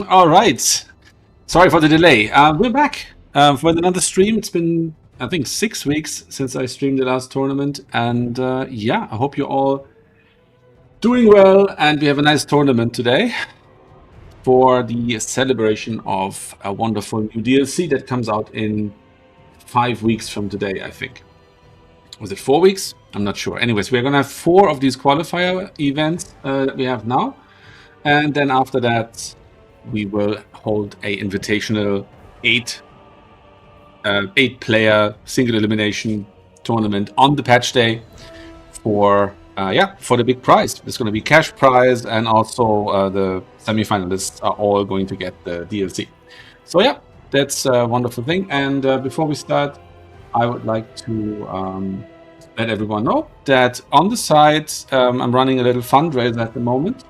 All right. Sorry for the delay. We're back for another stream. It's been, I think, 6 weeks since I streamed the last tournament. And yeah, I hope you're all doing well. And we have a nice tournament today for the celebration of a wonderful new DLC that comes out in 5 weeks from today, I think. Was it 4 weeks? I'm not sure. Anyways, we're going to have 4 of these qualifier events that we have now. And then after that, we will hold a invitational 8-player single elimination tournament on the patch day for the big prize. There's going to be cash prize, and also the semifinalists are all going to get the DLC. So yeah, that's a wonderful thing. And before we start, I would like to let everyone know that on the side, I'm running a little fundraiser at the moment.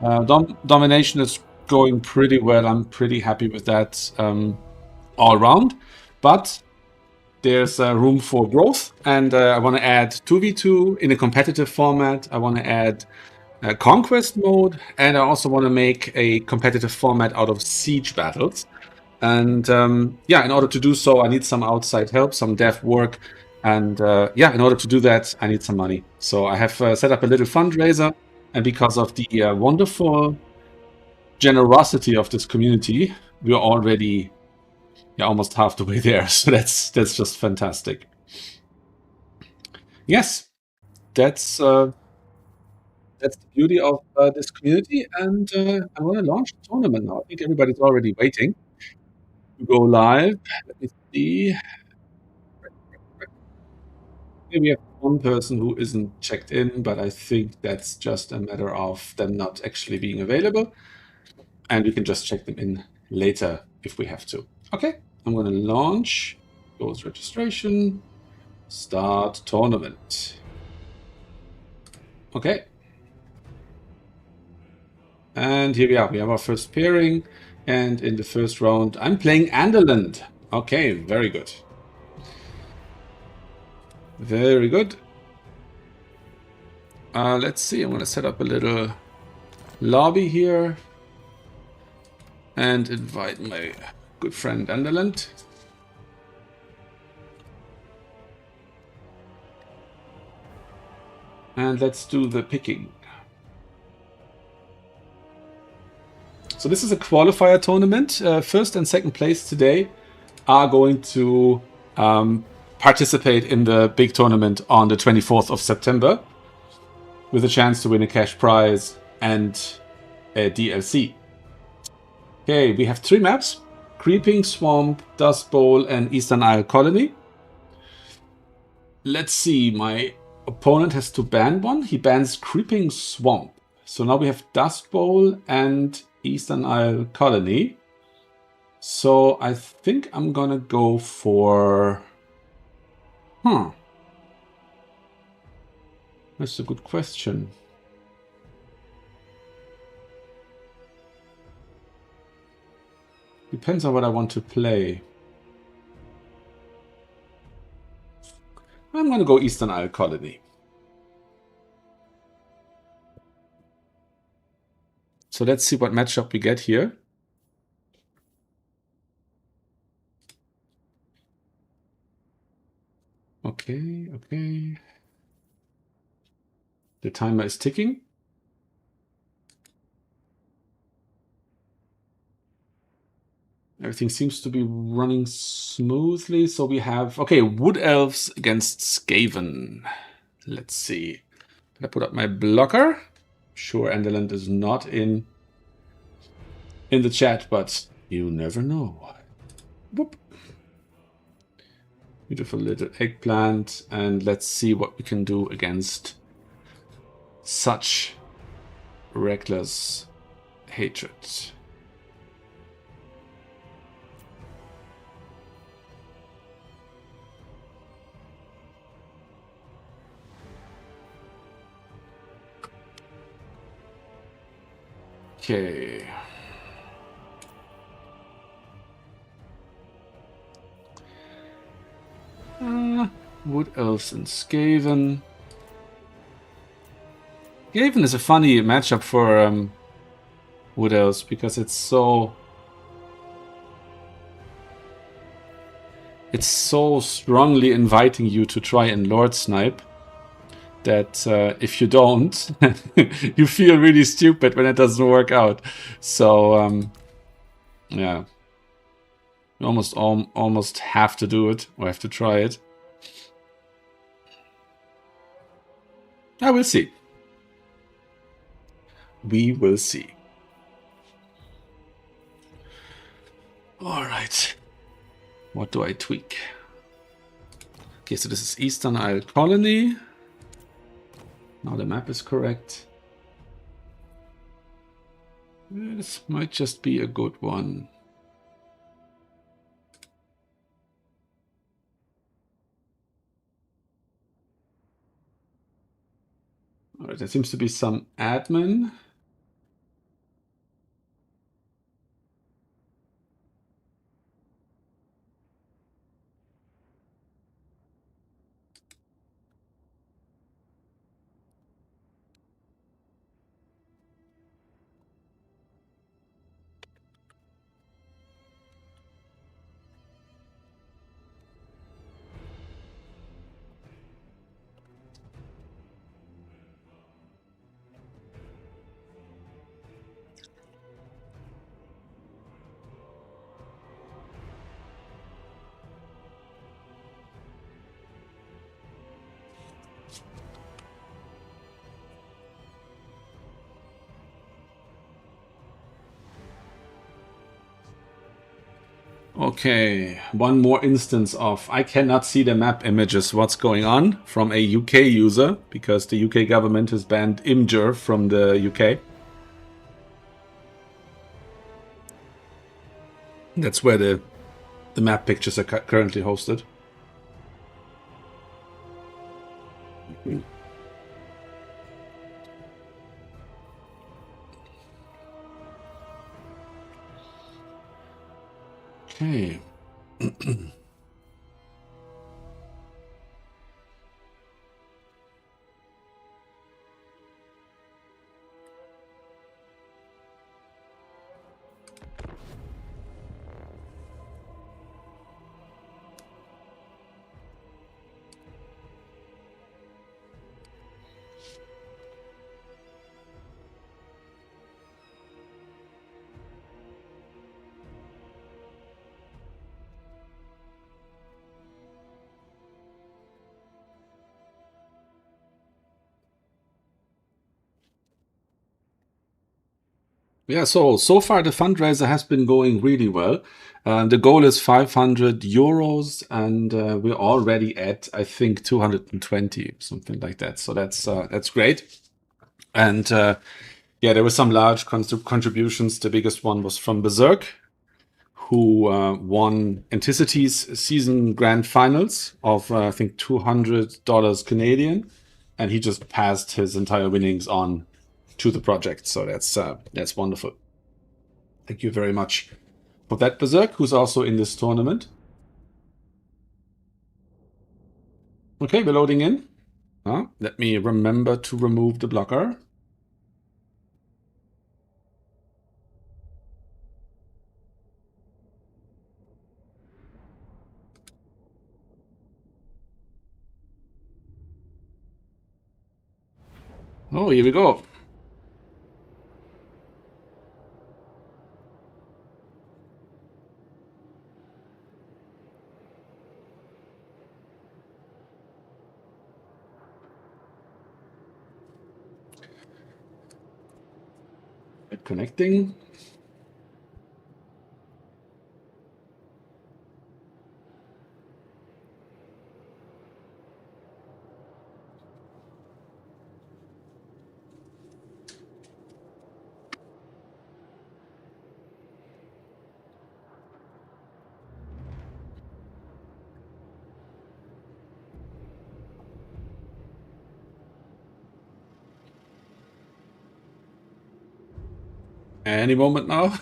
Domination is going pretty well. I'm pretty happy with that all around. But there's room for growth, and I want to add 2v2 in a competitive format. I want to add conquest mode, and I also want to make a competitive format out of siege battles. And in order to do so, I need some outside help, some dev work. And in order to do that, I need some money. So I have set up a little fundraiser. And because of the wonderful generosity of this community, we're already almost half the way there. So that's just fantastic. Yes, that's the beauty of this community. And I want to launch the tournament now. I think everybody's already waiting to go live. Let me see. Here we have one person who isn't checked in, but I think that's just a matter of them not actually being available. And we can just check them in later if we have to. Okay, I'm going to launch, close registration, start tournament. Okay. And here we are. We have our first pairing. And in the first round, I'm playing Anderland. Okay, very good. Very good. Let's see. I'm going to set up a little lobby here and invite my good friend Anderland. And let's do the picking. So this is a qualifier tournament. First and second place today are going to participate in the big tournament on the 24th of September with a chance to win a cash prize and a DLC. Okay, we have 3 maps: Creeping Swamp, Dust Bowl, and Eastern Isle Colony. Let's see, my opponent has to ban one. He bans Creeping Swamp. So now we have Dust Bowl and Eastern Isle Colony. So I think I'm gonna go for... That's a good question. Depends on what I want to play. I'm gonna go Eastern Isle Colony. So let's see what matchup we get here. Okay, okay. The timer is ticking. Everything seems to be running smoothly. So we have, okay, Wood Elves against Skaven. Let's see. Did I put up my blocker? Sure, Enderland is not in the chat, but you never know. Whoop. Beautiful little eggplant. And let's see what we can do against such reckless hatred. Okay. Wood Elves and Skaven. Skaven is a funny matchup for Wood Elves, because it's so strongly inviting you to try and Lord Snipe that if you don't, you feel really stupid when it doesn't work out. So yeah, you almost have to do it, or have to try it. I will see. We will see. All right. What do I tweak? Okay, so this is Eastern Isle Colony. Now the map is correct. This might just be a good one. All right, there seems to be some admin. Okay, one more instance of I cannot see the map images. What's going on from a UK user, because the UK government has banned Imgur from the UK. That's where the map pictures are currently hosted. Okay. Yeah, so far the fundraiser has been going really well. The goal is 500 euros, and we're already at, I think, 220, something like that. So that's great. And yeah, there were some large contributions. The biggest one was from Berserk, who won Anticity's season grand finals of I think $200 Canadian, and he just passed his entire winnings on to the project. So that's wonderful. Thank you very much for that, Berserk, who's also in this tournament. Okay, we're loading in. Let me remember to remove the blocker. Oh, here we go. Connecting. Any moment now.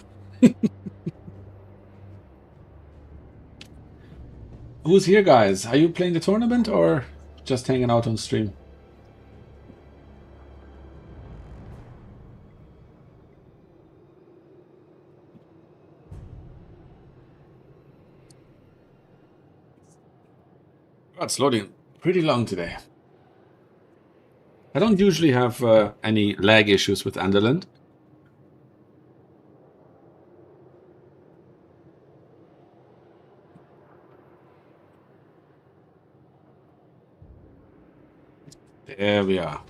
Who's here, guys? Are you playing the tournament or just hanging out on stream? God, it's loading pretty long today. I don't usually have any lag issues with Underland. There we are.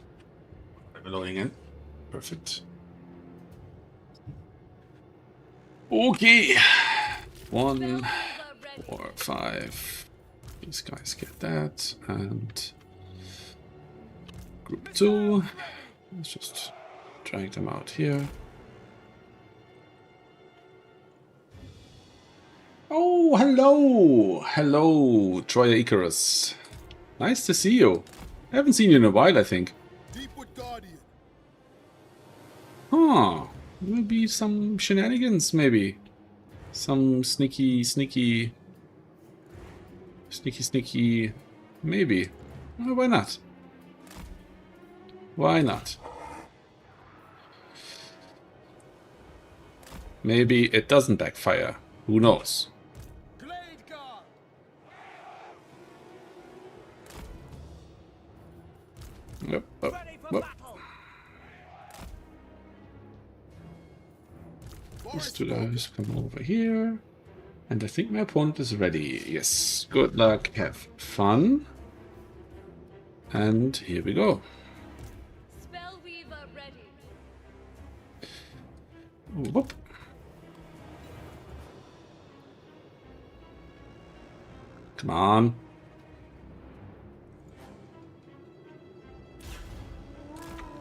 We're loading in. Perfect. Okay. 1, 4, 5. These guys get that. And group 2. Let's just drag them out here. Oh, hello! Hello, Troya Icarus. Nice to see you. I haven't seen you in a while, I think. Huh. Maybe some shenanigans, maybe. Some sneaky, maybe. Oh, why not? Why not? Maybe it doesn't backfire. Who knows? Yep, yep, yep. These two guys come over here. And I think my opponent is ready. Yes, good luck, have fun. And here we go. Spellweaver ready. Whoop. Come on.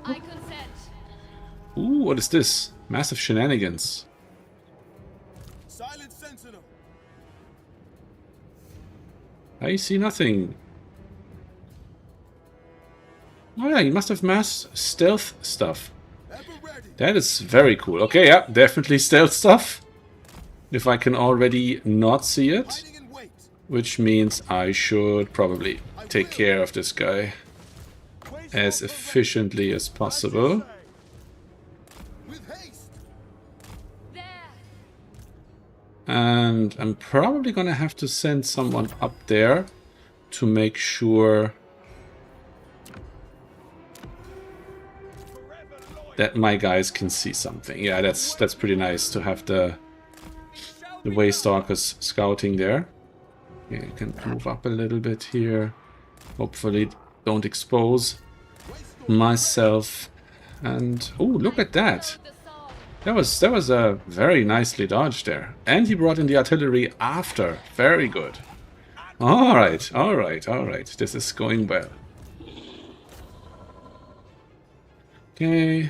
I consent. Ooh, what is this? Massive shenanigans. Silent sentinel. I see nothing. Oh yeah, you must have mass stealth stuff. That is very cool. Okay, yeah, definitely stealth stuff. If I can already not see it. Which means I should probably take care of this guy as efficiently as possible. And I'm probably gonna have to send someone up there to make sure that my guys can see something. Yeah, that's pretty nice to have the Waystalkers scouting there. Okay, you can move up a little bit here. Hopefully don't expose myself. And oh, look at that. That was a very nicely dodged there. And he brought in the artillery after. Very good. Alright, alright, alright. This is going well. Okay.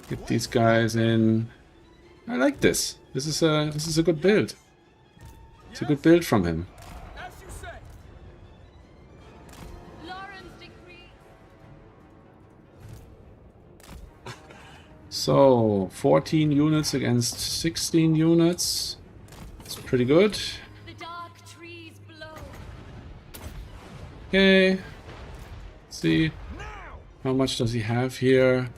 Get these guys in. I like this. This is a good build. It's a good build from him. So, 14 units against 16 units. It's pretty good. Okay. Let's see. How much does he have here?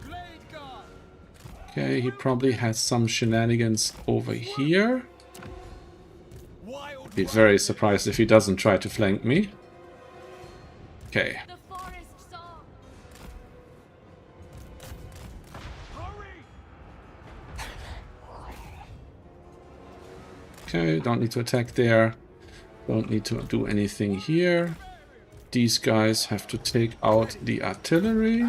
Okay, he probably has some shenanigans over here. I'd be very surprised if he doesn't try to flank me. Okay. Okay, don't need to attack there. Don't need to do anything here. These guys have to take out the artillery.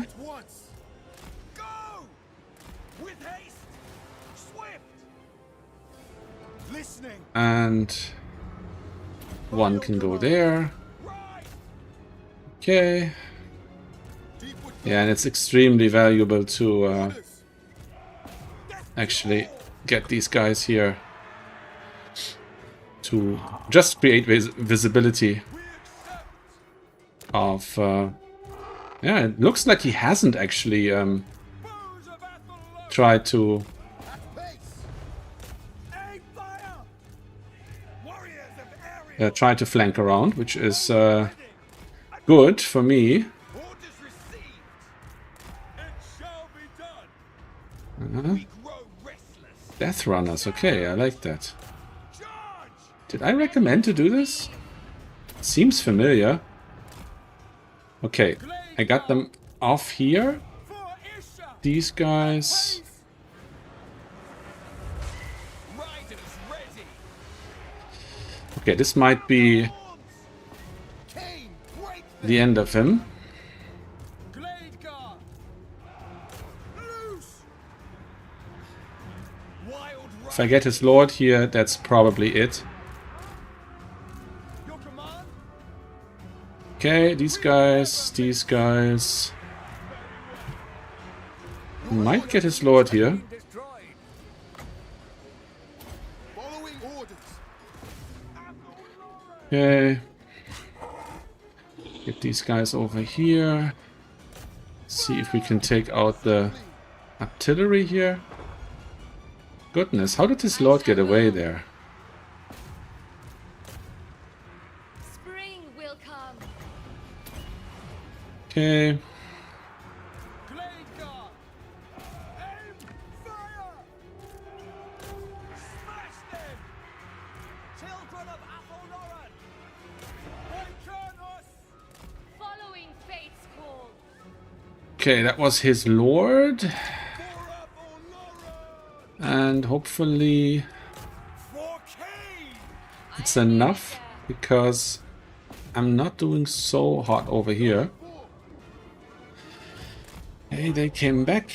And one can go there. Okay. Yeah, and it's extremely valuable to actually get these guys here to just create visibility of yeah, it looks like he hasn't actually tried to flank around, which is good for me. Death Runners, okay, I like that. Did I recommend to do this? Seems familiar. Okay, I got them off here. These guys. Okay, this might be the end of him. If I get his lord here, that's probably it. Okay, these guys. Might get his lord here. Okay. Get these guys over here. See if we can take out the artillery here. Goodness, how did this lord get away there? Spring will come. Okay. Okay, that was his lord. And hopefully it's enough, because I'm not doing so hot over here. Hey, they came back.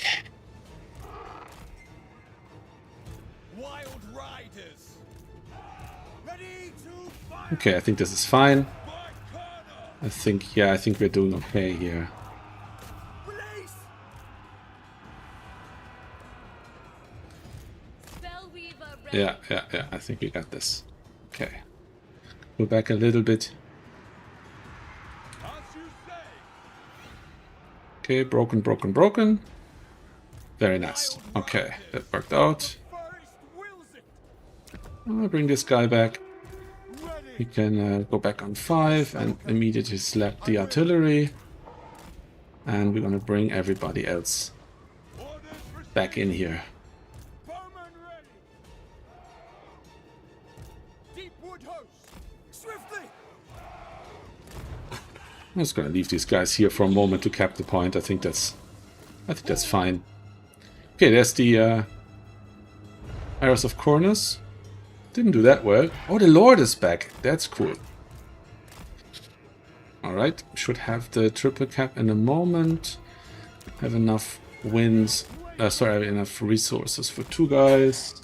Okay, I think this is fine. I think we're doing okay here. Yeah, I think we got this. Okay. Go back a little bit. Okay, broken. Very nice. Okay, that worked out. I'll bring this guy back. We can go back on 5 and immediately slap the artillery. And we're gonna bring everybody else back in here. I'm just gonna leave these guys here for a moment to cap the point. I think that's fine. Okay, there's the Arrows of Cornus. Didn't do that well. Oh, the Lord is back. That's cool. Alright, should have the triple cap in a moment. Have enough wins. Have enough resources for 2 guys.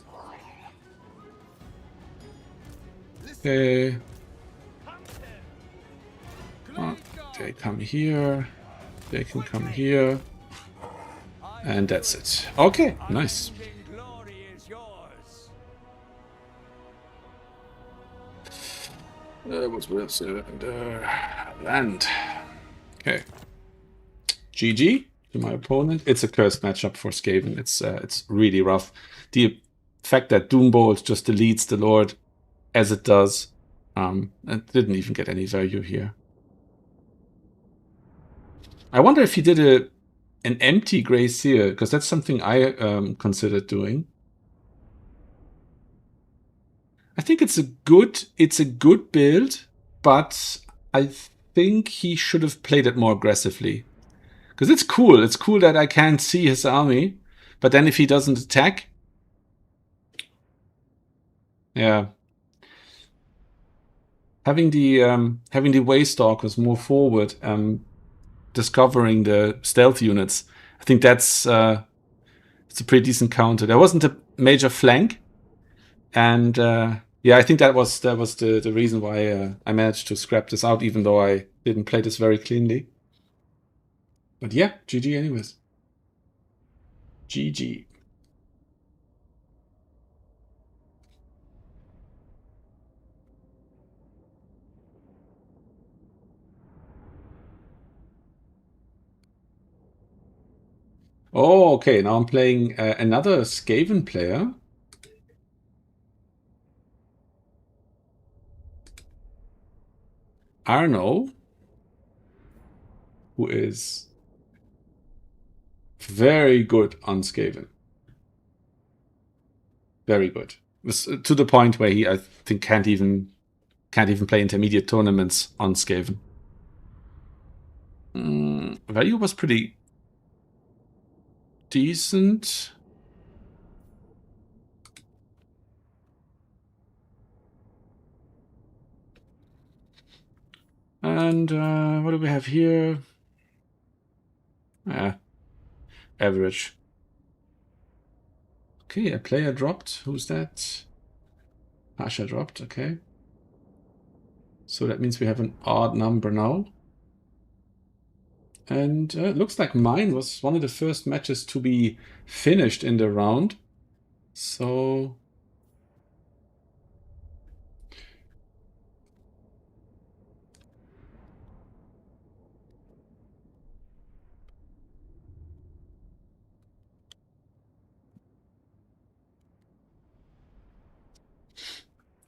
Okay. They come here. They can come here. And that's it. Okay, nice. What's with land? Okay. GG to my opponent. It's a cursed matchup for Skaven. It's really rough. The fact that Doombolt just deletes the Lord as it does, it didn't even get any value here. I wonder if he did an empty Grey Seal, because that's something I considered doing. I think it's a good build, but I think he should have played it more aggressively. Because it's cool. It's cool that I can't see his army, but then if he doesn't attack, yeah. Having the Waystalkers more forward, discovering the stealth units, I think that's it's a pretty decent counter. There wasn't a major flank, and yeah, I think that was the reason why I managed to scrap this out, even though I didn't play this very cleanly. But yeah, GG anyways. GG. Oh, okay. Now I'm playing another Skaven player. Arno, who is very good on Skaven. Very good. To the point where he, I think, can't even can't even play intermediate tournaments on Skaven. Value was pretty decent. And what do we have here? Average. Okay, a player dropped. Who's that? Pasha dropped, okay. So that means we have an odd number now. And it looks like mine was one of the first matches to be finished in the round. So...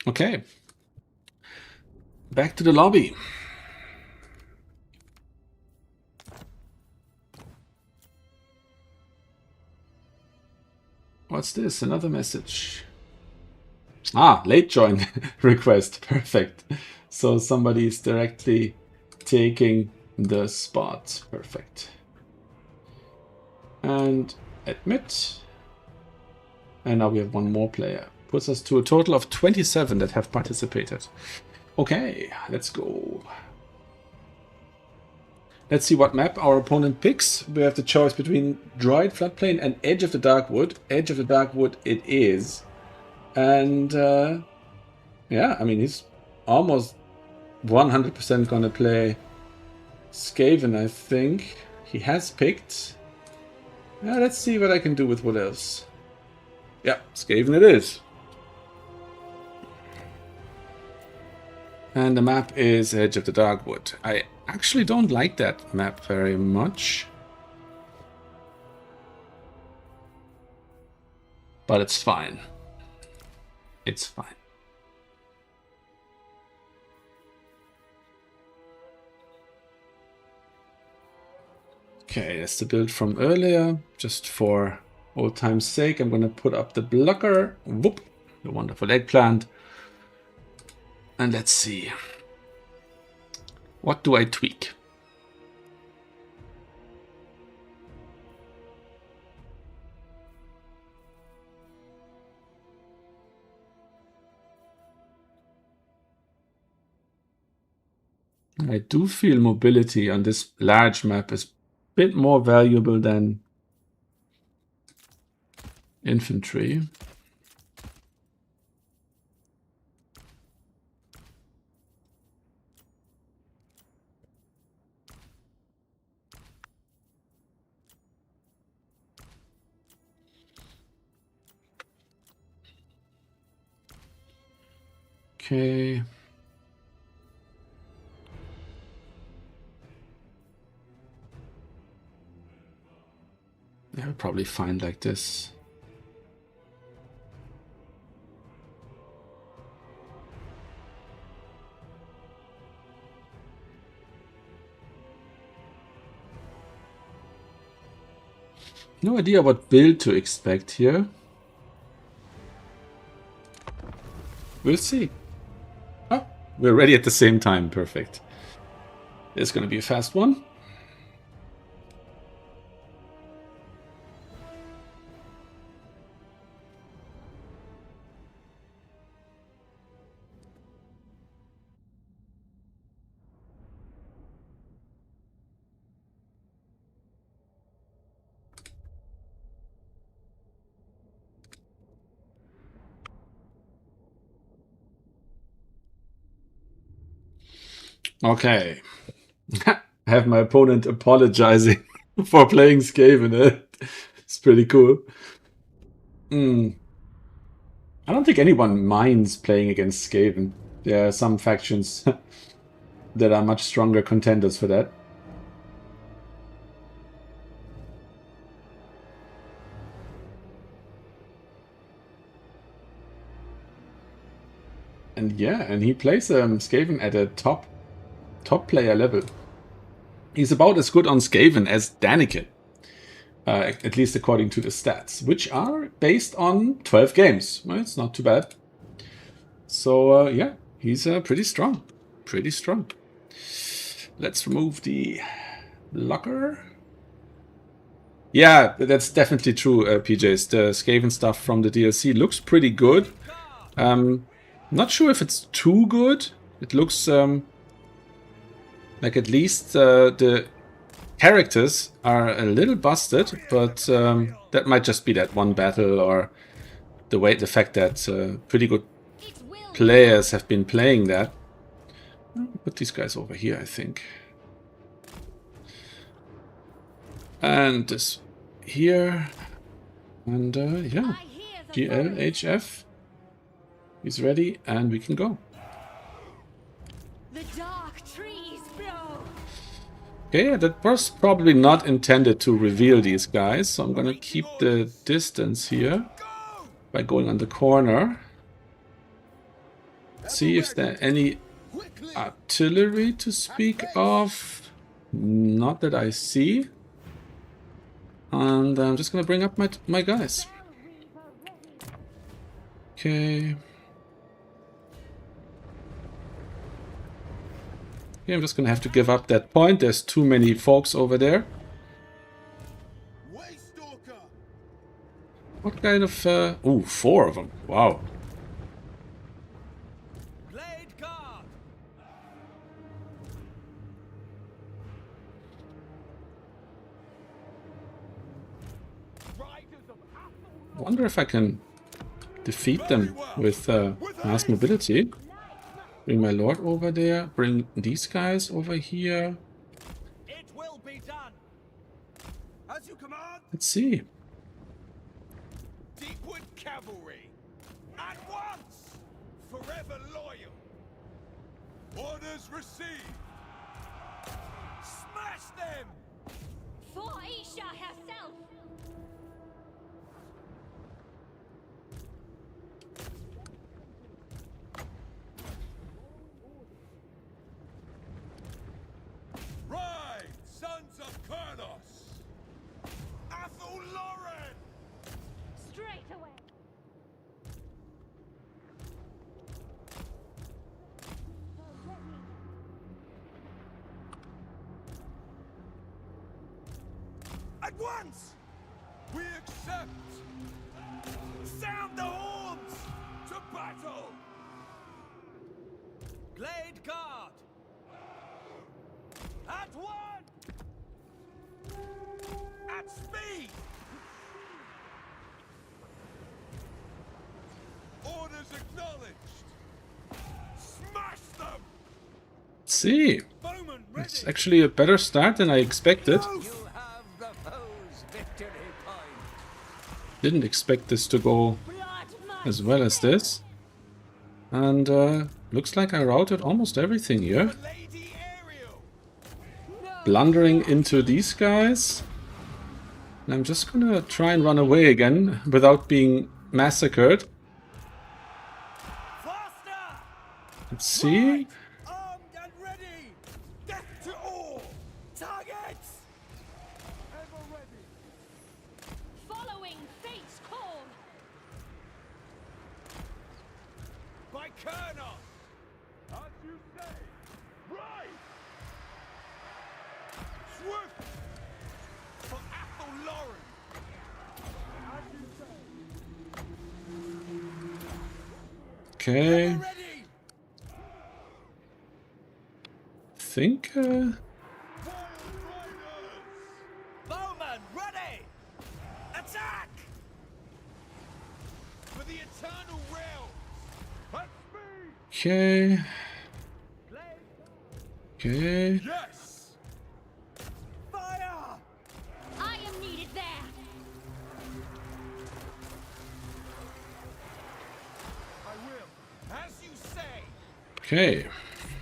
Okay. Back to the lobby. What's this? Another message. Late join request. Perfect. So somebody is directly taking the spot. Perfect. And admit. And now we have one more player. Puts us to a total of 27 that have participated. Okay, let's go. Let's see what map our opponent picks. We have the choice between Droid, Floodplain, and Edge of the Darkwood. Edge of the Darkwood it is. And yeah, I mean, he's almost 100% gonna play Skaven, I think. He has picked. Let's see what I can do with what else. Yeah, Skaven it is. And the map is Edge of the Darkwood. I actually don't like that map very much. But it's fine. It's fine. Okay, that's the build from earlier. Just for old time's sake, I'm going to put up the blocker. Whoop! The wonderful eggplant. And let's see. What do I tweak? I do feel mobility on this large map is a bit more valuable than infantry. Okay. Yeah, we're probably fine like this. No idea what build to expect here. We'll see. Oh, we're ready at the same time. Perfect. It's going to be a fast one. Okay. I have my opponent apologizing for playing Skaven. It's pretty cool. I don't think anyone minds playing against Skaven. There are some factions that are much stronger contenders for that. And yeah, and he plays Skaven at a top player level. He's about as good on Skaven as Daniken, at least according to the stats, which are based on 12 games. Well, it's not too bad. So yeah, He's pretty strong. Pretty strong. Let's remove the locker. Yeah, that's definitely true, PJs. The Skaven stuff from the DLC looks pretty good. Not sure if it's too good. It looks like at least the characters are a little busted, but that might just be that one battle or the fact that pretty good players have been playing that. Put these guys over here, I think. And this here. And yeah, GLHF. He's ready, and we can go. The dark trees blow. Okay, yeah, that was probably not intended to reveal these guys, so I'm gonna keep the distance here by going on the corner. See if there are any artillery to speak of. Not that I see. And I'm just gonna bring up my guys. Okay. Okay, I'm just gonna have to give up that point. There's too many folks over there. What kind of... Ooh, 4 of them. Wow. I wonder if I can defeat them with mass mobility. Bring my lord over there. Bring these guys over here. It will be done. As you command. Let's see. Deepwood cavalry. At once. Forever loyal. Orders received. Smash them. For Isha herself. Ride, sons of Kurnos! Athel Lauren! Straight away. At once! We accept! Sound the horns! To battle! Glade guard! At one! At speed! Orders acknowledged! Smash them! Let's see. Bowman ready! It's actually a better start than I expected. You have the foe's victory point! Didn't expect this to go as well as this. And looks like I routed almost everything here. Lady Ariel! Blundering into these guys. And I'm just gonna try and run away again without being massacred. Faster! Let's see. Armed and ready! Death to all! Targets! Ever ready! Following fate's call. By Kurnos! As you say! Right! Swift! For Athel Lauren! As you say! Okay. Ever ready! Think Wild Riders! Bowman ready! Attack! For the eternal realms! At speed! okay. Okay. Yes! Fire! I am needed there. I will. As you say! Okay.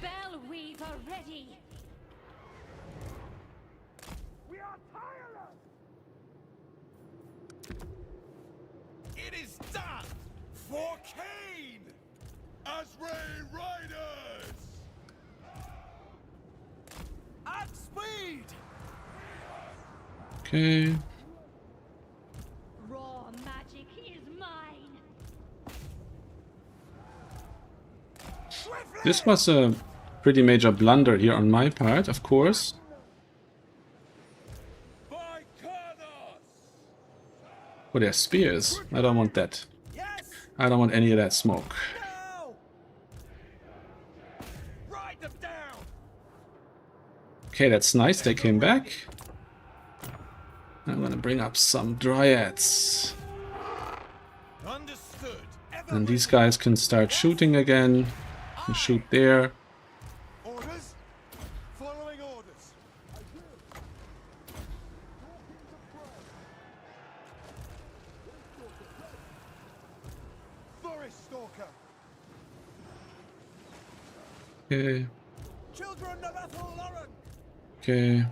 Spellweaver ready. We are tireless! It is done! For Cain! Asray Riders! At speed! Okay. Raw magic is mine. This was a pretty major blunder here on my part, of course. By Kurnos! Oh, they're spears. I don't want that. Yes! I don't want any of that smoke. No! Ride them down! Okay, that's nice. They came back. I'm gonna bring up some dryads. Understood. And these guys can start shooting again. Can shoot there. Orders? Following orders. Forest Stalker. Okay, Children of Ethel Lauren. okay.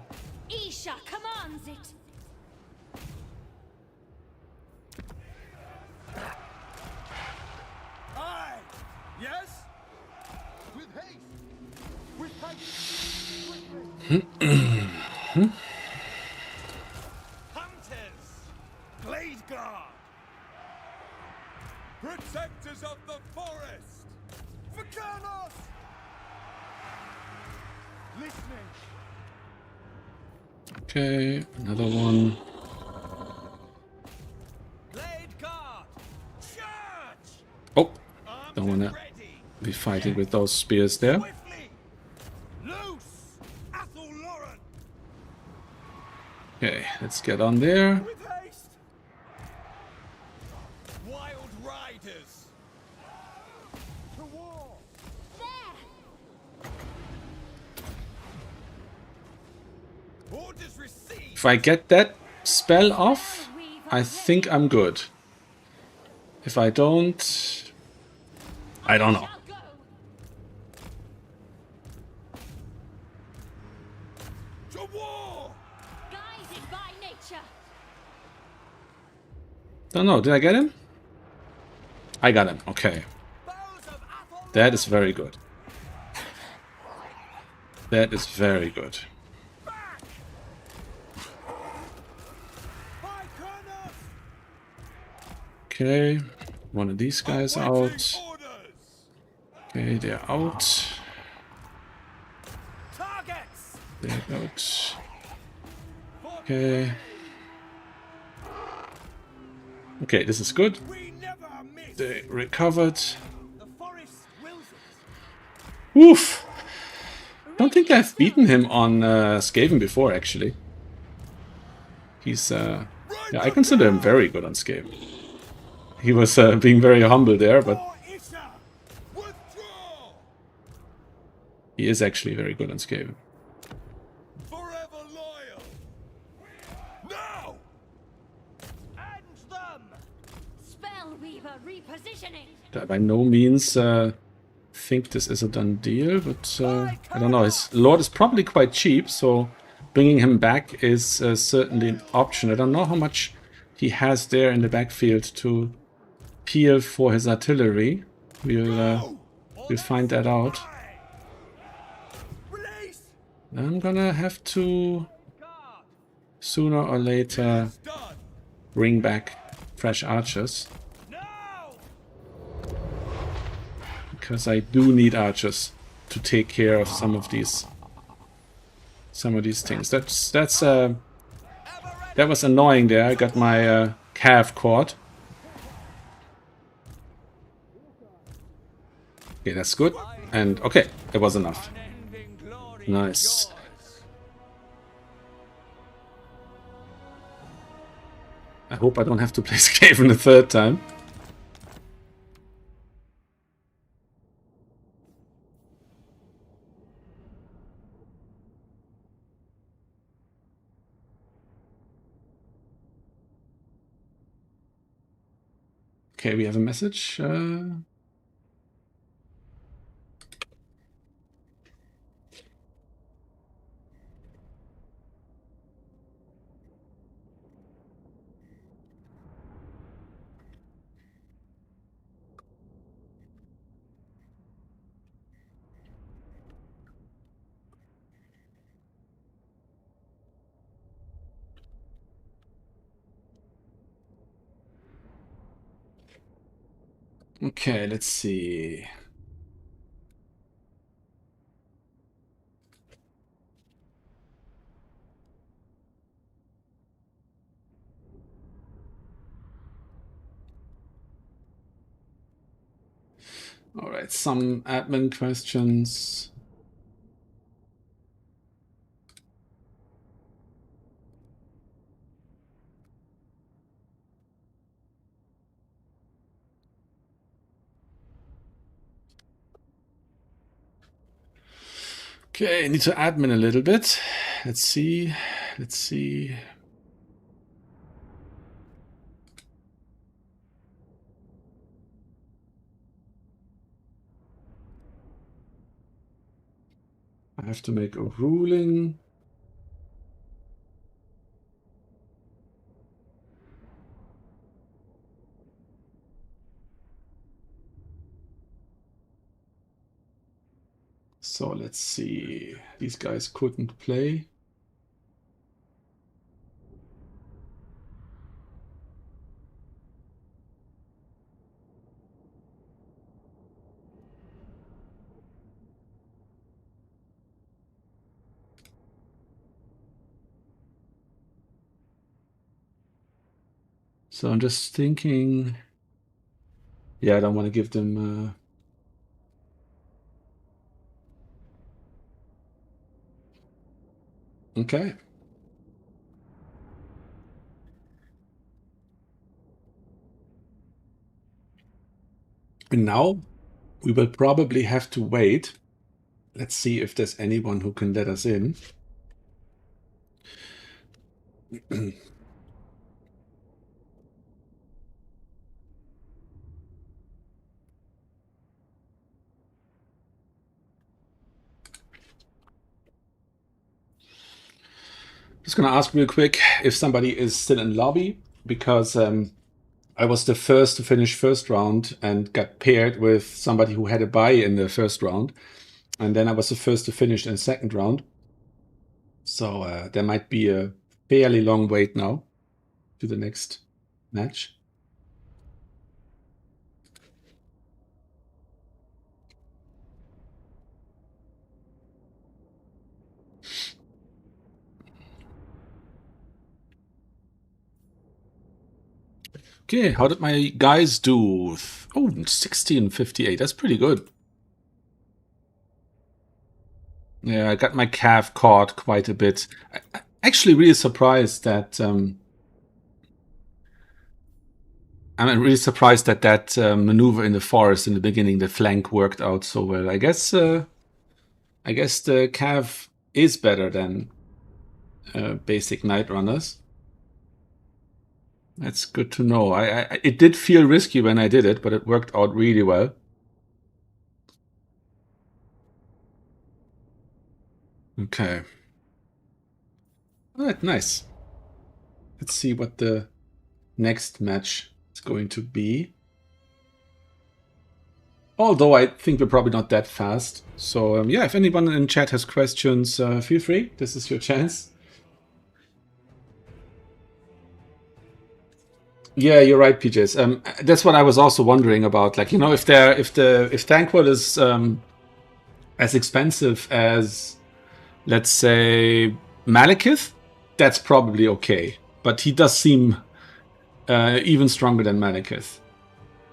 Isha commands it. Aye. Yes? With haste. With haste. Hunters. Glade guard. Protectors of the forest. For Kurnos. Listening. Okay, another one. Glade guard. Charge. Oh, Armed don't and wanna ready. be fighting with those spears there. Swiftly. Loose. Ethel Lauren. Okay, let's get on there. With haste. Wild riders. To war. There. Orders received. If I get that spell off, I think I'm good. If I don't, I don't know. Shall go. To war. Guided by nature. Don't know. Did I get him? I got him. Okay. Bows of Ethel That is very good. That is very good. back. By Kurnos. Okay. One of these guys Awaiting out. Orders. Okay, they're out. Targets. They're out. For Okay. Okay, this is good. we never miss. They recovered. The forest wills it. Woof! Don't think I've beaten him on Skaven before, actually. He's, yeah, I consider him very good on Skaven. He was being very humble there, but For Isha. Withdraw. he is actually very good on Skaven. Forever loyal. Now. End them. Spellweaver repositioning. I by no means think this is a done deal, but I don't know. His Lord is probably quite cheap, so bringing him back is certainly an option. I don't know how much he has there in the backfield to peel for his artillery. We'll find that out. Release. I'm gonna have to Guard. sooner or later Done. bring back fresh archers, Now. because I do need archers to take care of some of these things. That was annoying there. I got my calf caught. Okay, that's good. And okay, it was enough. Unending glory. Nice. Yours. I hope I don't have to play Skaven a third time. Okay, we have a message. Okay, let's see. All right, some admin questions. Okay, I need to admin a little bit. Let's see. Let's see. I have to make a ruling. So let's see. These guys couldn't play. So I'm just thinking. Yeah, I don't want to give them. Okay. And now we will probably have to wait. Let's see if there's anyone who can let us in. Just gonna ask real quick if somebody is still in lobby, because I was the first to finish first round and got paired with somebody who had a bye in the first round. And then I was the first to finish in second round. So there might be a fairly long wait now to the next match. Okay, how did my guys do? Oh, 1658. That's pretty good. Yeah, I got my calf caught quite a bit. I'm actually really surprised that that maneuver in the forest in the beginning, the flank, worked out so well. I guess the cav is better than basic night runners. That's good to know. It did feel risky when I did it, but it worked out really well. Okay. All right, nice. Let's see what the next match is going to be. Although I think we're probably not that fast. So yeah, if anyone in chat has questions, feel free. This is your chance. Yeah, you're right, PJs. That's what I was also wondering about. Like, if Thanquil is as expensive as, let's say, Malekith, that's probably okay. But he does seem even stronger than Malekith.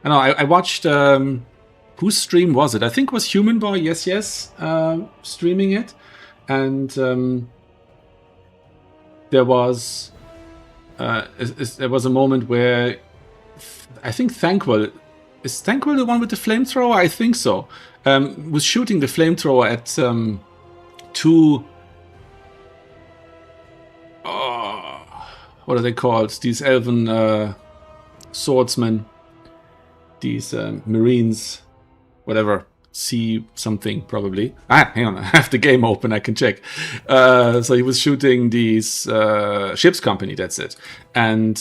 I know. I watched. Whose stream was it? I think it was Human Boy. Yes, streaming it, and there was a moment where I think Thanquil is the one with the flamethrower. I think so. Was shooting the flamethrower at two. What are they called? These elven swordsmen. These Marines, whatever. See something probably. Hang on, I have the game open. I can check. So he was shooting these ships company. That's it, and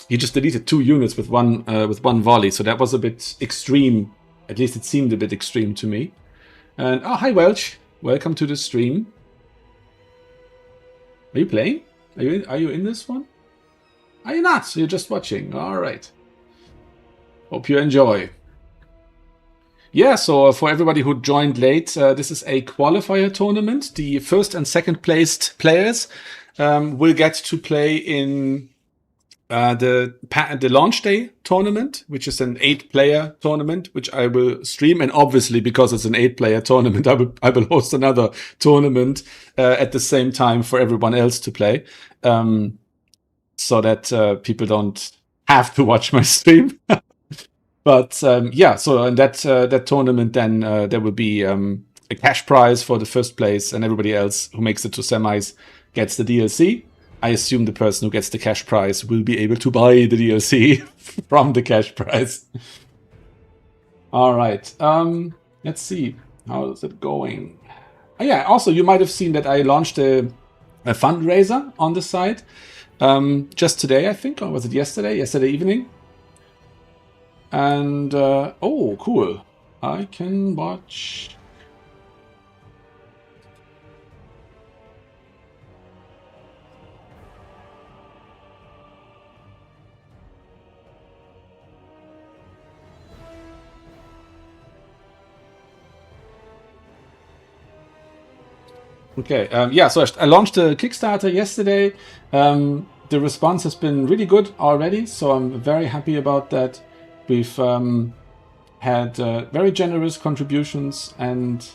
he just deleted 2 units with one volley. So that was a bit extreme. At least it seemed a bit extreme to me. And hi Welch, welcome to the stream. Are you playing? Are you in this one? Are you not? So you're just watching. All right. Hope you enjoy. Yeah, so for everybody who joined late, this is a qualifier tournament. The first and second placed players will get to play in the launch day tournament, which is an 8-player tournament, which I will stream, and obviously because it's an 8-player tournament, I will host another tournament at the same time for everyone else to play, so that people don't have to watch my stream. But yeah, so in that tournament, then there will be a cash prize for the first place, and everybody else who makes it to semis gets the DLC. I assume the person who gets the cash prize will be able to buy the DLC from the cash prize. All right. Let's see. How is it going? Oh, yeah. Also, you might have seen that I launched a fundraiser on the site just today, I think, or was it yesterday? Yesterday evening. And oh, cool! I can watch. Okay, yeah, so I launched a Kickstarter yesterday. The response has been really good already, so I'm very happy about that. We've had very generous contributions, and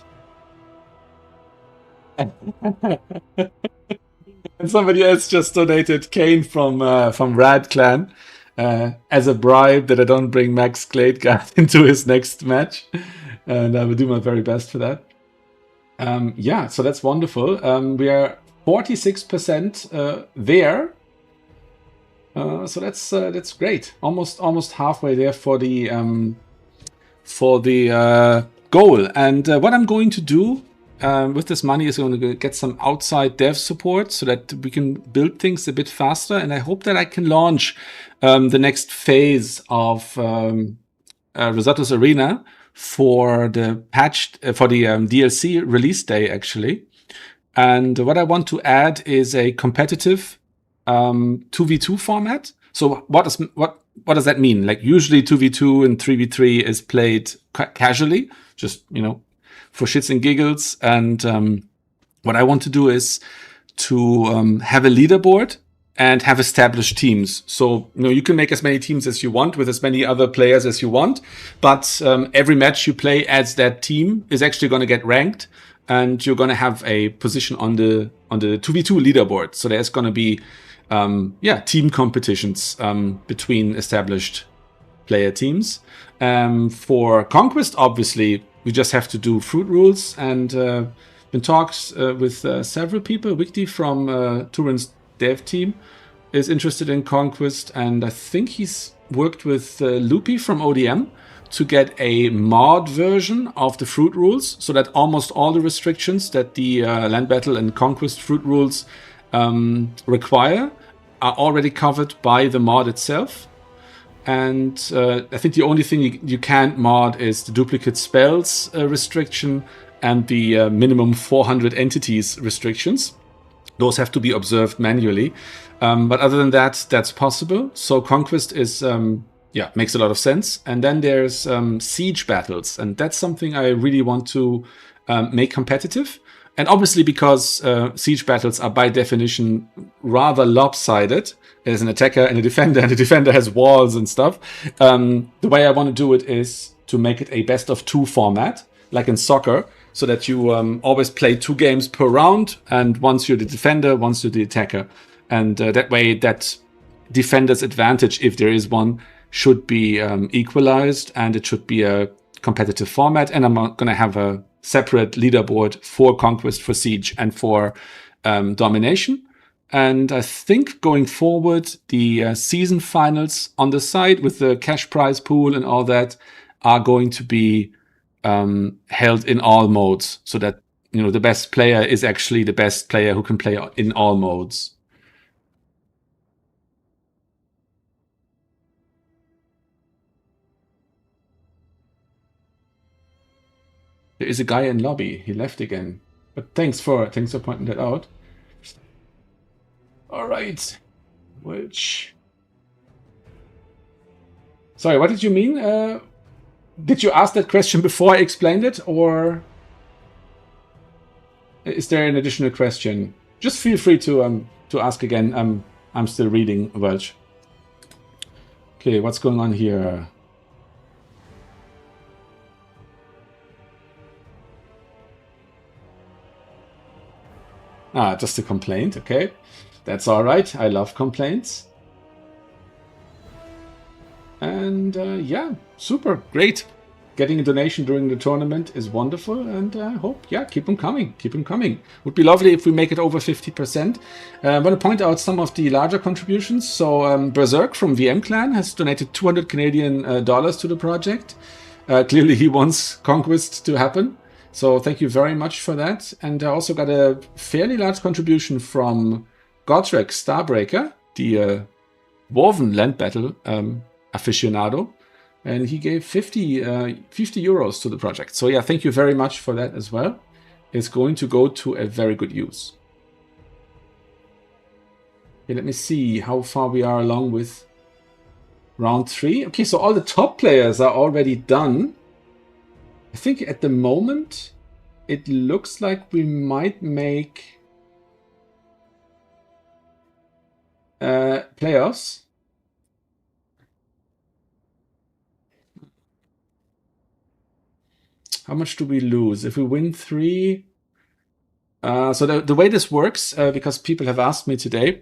and somebody else just donated Kane from Rad Clan as a bribe that I don't bring Max Gladeguard into his next match, and I will do my very best for that. Yeah, so that's wonderful. We are 46% there. So that's great. Almost halfway there for the goal. And what I'm going to do with this money is going to get some outside dev support so that we can build things a bit faster. And I hope that I can launch the next phase of Risotto's Arena for the DLC release day, actually. And what I want to add is a competitive 2v2 format. So what does that mean? Like, usually 2v2 and 3v3 is played casually, just, for shits and giggles. And what I want to do is to have a leaderboard and have established teams. So, you can make as many teams as you want with as many other players as you want, but every match you play as that team is actually going to get ranked, and you're going to have a position on the 2v2 leaderboard. So there's going to be team competitions between established player teams. For Conquest, obviously, we just have to do fruit rules, and been talks with several people. Wikti from Turin's dev team is interested in Conquest, and I think he's worked with Loopy from ODM to get a mod version of the fruit rules, so that almost all the restrictions that the Land Battle and Conquest fruit rules require are already covered by the mod itself. And I think the only thing you can't mod is the duplicate spells restriction and the minimum 400 entities restrictions. Those have to be observed manually. But other than that, that's possible. So Conquest is, makes a lot of sense. And then there's siege battles. And that's something I really want to make competitive. And obviously, because siege battles are by definition rather lopsided, there's an attacker and a defender has walls and stuff. The way I want to do it is to make it a best of 2 format, like in soccer, so that you always play 2 games per round, and once you're the defender, once you're the attacker. And that way, that defender's advantage, if there is one, should be equalized, and it should be a competitive format. And I'm going to have a separate leaderboard for Conquest, for Siege, and for Domination. And I think going forward, the season finals on the side with the cash prize pool and all that are going to be held in all modes, so that the best player is actually the best player who can play in all modes. There is a guy in lobby. He left again. But thanks for pointing that out. All right. Sorry, what did you mean? Did you ask that question before I explained it, or is there an additional question? Just feel free to ask again. I'm still reading, Welch. Okay, what's going on here? Ah, just a complaint. Okay, that's all right. I love complaints. And yeah, super, great. Getting a donation during the tournament is wonderful, and I hope, yeah, keep them coming, keep them coming. Would be lovely if we make it over 50%. I want to point out some of the larger contributions. So Berserk from VM Clan has donated 200 Canadian dollars to the project. Clearly he wants Conquest to happen. So thank you very much for that. And I also got a fairly large contribution from Godrek Starbreaker, the Woven Land Battle aficionado, and he gave 50 euros to the project. So yeah, thank you very much for that as well. It's going to go to a very good use. Okay, let me see how far we are along with round 3. Okay, so all the top players are already done. I think at the moment it looks like we might make playoffs. How much do we lose? If we win 3... so the way this works, because people have asked me today,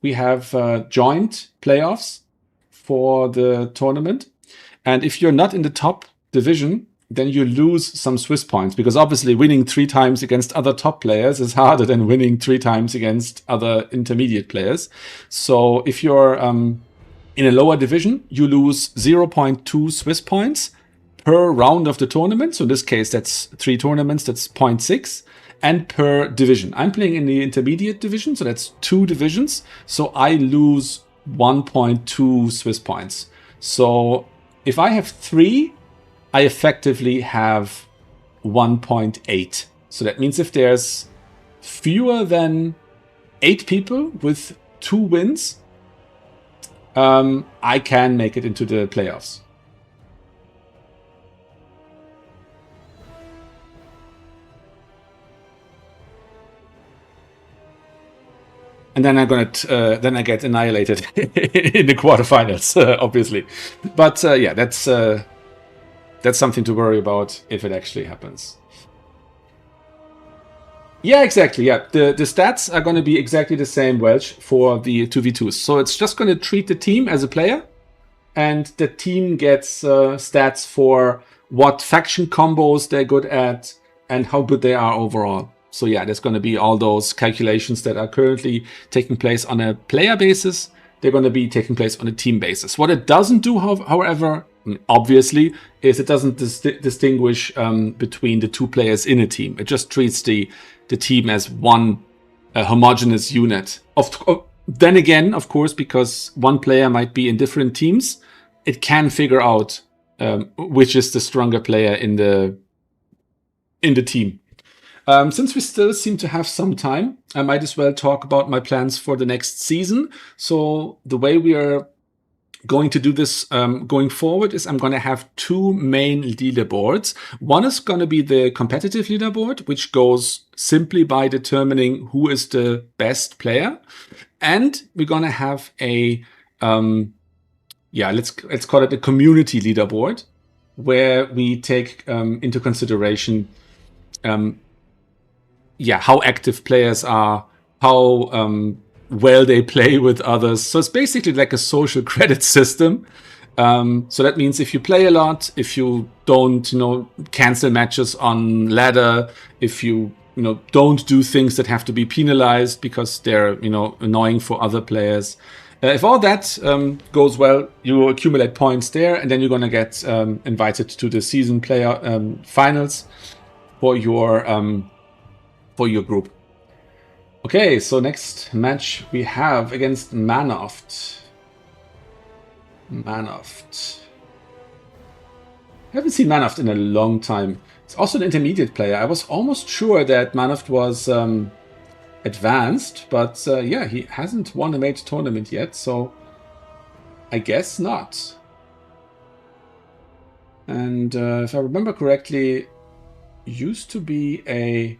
we have joint playoffs for the tournament. And if you're not in the top division, then you lose some Swiss points, because obviously winning 3 times against other top players is harder than winning 3 times against other intermediate players. So if you're in a lower division, you lose 0.2 Swiss points per round of the tournament. So in this case, that's 3 tournaments, that's 0.6. And per division. I'm playing in the intermediate division, so that's 2 divisions. So I lose 1.2 Swiss points. So if I have 3, I effectively have 1.8. So that means if there's fewer than 8 people with 2 wins, I can make it into the playoffs. And then then I get annihilated in the quarterfinals, obviously. But yeah, that's something to worry about if it actually happens. Yeah, exactly. Yeah, the stats are going to be exactly the same, Welch, for the 2v2s. So it's just going to treat the team as a player, and the team gets stats for what faction combos they're good at and how good they are overall. So yeah, there's going to be all those calculations that are currently taking place on a player basis. They're going to be taking place on a team basis. What it doesn't do, however, obviously, is it doesn't distinguish between the 2 players in a team. It just treats the team as one homogeneous unit. Then again, of course, because one player might be in different teams, it can figure out which is the stronger player in the team. Since we still seem to have some time, I might as well talk about my plans for the next season. So the way we are going to do this going forward is I'm going to have 2 main leaderboards. One is going to be the competitive leaderboard, which goes simply by determining who is the best player. And we're going to have a, let's call it a community leaderboard, where we take into consideration how active players are, how well they play with others. So it's basically like a social credit system. So that means if you play a lot, if you don't, cancel matches on ladder, if you, don't do things that have to be penalized because they're, annoying for other players. If all that goes well, you accumulate points there, and then you're going to get invited to the season player finals for your group. Okay, so next match we have against Manoft. I haven't seen Manoft in a long time. It's also an intermediate player. I was almost sure that Manoft was advanced, but he hasn't won a major tournament yet, so I guess not. And if I remember correctly, used to be a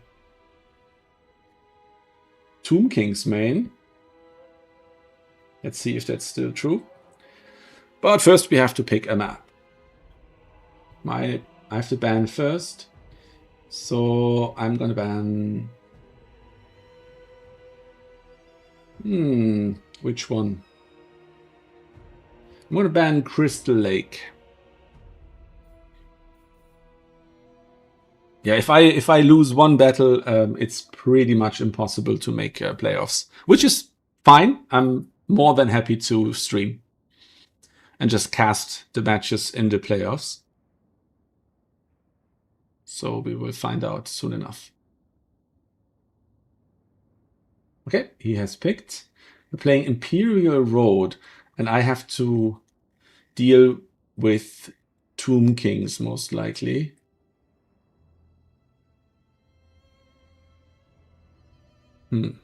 Tomb King's main. Let's see if that's still true. But first we have to pick a map. I have to ban first. So I'm gonna ban... which one? I'm gonna ban Crystal Lake. Yeah, if I lose one battle, it's pretty much impossible to make playoffs, which is fine. I'm more than happy to stream and just cast the matches in the playoffs. So we will find out soon enough. Okay, he has picked. We're playing Imperial Road, and I have to deal with Tomb Kings, most likely. I'm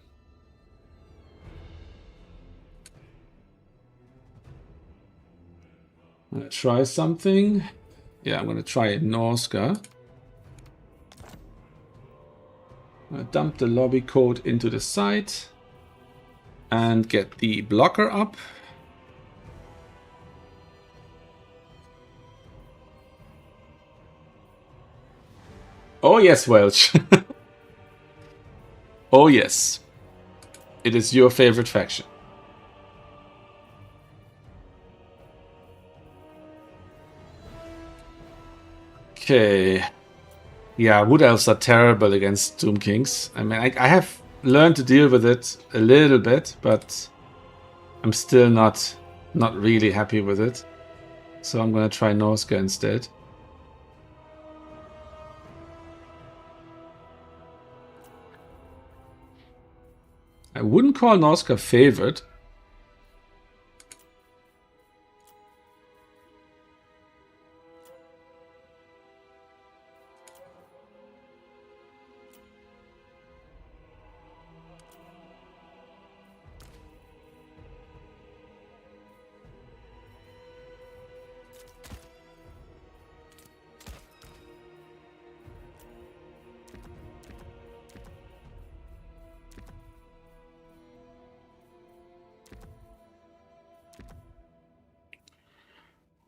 gonna try something. Yeah, I'm gonna try Norska. I'm gonna dump the lobby code into the site and get the blocker up. Oh yes, Welch. Oh yes. It is your favorite faction. Okay. Yeah, Wood Elves are terrible against Tomb Kings. I mean, I have learned to deal with it a little bit, but I'm still not really happy with it. So I'm gonna try Norska instead. I wouldn't call Norska favored.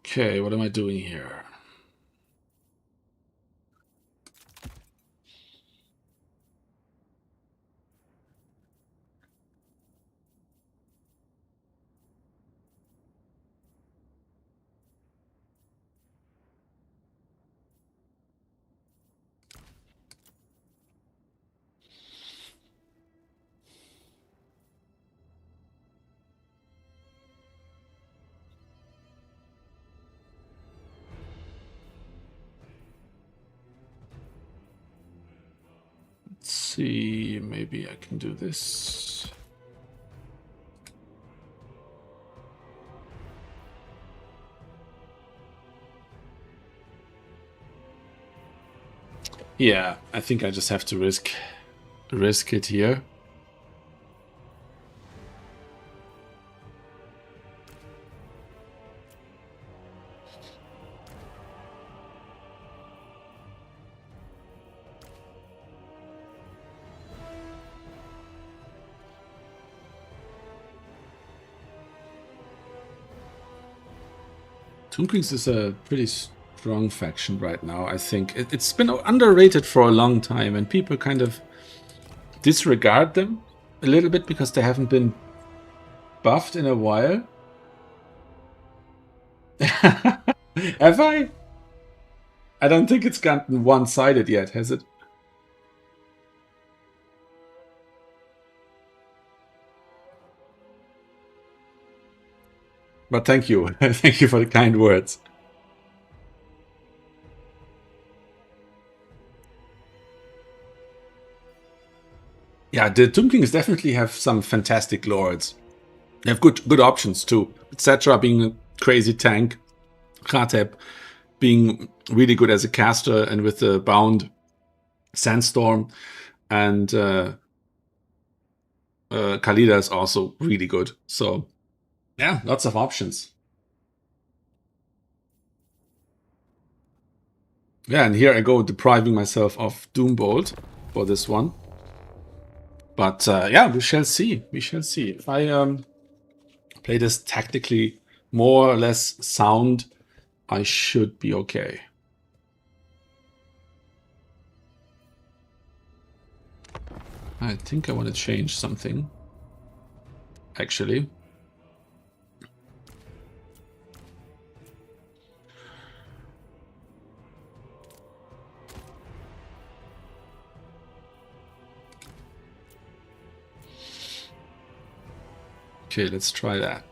Okay, what am I doing here? Let's see, maybe I can do this. Yeah, I think I just have to risk it here. Tomb Kings is a pretty strong faction right now, I think. It's been underrated for a long time, and people kind of disregard them a little bit because they haven't been buffed in a while. Have I? I don't think it's gotten one-sided yet, has it? But thank you. Thank you for the kind words. Yeah, the Tomb Kings definitely have some fantastic lords. They have good options too. Etc. being a crazy tank. Khatep being really good as a caster and with the bound Sandstorm. And Khalida is also really good. So yeah, lots of options. Yeah, and here I go depriving myself of Doombolt for this one. But yeah, we shall see. We shall see. If I play this tactically more or less sound, I should be okay. I think I want to change something, actually. Okay, let's try that.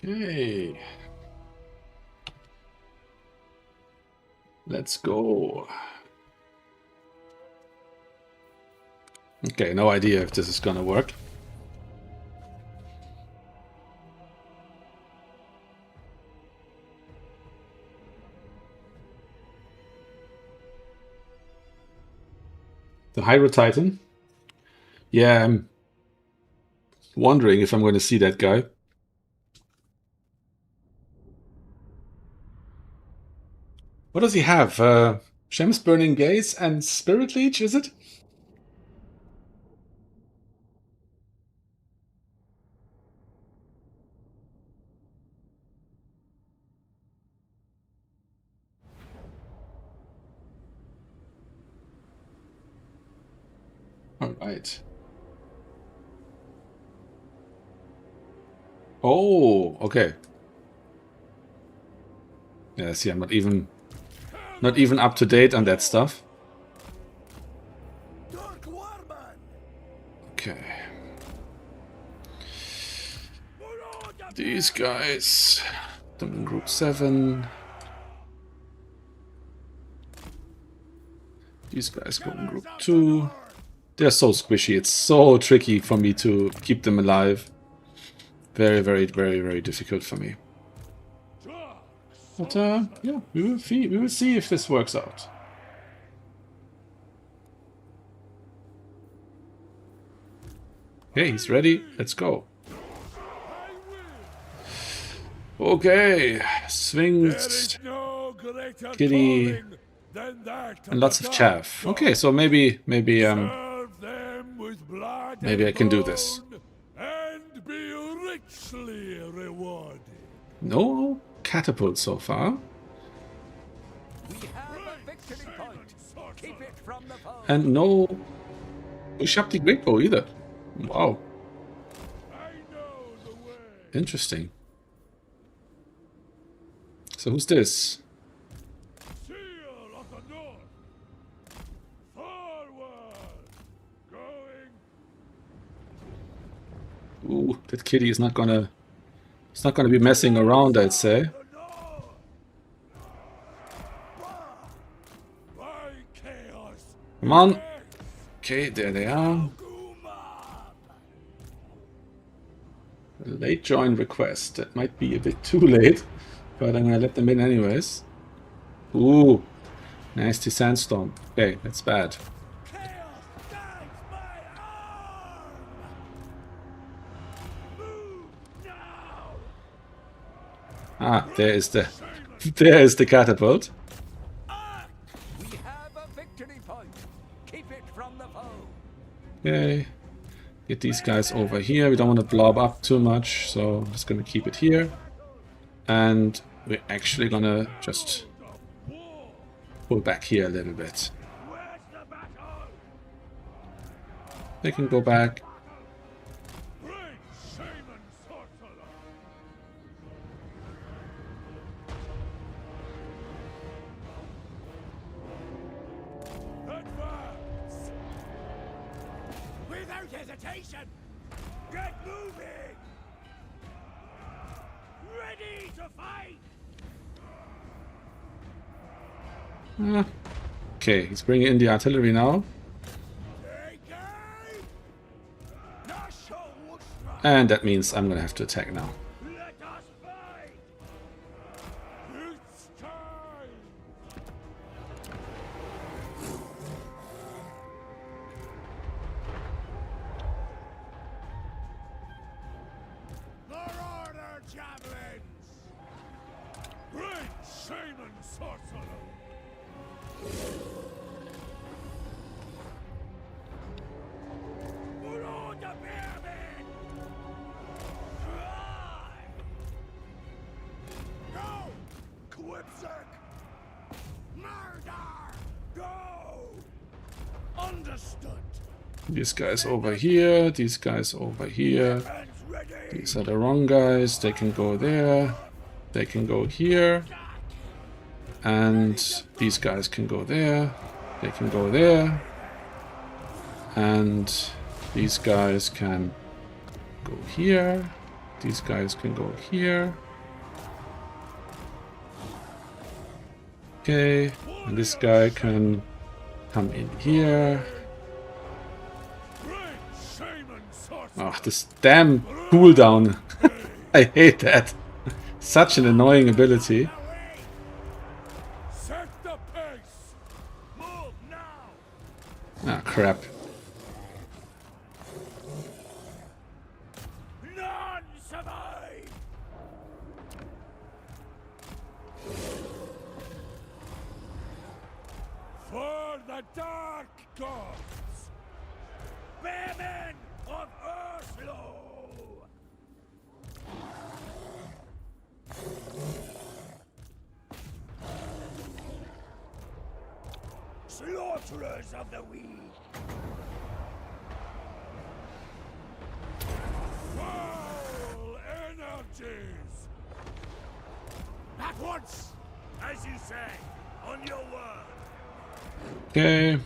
Okay. Let's go. Okay, no idea if this is gonna work. The Hydro Titan. Yeah, I'm wondering if I'm going to see that guy. What does he have? Shem's Burning Gaze and Spirit Leech, is it? All right. Oh, okay. Yeah, see, I'm not even up to date on that stuff. Okay. These guys. Them in group 7. These guys go in group 2. They're so squishy. It's so tricky for me to keep them alive. Very, very, very, very difficult for me. But yeah, we will see if this works out. Okay, he's ready. Let's go. Okay, swings, kitty, and lots of chaff. Okay, so maybe I can do this. And be richly rewarded. No catapult so far. We have a victory point. Keep it from the foe. And no Ushabti Great Bow either. Wow. I know the way. Interesting. So who's this? Seal of the north. Forward. Going. Ooh, that kitty is not gonna... It's not gonna be messing around, I'd say. By chaos. Come on. Okay, there they are. A late join request. That might be a bit too late, but I'm gonna let them in anyways. Ooh, nasty sandstorm. Okay, that's bad. Chaos guides my arm. Move now. Ah, there is the catapult. We have a victory point. Keep it from the foe. Okay. Get these guys over here. We don't want to blob up too much, so I'm just gonna keep it here. And we're actually gonna just pull back here a little bit. Where's the battle? They can go back. Bring shaman sorcerer. Advance. Without hesitation. Get moving. Ready to fight. Okay, he's bringing in the artillery now. And that means I'm gonna have to attack now. Let us fight! It's time! Marauder javelins! Great shaman sorcerer! Marauder pyramid! Go! Quipsic! Murder! Go! Understood. These guys over here, these guys over here. Hands ready! These are the wrong guys. They can go there. They can go here. And these guys can go there. They can go there. And these guys can go here. These guys can go here. Okay. And this guy can come in here. Great shaman sorcerer! Oh, this damn cooldown. I hate that. Such an annoying ability. Set the pace! Move now! Ah, crap. None survive! For the dark gods! Bearmen of Urslow! Slaughterers of the weak! Foul energies! At once! As you say, on your word! Okay.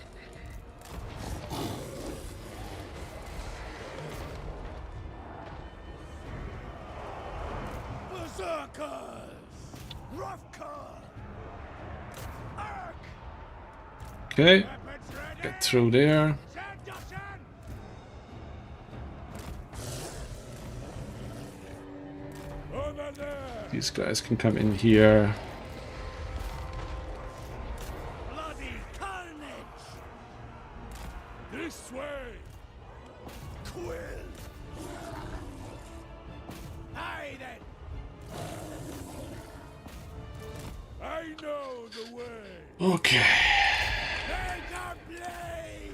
Berserkers! Roughcar! Ark! Okay. Weapons ready! Get through there. Sanderson! Over there! These guys can come in here. Bloody carnage! This way! Quill! Aye then! I know the way! Okay. Take a blade!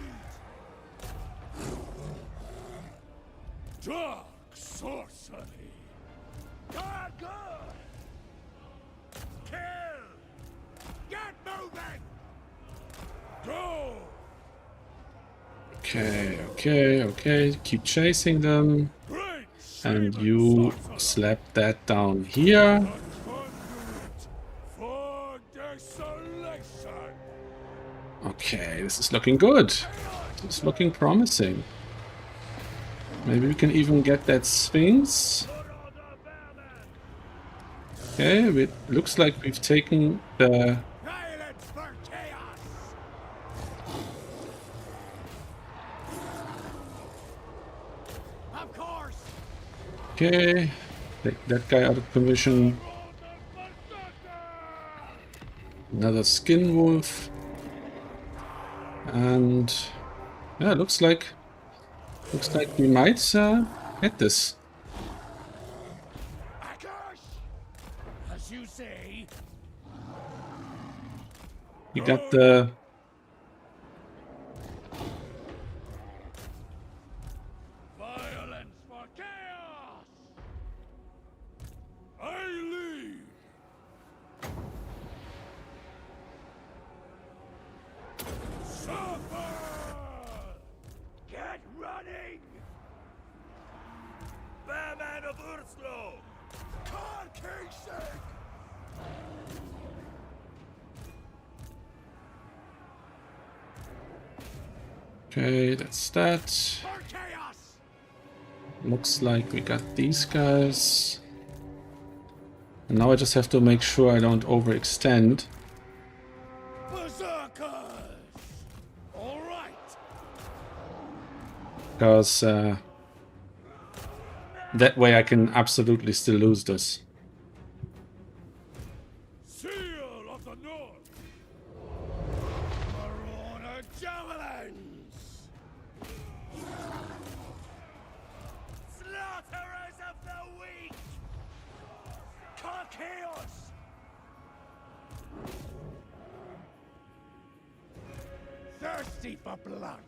Dark sorcery! God good! Kill! Get moving! Go! Okay. Keep chasing them. Great And shaman you sorcerer! slap that down here. Conduit for desolation! Okay, this is looking good. This is looking promising. Maybe we can even get that Sphinx. Okay, it looks like we've taken the... Violence for chaos! Of course! Okay, take that guy out of commission. Another skin wolf. And yeah, looks like we might get this. Akash! As you say, You got the... violence for chaos! I leave! Suffer! Get running! Bearman of Urslow! Carcasing! Okay, that's that. For chaos! Looks like we got these guys. And now I just have to make sure I don't overextend. Berserkers! because that way I can absolutely still lose this. Seal of the North. Marauder javelins. Slaughterers of the weak. Chaos. Thirsty for blood.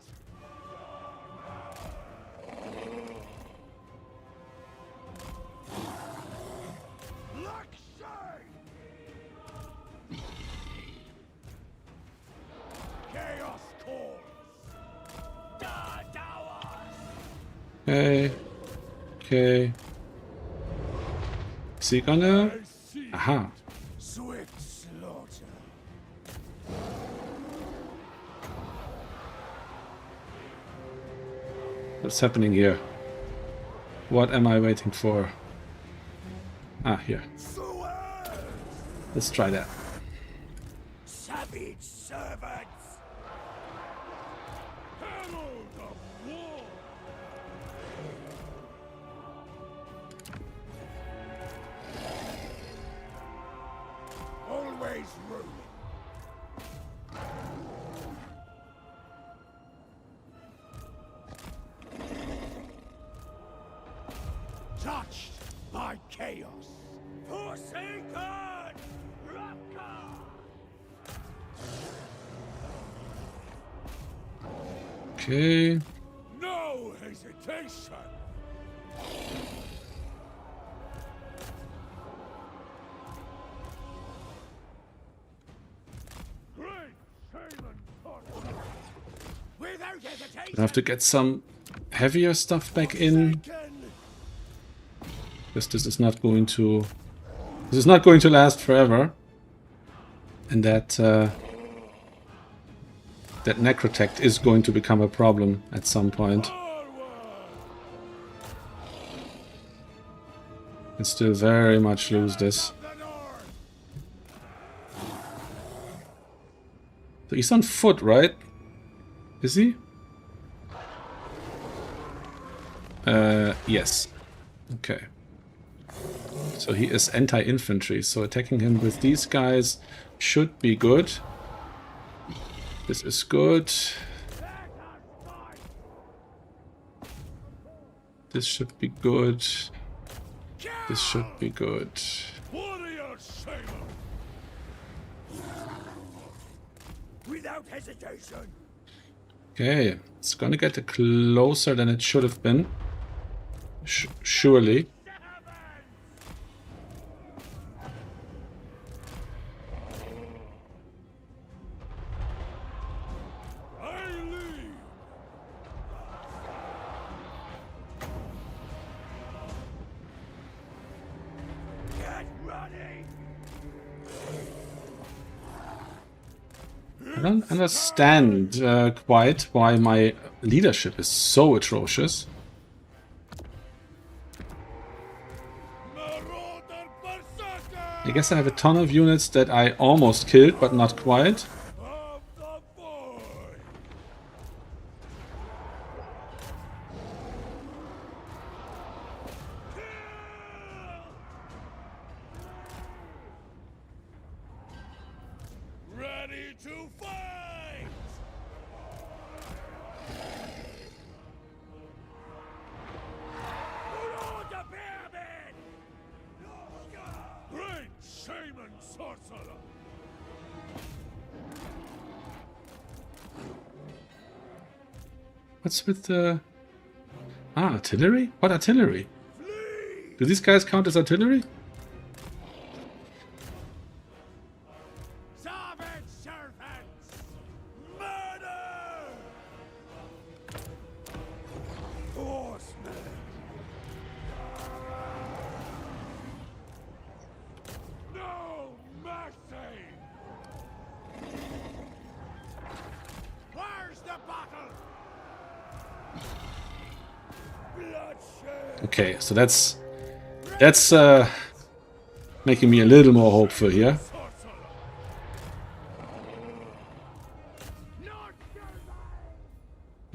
Chaos calls. Okay. Okay. Is he gonna? Aha. Swift slaughter. What's happening here? What am I waiting for? Ah, here. Let's try that. Savage servants. Herald of war. Always ruling. Touched by chaos. Forsaken! Raka! Okay. No hesitation! Great Shaman Torch! Without hesitation! I have to get some heavier stuff back in. Because this is not going to last forever. And that that necrotect is going to become a problem at some point. And still very much lose this. So he's on foot, right? Is he? Yes. Okay. So he is anti-infantry, so attacking him with these guys should be good. This is good. This should be good. This should be good. Warrior Shaman! Without hesitation! Okay, it's gonna get closer than it should have been. Surely. I don't understand quite why my leadership is so atrocious. I guess I have a ton of units that I almost killed, but not quite. Ready to fight! Great Shaman Sorcerer! What's with the... Ah, artillery? What artillery? Do these guys count as artillery? Savage servants! Murder! Horsemen! No mercy! Where's the battle? Bloodshed! Okay, so that's making me a little more hopeful here.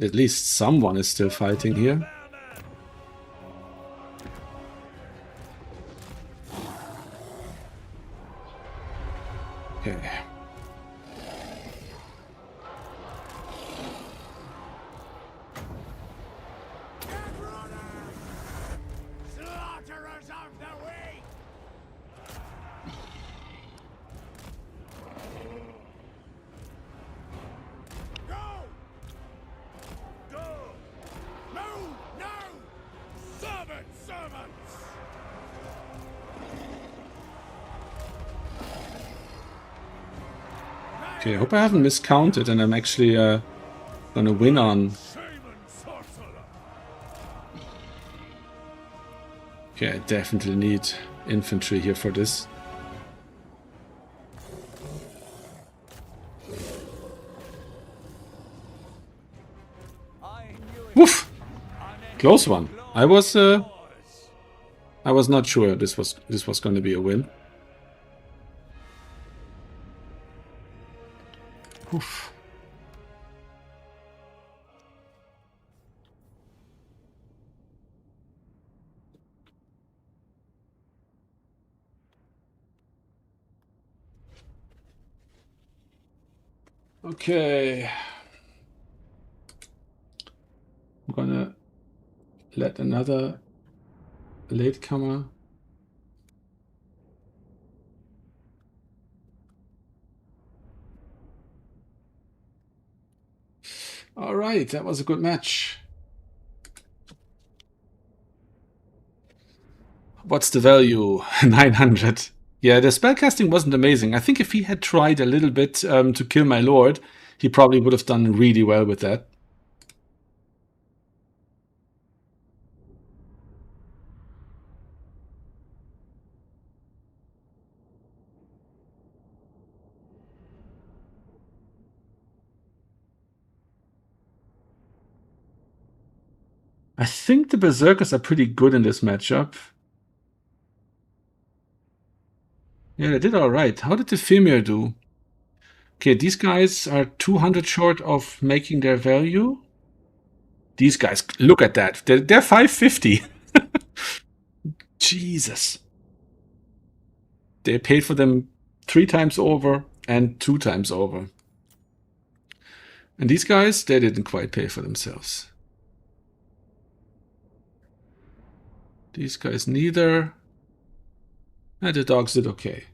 At least someone is still fighting here. Okay. Slaughterers of the weak! Go! Go! Move now! Servants! Servants! Okay, I hope I haven't miscounted and I'm actually gonna win on. Shaman sorcerer! Okay, I definitely need infantry here for this. I knew it. Woof! An Close one. I was Yours! not sure this was going to be a win. Oof. Okay. I'm gonna let another latecomer. All right, that was a good match. What's the value? 900. Yeah, the spellcasting wasn't amazing. I think if he had tried a little bit to kill my lord, he probably would have done really well with that. I think the Berserkers are pretty good in this matchup. Yeah, they did all right. How did the Femir do? Okay, these guys are 200 short of making their value. These guys, look at that. They're 550. Jesus. They paid for them 3 times over and 2 times over. And these guys, they didn't quite pay for themselves. These guys neither. And the dogs did okay.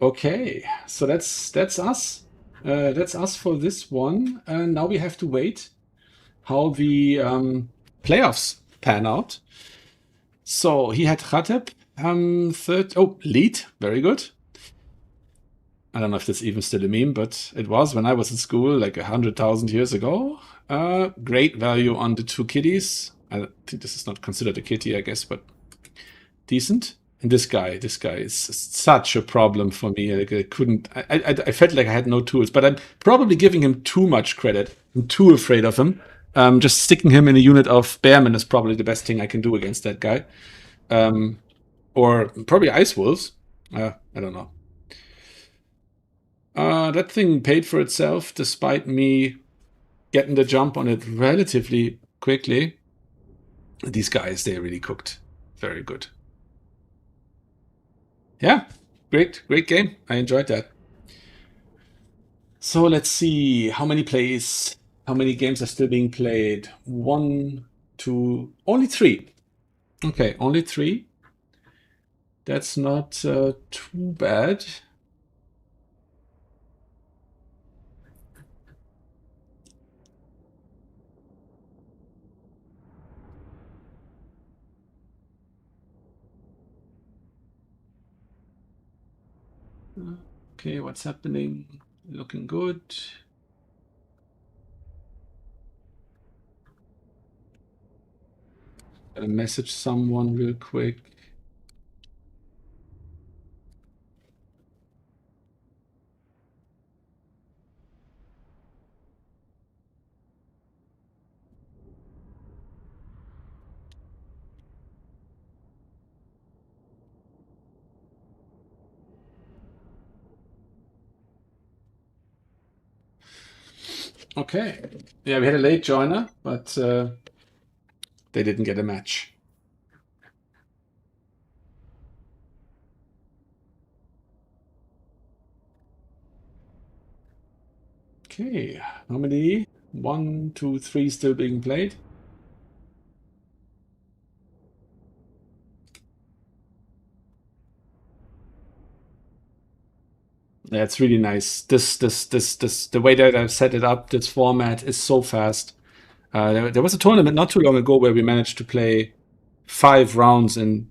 Okay, so that's us. That's us for this one. And now we have to wait how the playoffs pan out. So he had Khateb, third. Oh, lead, very good. I don't know if that's even still a meme, but it was when I was in school, like 100,000 years ago. Great value on the 2 kitties. I think this is not considered a kitty, I guess, but decent. And this guy is such a problem for me. Like I couldn't. I felt like I had no tools, but I'm probably giving him too much credit. I'm too afraid of him. Just sticking him in a unit of Bearmen is probably the best thing I can do against that guy. Or probably Ice Wolves. I don't know. That thing paid for itself despite me getting the jump on it relatively quickly. These guys, they really cooked. Very good. Yeah, great game. I enjoyed that. So let's see how many games are still being played. 1, 2, only 3. Okay, only 3. That's not too bad. Okay, what's happening? Looking good. Gotta message someone real quick. Okay. Yeah, we had a late joiner, but they didn't get a match. Okay. How many? 1, 2, 3 still being played. Yeah, it's really nice. The way that I've set it up, this format is so fast. There was a tournament not too long ago where we managed to play 5 rounds in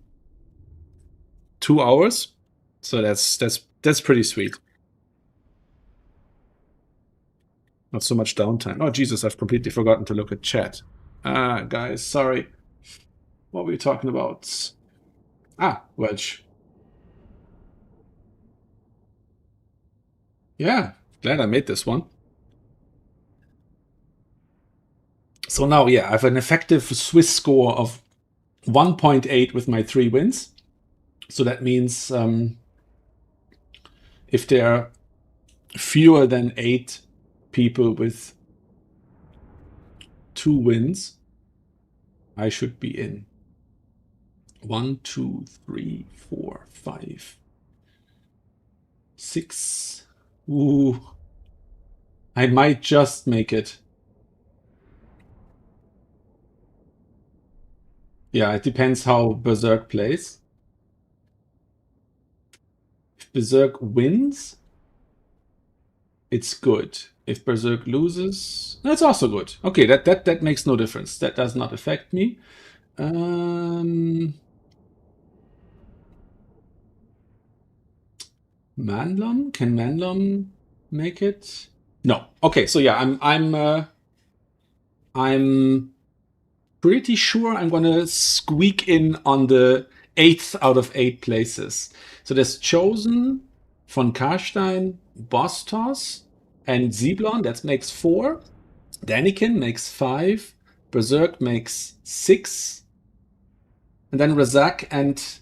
2 hours. So that's pretty sweet. Not so much downtime. Oh Jesus, I've completely forgotten to look at chat. Guys, sorry. What were we talking about? Ah, Welsh. Yeah, glad I made this one. So now, yeah, I have an effective Swiss score of 1.8 with my 3 wins. So that means if there are fewer than 8 people with 2 wins, I should be in. 1, 2, 3, 4, 5, 6. Ooh. I might just make it. Yeah, it depends how Berserk plays. If Berserk wins, it's good. If Berserk loses, that's also good. Okay, that makes no difference. That does not affect me. Manlom? Can Manlom make it? No. Okay, so yeah, I'm pretty sure I'm gonna squeak in on the 8th out of 8 places. So there's Chosen, von Karstein, Bostos, and Ziblon. That makes 4. Daniken makes 5. Berserk makes 6. And then Razak and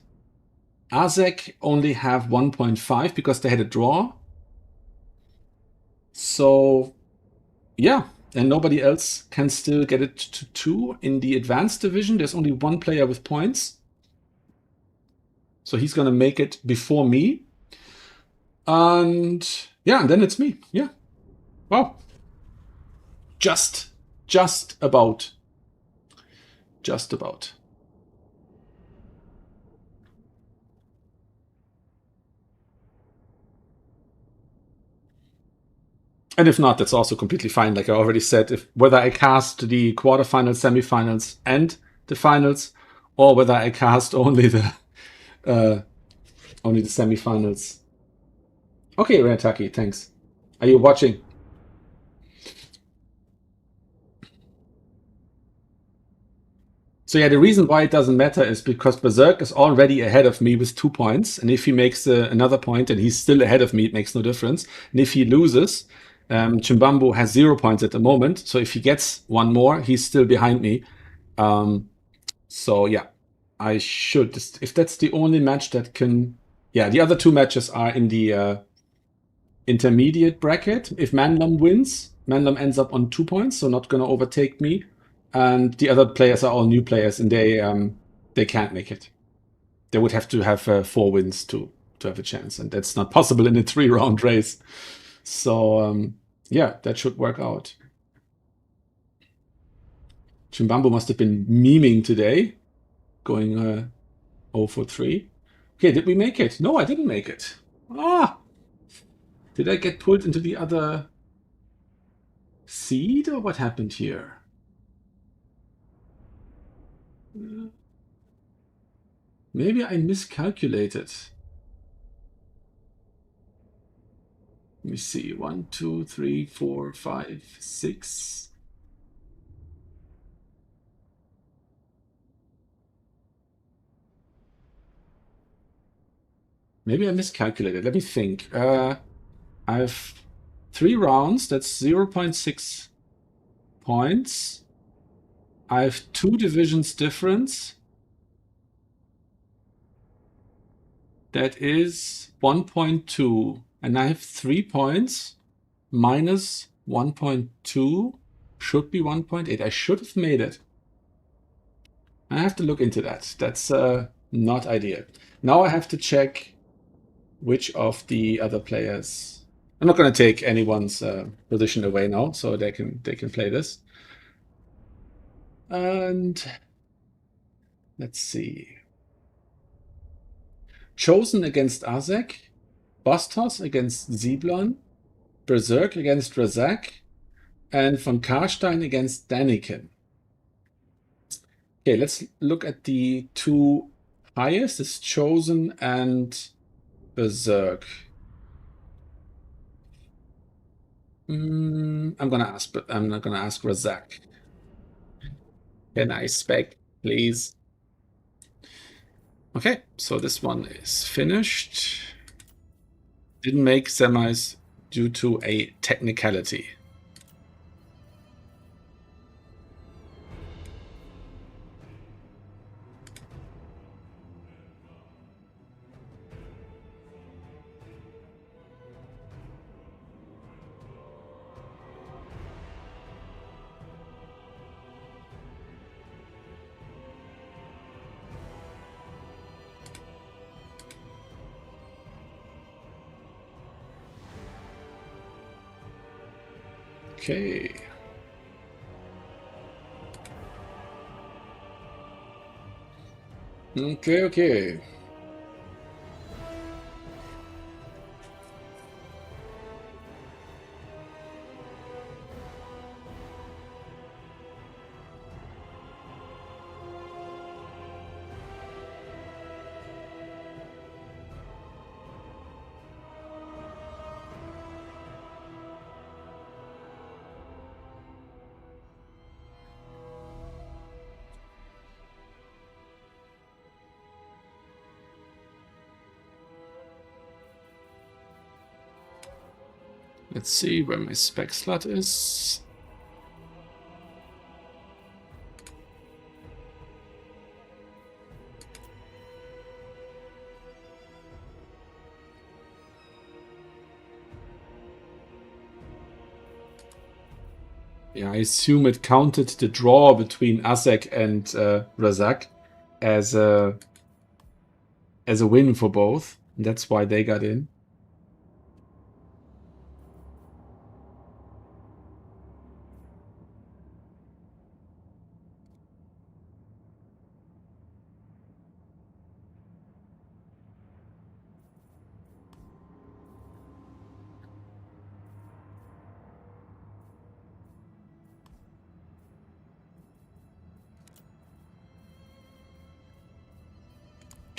Azek only have 1.5 because they had a draw. So, yeah. And nobody else can still get it to 2. In the advanced division, there's only 1 player with points. So he's going to make it before me. And yeah, and then it's me. Yeah. Wow. Just about. Just about. And if not, that's also completely fine. Like I already said, if whether I cast the quarterfinals, semifinals, and the finals, or whether I cast only the semifinals. Okay, Renataki, thanks. Are you watching? So yeah, the reason why it doesn't matter is because Berserk is already ahead of me with 2 points, and if he makes another point and he's still ahead of me, it makes no difference. And if he loses, Chimbambo has 0 points at the moment, so if he gets 1 more, he's still behind me. So yeah, I should. If that's the only match that can, yeah, the other 2 matches are in the intermediate bracket. If Manlom wins, Manlom ends up on 2 points, so not gonna overtake me. And the other players are all new players, and they can't make it. They would have to have 4 wins to have a chance, and that's not possible in a 3-round race. So yeah, that should work out. Chimbambo must have been memeing today, going 0 for 3. Okay, did we make it? No, I didn't make it. Ah, did I get pulled into the other seed, or what happened here? Maybe I miscalculated. Let me see. 1, 2, 3, 4, 5, 6. Maybe I miscalculated. Let me think. I have 3 rounds. That's 0.6 points. I have 2 divisions difference. That is 1.2. And I have 3 points minus 1.2 should be 1.8. I should have made it. I have to look into that. That's not ideal. Now I have to check which of the other players. I'm not going to take anyone's position away now, so they can play this. And let's see. Chosen against Azek, Bastos against Ziblon, Berserk against Razak, and von Karstein against Daniken. Okay, let's look at the two highest. It's Chosen and Berserk. I'm gonna ask, but I'm not gonna ask Razak. Can I spec, please? Okay, so this one is finished. Didn't make semis due to a technicality. Okay. Okay. Let's see where my spec slot is. Yeah, I assume it counted the draw between Azek and Razak as a win for both. And that's why they got in.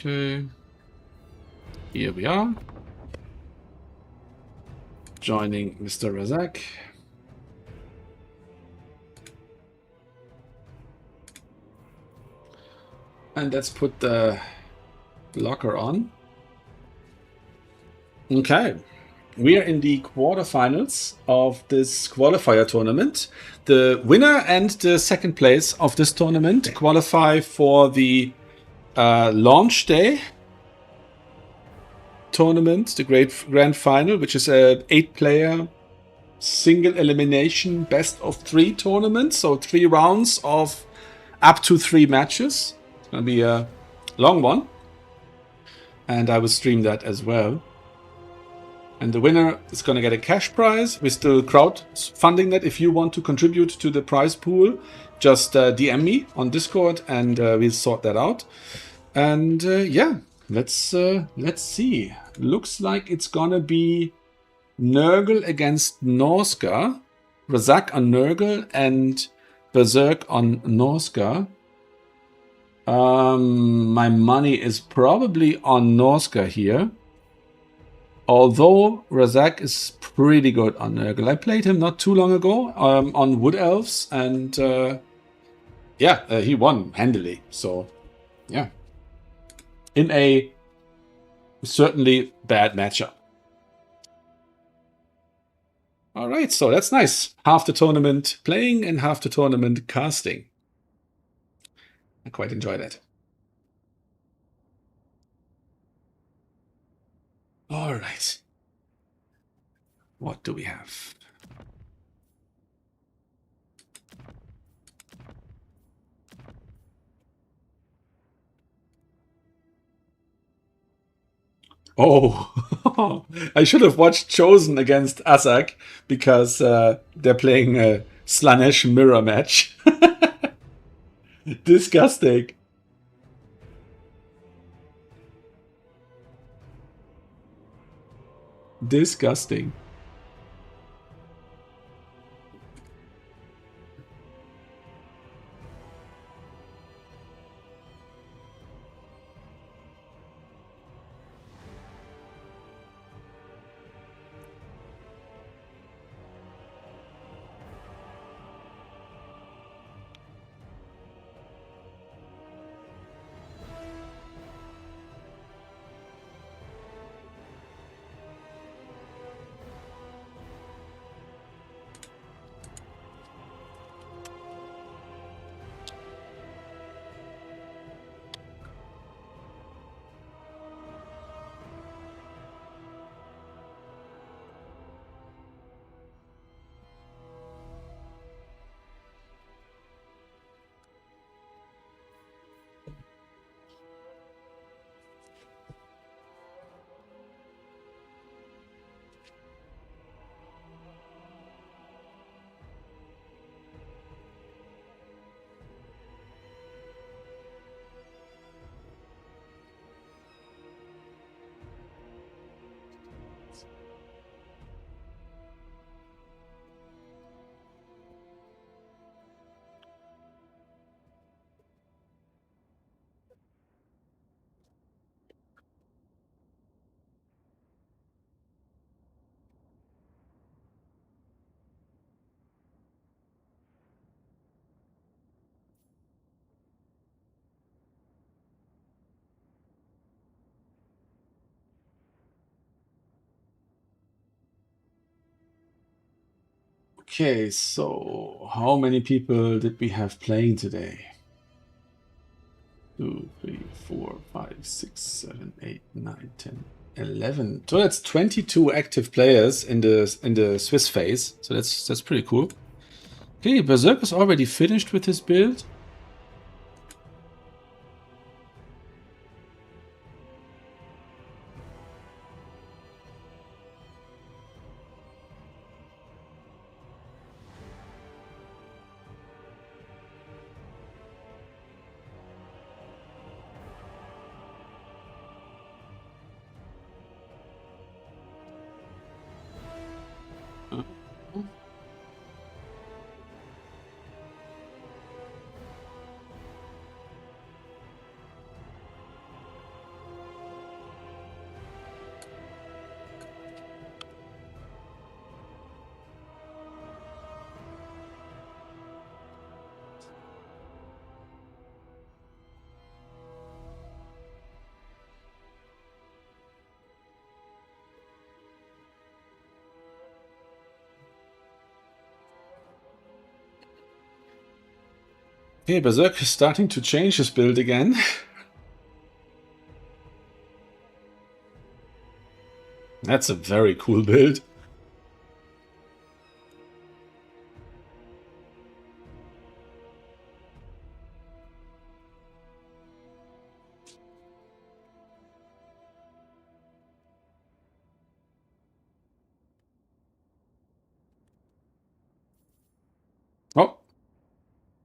Okay. Here we are. Joining Mr. Razak. And let's put the locker on. Okay. We are in the quarterfinals of this qualifier tournament. The winner and the second place of this tournament qualify for the launch day tournament, the grand final, which is a 8-player single elimination best of 3 tournament. So 3 rounds of up to 3 matches. It's going to be a long one. And I will stream that as well. And the winner is going to get a cash prize. We're still crowdfunding that. If you want to contribute to the prize pool, just DM me on Discord and we'll sort that out. And yeah, let's see. Looks like it's going to be Nurgle against Norska. Razak on Nurgle and Berserk on Norska. My money is probably on Norska here. Although Razak is pretty good on Nurgle. I played him not too long ago on Wood Elves, and yeah, he won handily. So, yeah. In a certainly bad matchup. All right, so that's nice. Half the tournament playing and half the tournament casting. I quite enjoy that. All right. What do we have? Oh, I should have watched Chosen against Asak because they're playing a Slanesh mirror match. Disgusting. Disgusting. Okay, so how many people did we have playing today? 2, 3, 4, 5, 6, 7, 8, 9, 10, 11. So that's 22 active players in the Swiss phase. So that's pretty cool. Okay, Berserk is already finished with his build. Okay, Berserk is starting to change his build again. That's a very cool build. Oh,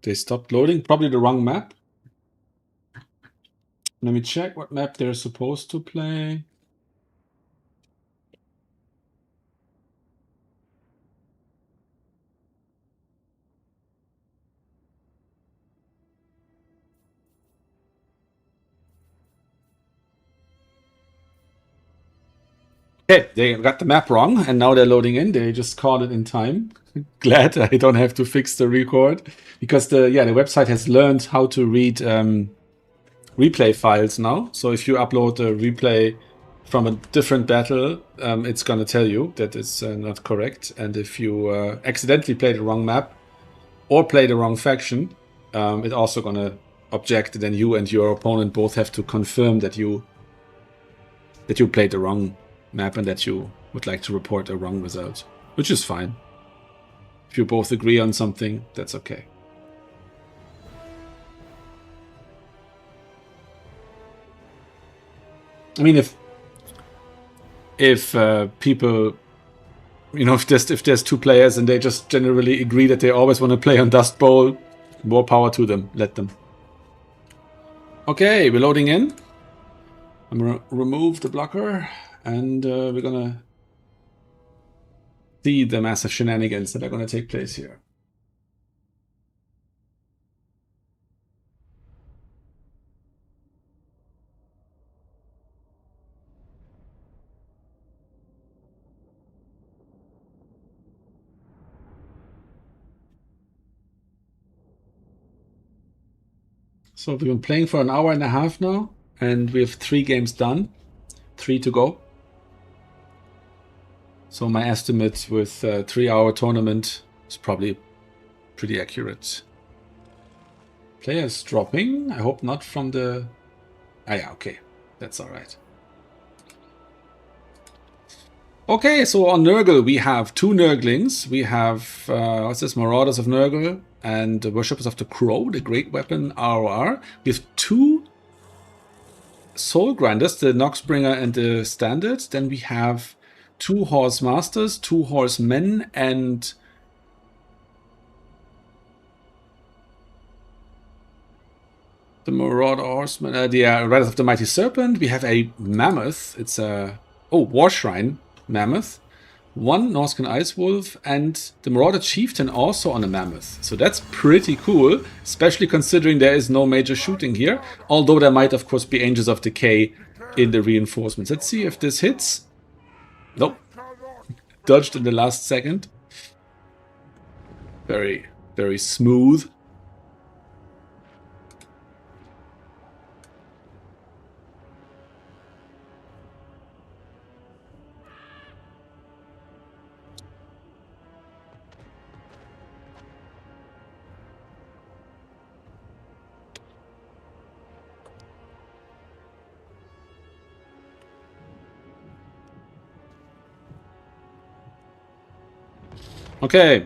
they stopped loading. Probably the wrong map. Let me check what map they're supposed to play. Okay, they got the map wrong, and now they're loading in. They just called it in time. Glad I don't have to fix the record because the website has learned how to read replay files now. So if you upload a replay from a different battle, it's gonna tell you that it's not correct. And if you accidentally play the wrong map or play the wrong faction, it's also gonna object. Then you and your opponent both have to confirm that you played the wrong map and that you would like to report a wrong result, which is fine. If you both agree on something, that's okay. I mean, if people, if there's two players and they just generally agree that they always want to play on Dust Bowl, more power to them. Let them. Okay, we're loading in. I'm gonna remove the blocker, and we're gonna see the massive shenanigans that are gonna take place here. So we've been playing for an hour and a half now, and we have 3 games done, 3 to go. So my estimate with a 3-hour tournament is probably pretty accurate. Players dropping. I hope not from the... Ah yeah, okay. That's alright. Okay, so on Nurgle we have 2 Nurglings. We have, what's this, Marauders of Nurgle and the Worshippers of the Crow, the Great Weapon ROR. We have 2 Soul Grinders, the Noxbringer and the Standard. Then we have 2 Horse Masters, 2 Horsemen, and the Marauder Horsemen, the Riders of the Mighty Serpent. We have a Mammoth. It's a War Shrine Mammoth. 1 Norscan Ice Wolf, and the Marauder Chieftain also on a Mammoth. So that's pretty cool, especially considering there is no major shooting here. Although there might, of course, be Angels of Decay in the reinforcements. Let's see if this hits. Nope. Dodged in the last second. Very, very smooth. Okay.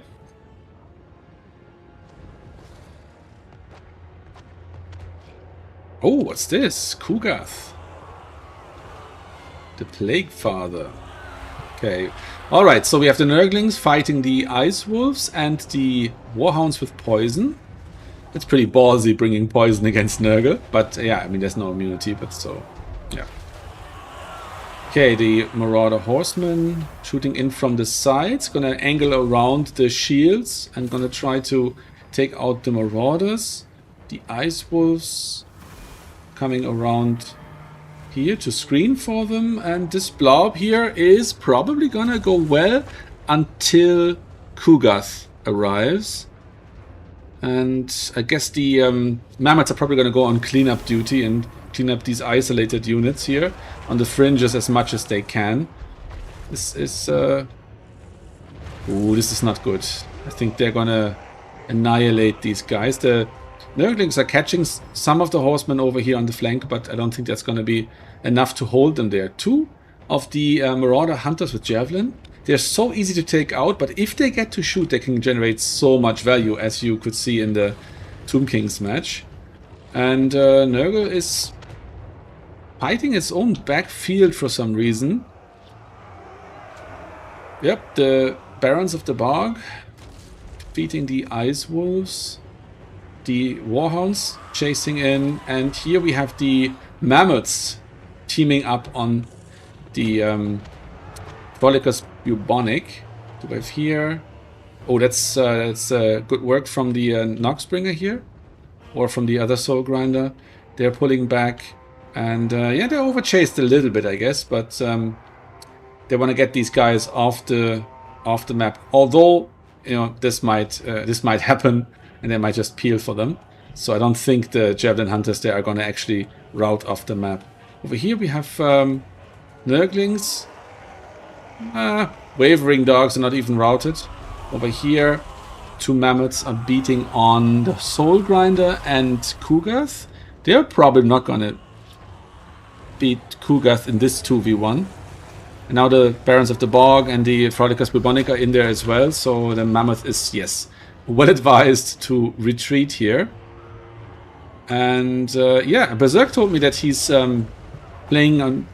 Oh, what's this? Kugath. The Plague Father. Okay. Alright, so we have the Nurglings fighting the Ice Wolves and the Warhounds with poison. It's pretty ballsy bringing poison against Nurgle. But yeah, I mean, there's no immunity, but so, yeah. Okay, the Marauder Horseman shooting in from the sides. Gonna angle around the shields and gonna try to take out the Marauders. The Ice Wolves coming around here to screen for them. And this blob here is probably gonna go well until Kugath arrives. And I guess the Mammoths are probably gonna go on cleanup duty and clean up these isolated units here on the fringes as much as they can. This is ooh, this is not good. I think they're gonna annihilate these guys. The Nurglings are catching some of the horsemen over here on the flank, but I don't think that's gonna be enough to hold them there. 2 of the Marauder Hunters with Javelin. They're so easy to take out, but if they get to shoot, they can generate so much value, as you could see in the Tomb Kings match. And Nurgle is fighting its own backfield for some reason. Yep, the Barons of the Bog defeating the Ice Wolves. The Warhounds chasing in. And here we have the Mammoths teaming up on the Trolicus Bubonic. Do we have here? Oh, that's good work from the Noxbringer here. Or from the other Soul Grinder. They're pulling back. And yeah, they're overchased a little bit, I guess, but they want to get these guys off the map. Although, you know, this might happen, and they might just peel for them. So I don't think the Javelin Hunters there are going to actually rout off the map. Over here we have Nurglings. Wavering Dogs are not even routed. Over here, 2 Mammoths are beating on the Soul Grinder and Kugath. They're probably not going to beat Kugath in this 2v1. And now the Barons of the Bog and the Trolicus Bubonic are in there as well, so the Mammoth is, yes, well advised to retreat here. And yeah, Berserk told me that he's playing on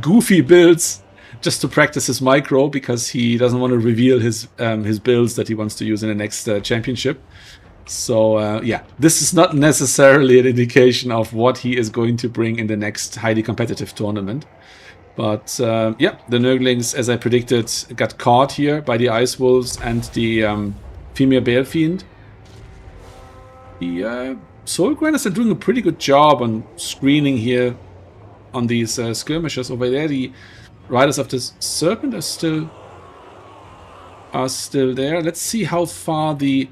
goofy builds just to practice his micro because he doesn't want to reveal his builds that he wants to use in the next championship. So yeah, this is not necessarily an indication of what he is going to bring in the next highly competitive tournament. But yeah, the Nurglings, as I predicted, got caught here by the Ice Wolves and the female Bale Fiend. The Soul Grinders are doing a pretty good job on screening here on these skirmishers. Over there, the Riders of the Serpent are still there. Let's see how far the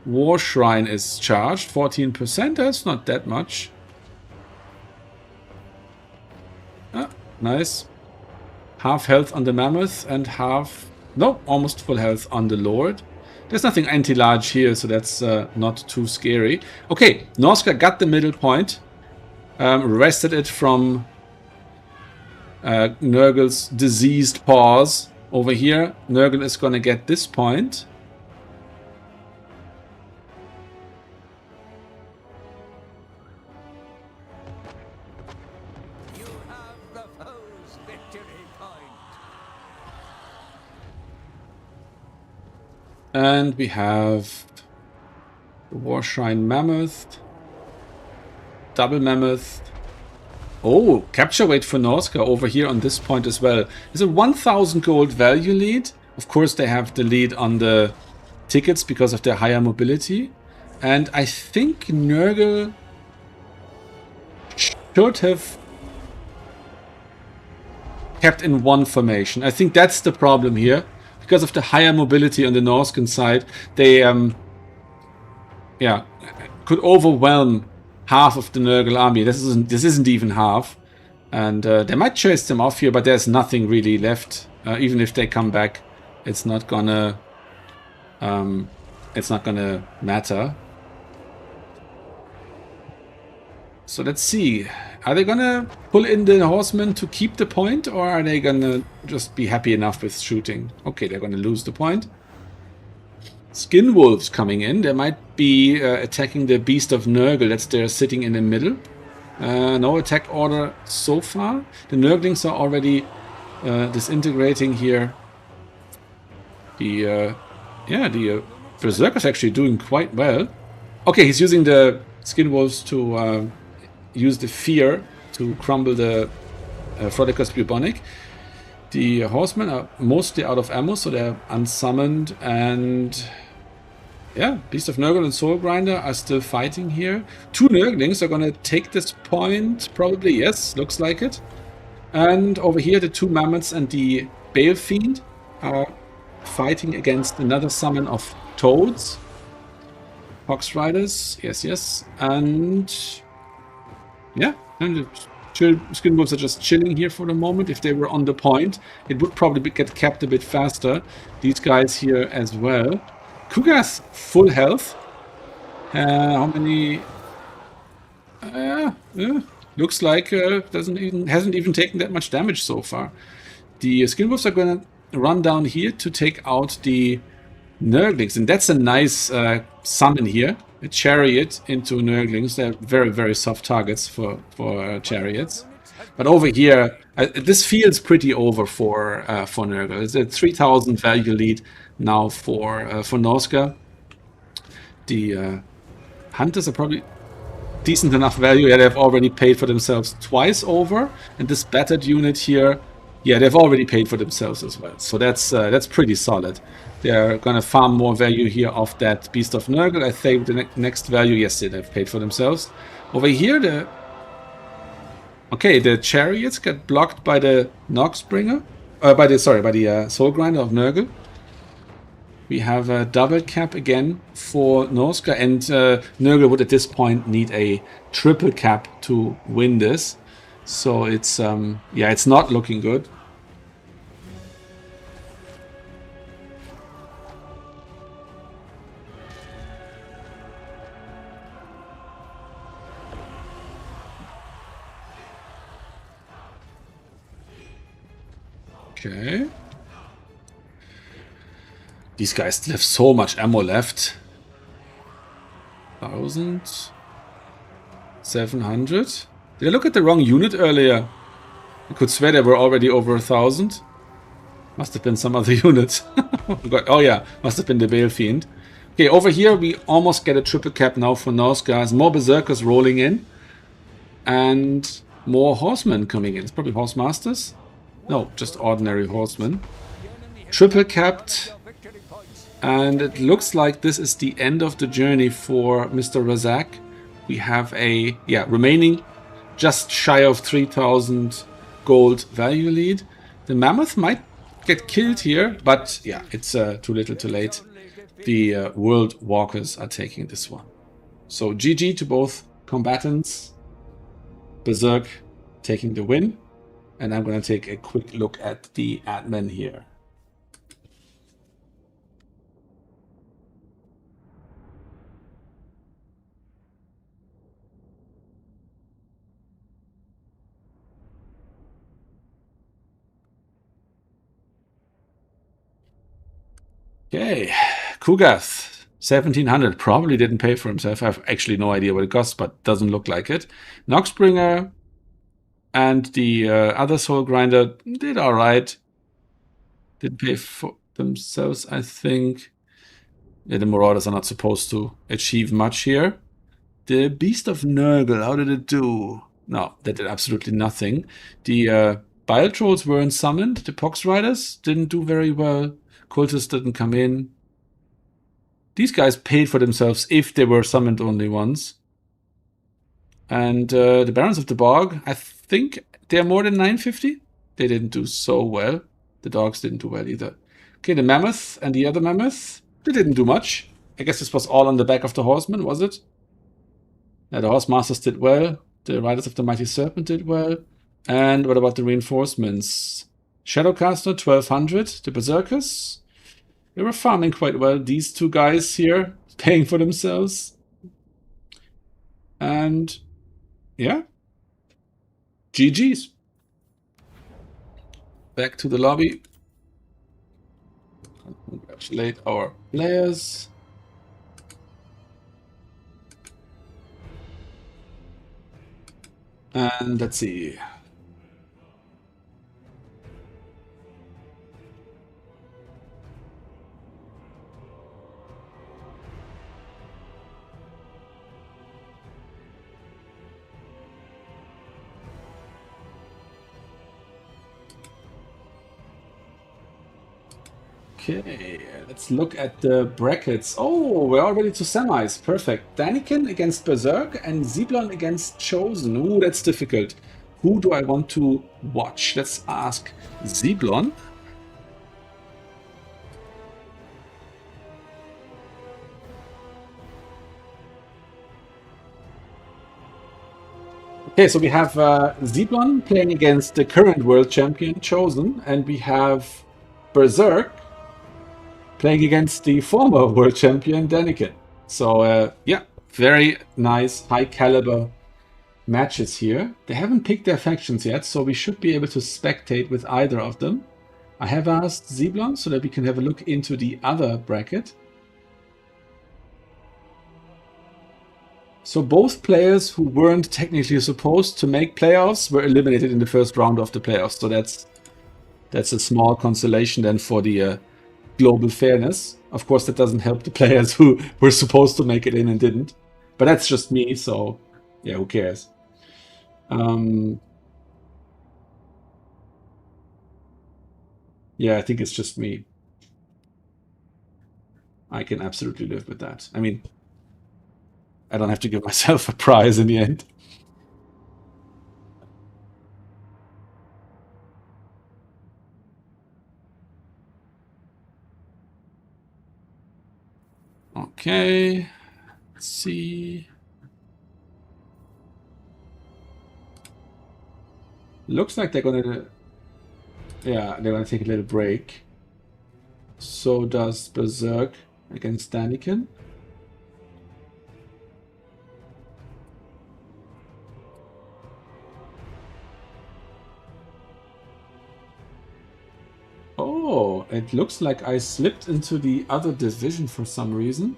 War Shrine is charged. 14%. That's not that much. Ah, nice. Half health on the Mammoth and almost full health on the Lord. There's nothing anti-large here, so that's not too scary. Okay, Norsca got the middle point. Wrested it from Nurgle's diseased paws. Over here, Nurgle is going to get this point. You have the foe's victory point. And we have the War Shrine Mammoth. Double Mammoth. Oh, capture weight for Norsca over here on this point as well. There's a 1000 gold value lead. Of course, they have the lead on the tickets because of their higher mobility. And I think Nurgle should have kept in one formation. I think that's the problem here. Because of the higher mobility on the Norscan side, they could overwhelm half of the Nurgle army. This isn't even half, and they might chase them off here, but there's nothing really left. Even if they come back, it's not gonna matter. So let's see. Are they gonna pull in the horsemen to keep the point, or are they gonna just be happy enough with shooting? Okay, they're gonna lose the point. Skin Wolves coming in. They might be attacking the Beast of Nurgle that's there sitting in the middle. No attack order so far. The Nurglings are already disintegrating here. The Berserker's actually doing quite well. Okay, he's using the Skin Wolves to use the fear to crumble the Frolickers Bubonic. The Horsemen are mostly out of ammo, so they're unsummoned, and yeah, Beast of Nurgle and Soul Grinder are still fighting here. Two Nurglings are gonna take this point, probably, yes, looks like it. And over here, the two Mammoths and the Bale Fiend are fighting against another summon of Toads. Fox Riders, yes, and yeah, and the Skin Wolves are just chilling here for the moment. If they were on the point, it would probably get capped a bit faster. These guys here as well. Kuga's full health. How many? Looks like hasn't even taken that much damage so far. The Skin Wolves are gonna run down here to take out the Nurglings, and that's a nice summon here. A chariot into Nurglings. They're very, very soft targets for chariots. But over here, this feels pretty over for Nurgle. It's a 3000 value lead now for Norsca. The Hunters are probably decent enough value. Yeah, they've already paid for themselves twice over. And this battered unit here, yeah, they've already paid for themselves as well. So that's pretty solid. They're going to farm more value here off that Beast of Nurgle. I think the next value, yes, they've paid for themselves. Over here, the chariots get blocked by the Noxbringer. By the Soul Grinder of Nurgle. We have a double cap again for Norsca, and Nurgle would at this point need a triple cap to win this. So it's it's not looking good. Okay. These guys still have so much ammo left. 1,700. Did I look at the wrong unit earlier? I could swear they were already over 1,000. Must have been some other unit. Oh yeah, must have been the Bale Fiend. Okay, over here we almost get a triple cap now for Norse guys. More Berserkers rolling in. And more horsemen coming in. It's probably horse masters. No, just ordinary horsemen. Triple capped. And it looks like this is the end of the journey for Mr. Razak. We have a, remaining just shy of 3,000 gold value lead. The Mammoth might get killed here, but yeah, it's too little too late. The World Walkers are taking this one. So GG to both combatants. Berserk taking the win. And I'm going to take a quick look at the admin here. Okay, Kugath, 1700, probably didn't pay for himself. I have actually no idea what it costs, but doesn't look like it. Noxbringer and the other Soul Grinder did alright. Didn't pay for themselves, I think. Yeah, the Marauders are not supposed to achieve much here. The Beast of Nurgle, how did it do? No, that did absolutely nothing. The Bile Trolls weren't summoned. The Pox Riders didn't do very well. Cultists didn't come in. These guys paid for themselves if they were summoned only once. And the Barons of the Bog, I think they're more than 950. They didn't do so well. The dogs didn't do well either. Okay, the Mammoth and the other Mammoth, they didn't do much. I guess this was all on the back of the Horsemen, was it? Yeah, the Horse Masters did well. The Riders of the Mighty Serpent did well. And what about the reinforcements? Shadowcaster, 1200. The Berserkers, they were farming quite well. These two guys here, paying for themselves. And yeah, GG's. Back to the lobby. Congratulate our players. And let's see. Okay, let's look at the brackets. Oh, we're already to semis. Perfect. Daniken against Berserk and Zeblon against Chosen. Ooh, that's difficult. Who do I want to watch? Let's ask Zeblon. Okay, so we have Zeblon playing against the current world champion, Chosen, and we have Berserk playing against the former world champion, Daniken. So, yeah, very nice, high caliber matches here. They haven't picked their factions yet, so we should be able to spectate with either of them. I have asked Zeblon so that we can have a look into the other bracket. So both players who weren't technically supposed to make playoffs were eliminated in the first round of the playoffs. So that's a small consolation then for the global fairness. Of course, that doesn't help the players who were supposed to make it in and didn't. But that's just me, so yeah, who cares? Yeah, I think it's just me. I can absolutely live with that. I mean, I don't have to give myself a prize in the end. Okay, let's see. Looks like they're gonna, they're gonna take a little break. So does Berserk against Daniken. Oh, it looks like I slipped into the other division for some reason,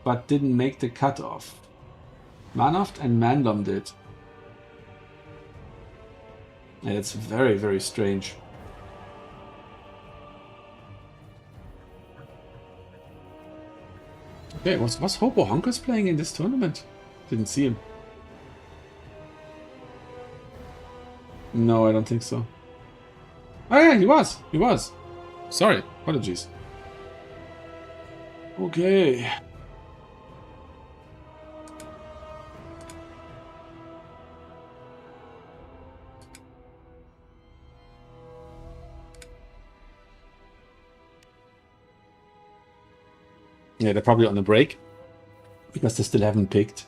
but didn't make the cutoff. Manoft and Mandom did. Yeah, it's very, very strange. Okay, was Hobo Honkers playing in this tournament? Didn't see him. No, I don't think so. Oh yeah, he was. He was. Sorry, apologies. Okay. Yeah, they're probably on the break because they still haven't picked.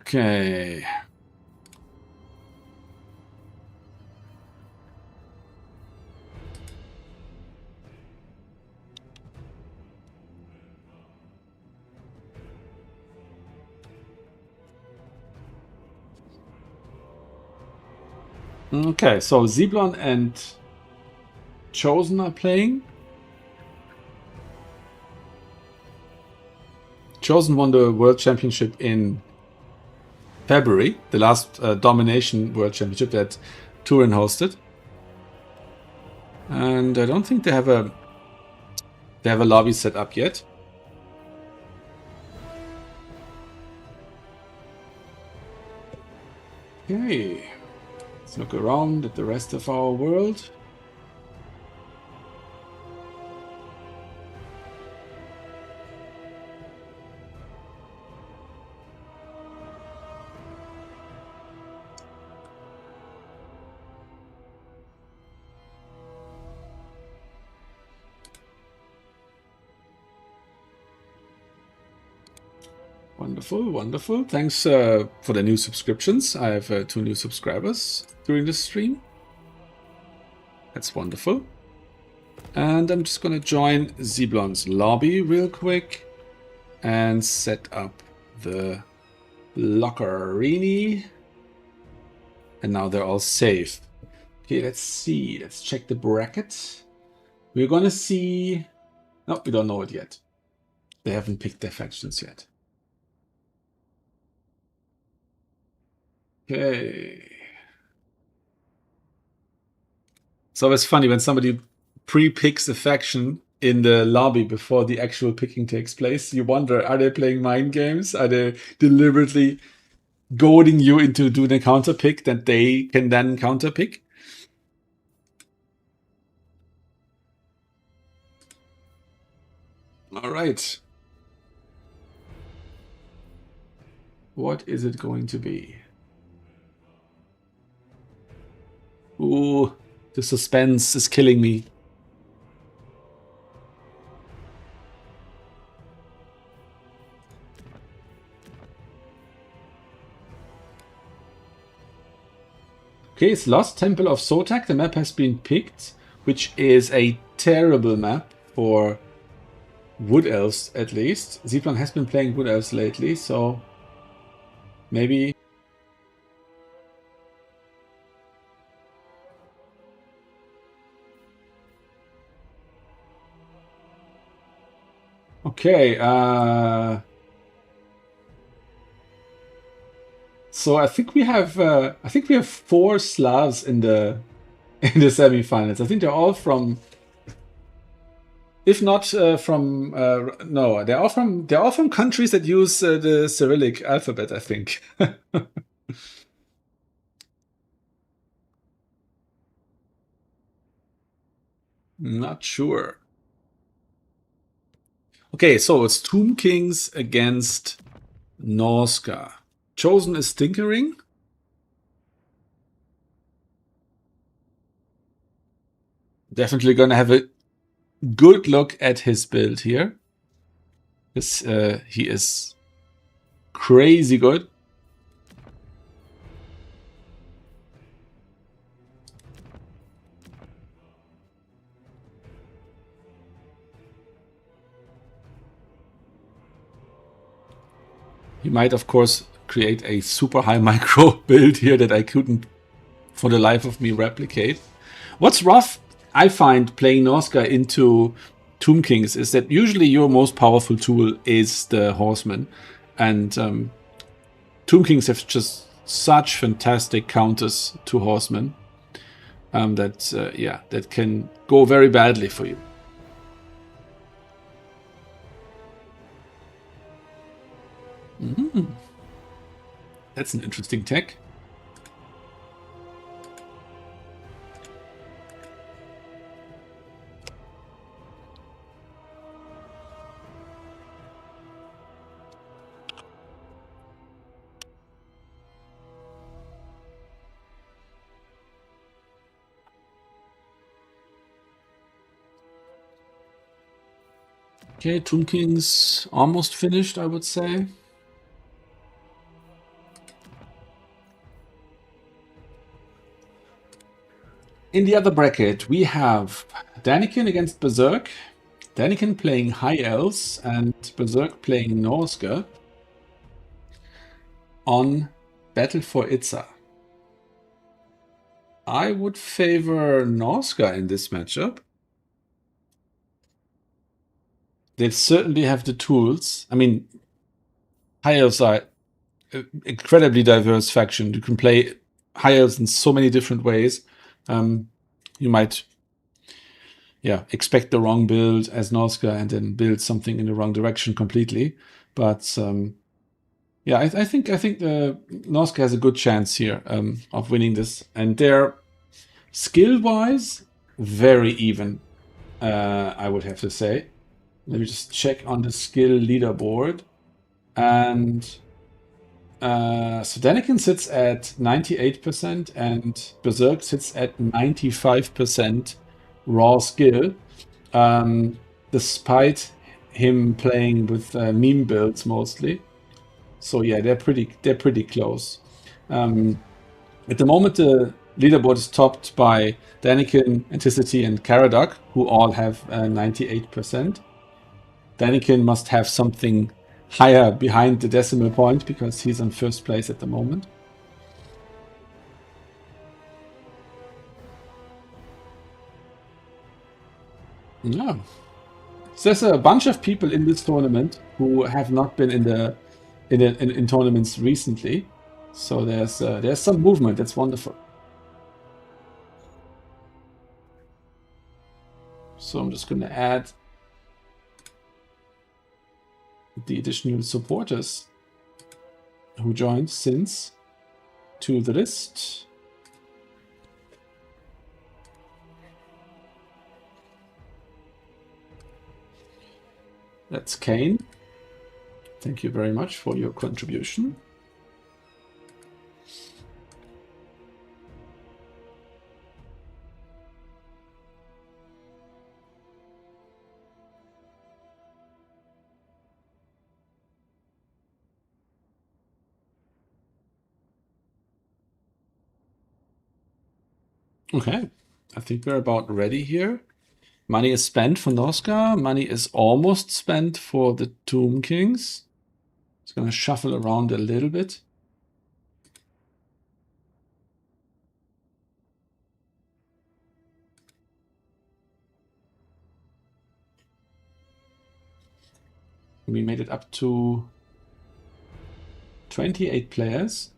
Okay. Okay, so Zeblon and Chosen are playing. Chosen won the World Championship in February, the last Domination World Championship that Turin hosted. And I don't think they have a lobby set up yet. Okay, let's look around at the rest of our world. Wonderful, wonderful. Thanks for the new subscriptions. I have 2 new subscribers during this stream. That's wonderful. And I'm just going to join Zeblon's lobby real quick and set up the Lockerini. And now they're all safe. Okay, let's see. Let's check the bracket. We're going to see... No, we don't know it yet. They haven't picked their factions yet. Okay. It's always funny when somebody pre-picks a faction in the lobby before the actual picking takes place. You wonder, are they playing mind games? Are they deliberately goading you into doing a counter pick that they can then counter pick? All right. What is it going to be? Ooh, the suspense is killing me. Okay, it's Lost Temple of Sotak. The map has been picked, which is a terrible map for Wood Elves, at least. Zeblon has been playing Wood Elves lately, so maybe... Okay, so I think we have 4 Slavs in the semifinals. I think they're all from, if not from, no, they're all from countries that use the Cyrillic alphabet, I think. Not sure. Okay, so it's Tomb Kings against Norska. Chosen is Tinkering. Definitely gonna have a good look at his build here. This he is crazy good. He might, of course, create a super high micro build here that I couldn't, for the life of me, replicate. What's rough, I find, playing Norsca into Tomb Kings is that usually your most powerful tool is the Horseman. And Tomb Kings have just such fantastic counters to Horsemen that can go very badly for you. That's an interesting tech. Okay, Tomb Kings almost finished, I would say. In the other bracket, we have Daniken against Berserk. Daniken playing High Elves and Berserk playing Norsca on Battle for Itza. I would favor Norsca in this matchup. They certainly have the tools. I mean, High Elves are an incredibly diverse faction. You can play High Elves in so many different ways. You might expect the wrong build as Norsca and then build something in the wrong direction completely. But I think Norsca has a good chance here of winning this. And they're skill-wise very even, I would have to say. Let me just check on the skill leaderboard. And so Daniken sits at 98% and Berserk sits at 95% raw skill, despite him playing with meme builds mostly. So yeah, they're pretty close. At the moment, the leaderboard is topped by Daniken, Anticity, and Caradoc, who all have 98%. Daniken must have something higher behind the decimal point because he's on first place at the moment. Yeah. So there's a bunch of people in this tournament who have not been in tournaments recently. So there's some movement. That's wonderful. So I'm just going to add the additional supporters who joined since to the list. That's Kane. Thank you very much for your contribution. Okay, I think we're about ready here. Money is spent for Norsca. Money is almost spent for the Tomb Kings. It's going to shuffle around a little bit. We made it up to 28 players.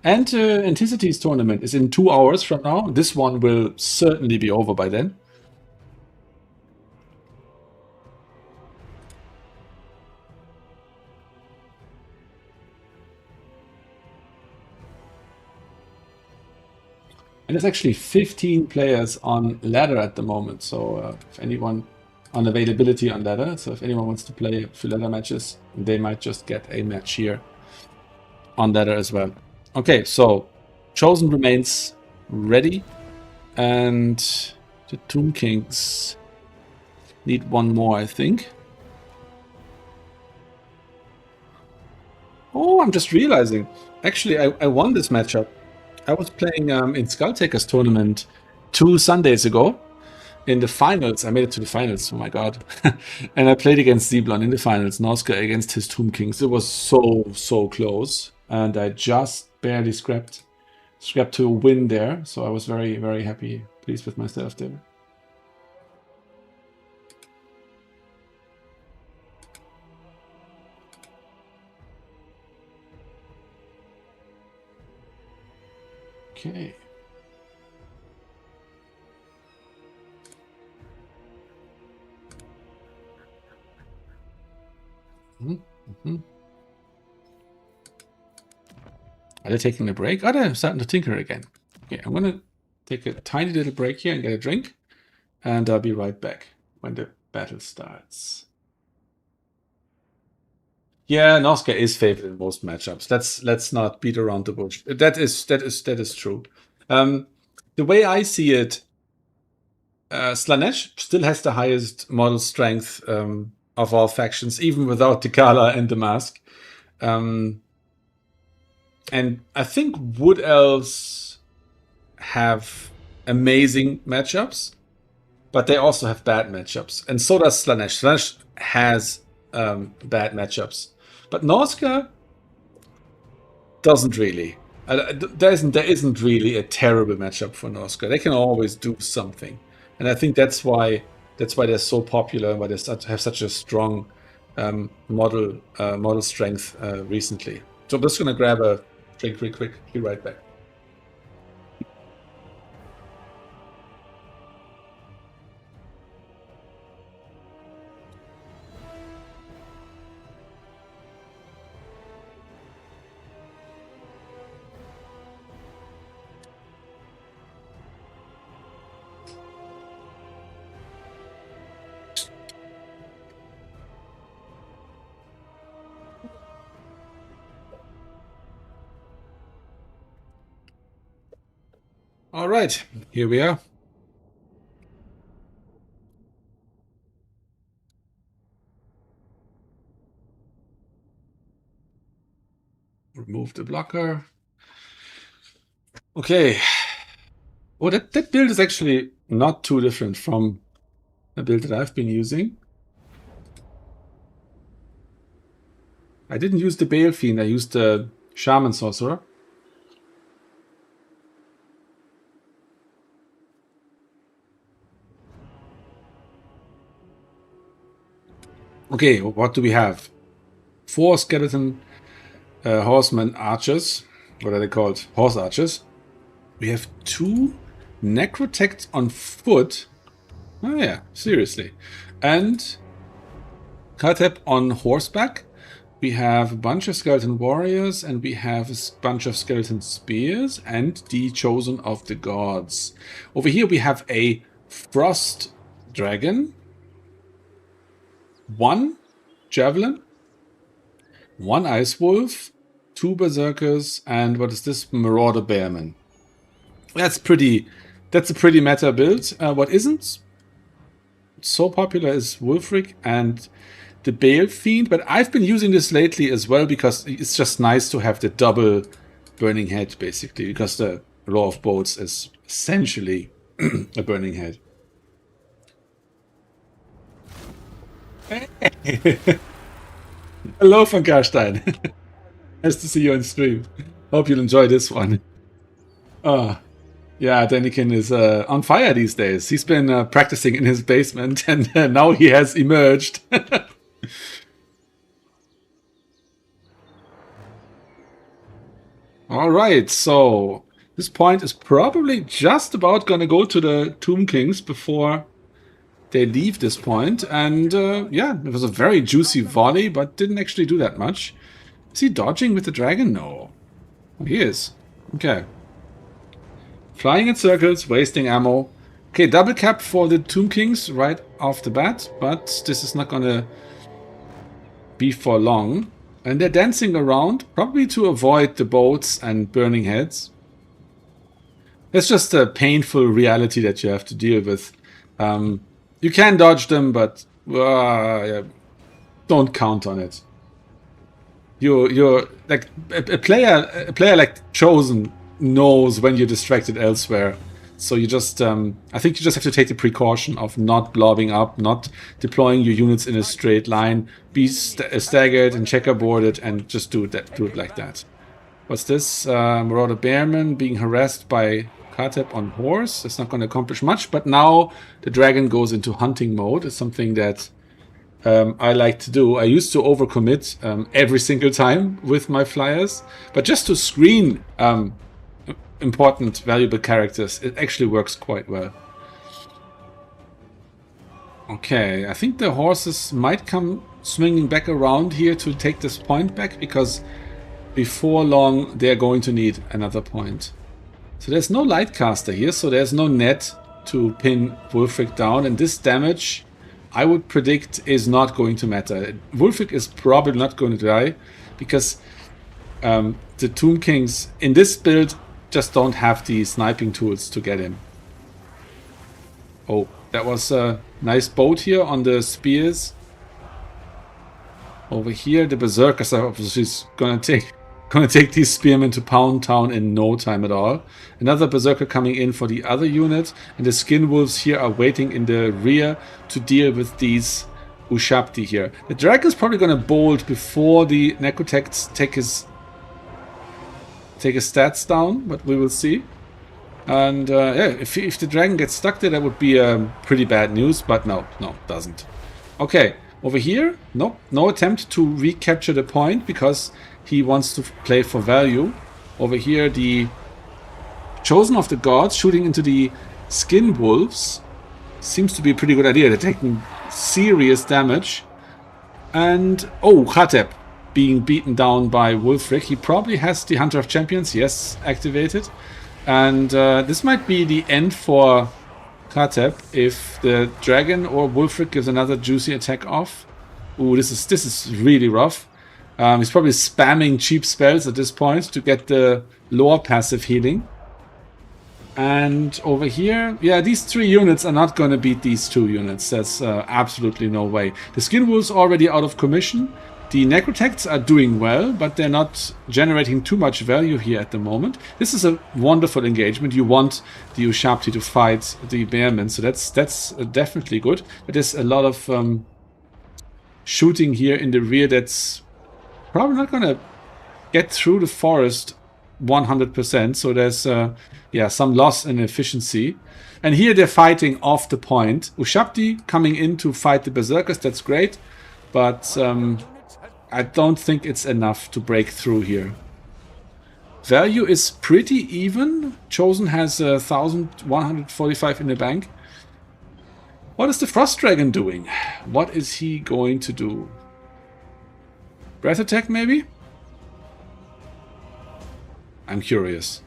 And Anticity's tournament is in 2 hours from now. This one will certainly be over by then. And there's actually 15 players on ladder at the moment. So if anyone on availability on ladder, so if anyone wants to play a few ladder matches, they might just get a match here on ladder as well. Okay, so Chosen remains ready. And The Tomb Kings need one more, I think. Oh, I'm just realizing. Actually, I won this matchup. I was playing in Skulltaker's tournament 2 Sundays ago. In the finals, I made it to the finals. Oh my god! And I played against Zeblon in the finals. Norska against his Tomb Kings. It was so close, and I just barely scrapped to win there. So I was very happy, pleased with myself there. Okay. Are they taking a break? Oh, they're starting to tinker again. Okay, I'm gonna take a tiny little break here and get a drink, and I'll be right back when the battle starts. Yeah, Noska is favored in most matchups. Let's not beat around the bush. That is true. The way I see it, Slanesh still has the highest model strength of all factions, even without the Kala and the mask. And I think Wood Elves have amazing matchups, but they also have bad matchups. And so does Slanesh. Slanesh has bad matchups. But Norska doesn't really. There isn't really a terrible matchup for Norska. They can always do something. And I think that's why they're so popular, why they have such a strong model strength recently. So I'm just gonna grab a drink real quick. Be right back. All right, here we are. Remove the blocker. Okay. Oh, that build is actually not too different from the build that I've been using. I didn't use the Bale Fiend, I used the Shaman Sorcerer. Okay, what do we have? 4 skeleton horsemen archers. What are they called? Horse archers. We have 2 necrotechs on foot. Oh yeah, seriously. And Katep on horseback. We have a bunch of skeleton warriors, and we have a bunch of skeleton spears, and the chosen of the gods. Over here we have a frost dragon, 1 javelin, 1 ice wolf, 2 berserkers, and what is this? Marauder bearman. That's a pretty meta build. What isn't so popular is Wulfric and the Bale Fiend, but I've been using this lately as well because it's just nice to have the double burning head, basically, because the Law of Boats is essentially a burning head. Hello, Von Karstein. Nice to see you on stream. Hope you'll enjoy this one. Yeah, Danikin is on fire these days. He's been practicing in his basement, and now he has emerged. All right, so this point is probably just about going to go to the Tomb Kings before they leave this point. And yeah, it was a very juicy volley, but didn't actually do that much. Is he dodging with the dragon? No. Oh, he is. Okay. Flying in circles, wasting ammo. Okay, double cap for the Tomb Kings right off the bat, but this is not gonna be for long. And they're dancing around, probably to avoid the boats and burning heads. It's just a painful reality that you have to deal with You can dodge them, but yeah, don't count on it. You're like a player like Chosen knows when you're distracted elsewhere. So you just, I think you just have to take the precaution of not blobbing up, not deploying your units in a straight line, be staggered and checkerboarded, and just do it like that. What's this? Marauder Bearman being harassed by Kateb on horse. It's not going to accomplish much, but now the dragon goes into hunting mode. It's something that I like to do. I used to overcommit every single time with my flyers, but just to screen important, valuable characters, it actually works quite well. Okay, I think the horses might come swinging back around here to take this point back, because before long they're going to need another point. So there's no Lightcaster here, so there's no net to pin Wulfric down, and this damage I would predict is not going to matter. Wulfric is probably not going to die, because the Tomb Kings in this build just don't have the sniping tools to get him. Oh, that was a nice boat here on the spears. Over here, the Berserkers are obviously gonna take these spearmen to Pound Town in no time at all. Another Berserker coming in for the other unit, and the Skin Wolves here are waiting in the rear to deal with these Ushabti here. The Dragon's probably gonna bolt before the Necrotects take his stats down, but we will see. And yeah, if the Dragon gets stuck there, that would be pretty bad news, but no, doesn't. Okay, over here, no attempt to recapture the point, because he wants to play for value. Over here, the Chosen of the Gods shooting into the Skin Wolves seems to be a pretty good idea. They're taking serious damage. And, oh, Kateb being beaten down by Wulfric. He probably has the Hunter of Champions, yes, activated. And this might be the end for Kateb if the Dragon or Wulfric gives another juicy attack off. Ooh, this is really rough. He's probably spamming cheap spells at this point to get the lower passive healing. And over here, yeah, these 3 units are not going to beat these 2 units. That's absolutely no way. The Skin Wolves are already out of commission. The Necrotects are doing well, but they're not generating too much value here at the moment. This is a wonderful engagement. You want the Ushabti to fight the Bearmen, so that's definitely good. But there's a lot of shooting here in the rear that's probably not going to get through the forest 100%. So there's yeah, some loss in efficiency. And here they're fighting off the point. Ushabti coming in to fight the Berserkers, that's great. But I don't think it's enough to break through here. Value is pretty even. Chosen has 1,145 in the bank. What is the Frost Dragon doing? What is he going to do? Breath attack, maybe? I'm curious.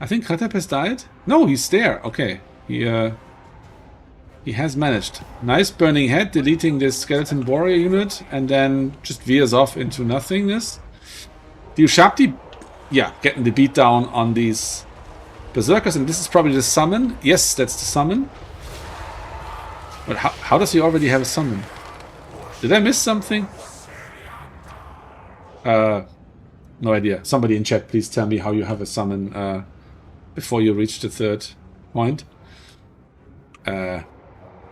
I think Kateb has died? No, he's there. Okay. He has managed. Nice burning head, deleting this skeleton warrior unit, and then just veers off into nothingness. The Ushabti, yeah, getting the beat down on these Berserkers, and this is probably the summon. Yes, that's the summon. But how does he already have a summon? Did I miss something? No idea. Somebody in chat, please tell me how you have a summon before you reach the 3rd point.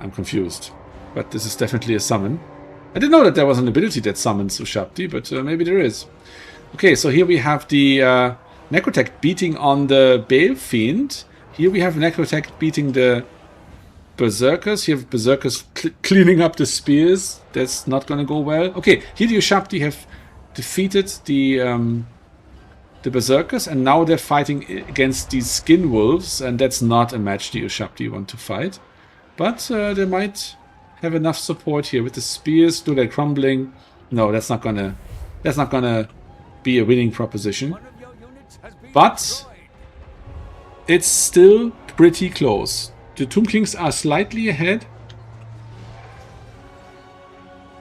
I'm confused. But this is definitely a summon. I didn't know that there was an ability that summons Ushabti, but maybe there is. Okay, so here we have the Necrotect beating on the Bale Fiend. Here we have Necrotect beating the Berserkers. Here have Berserkers cleaning up the spears. That's not going to go well. Okay, here the Ushabti have defeated the Berserkers, and now they're fighting against these Skin Wolves, and that's not a match the Ushabti want to fight. But they might have enough support here with the spears. Do they crumbling? No, that's not gonna be a winning proposition. But it's still pretty close. The Tomb Kings are slightly ahead.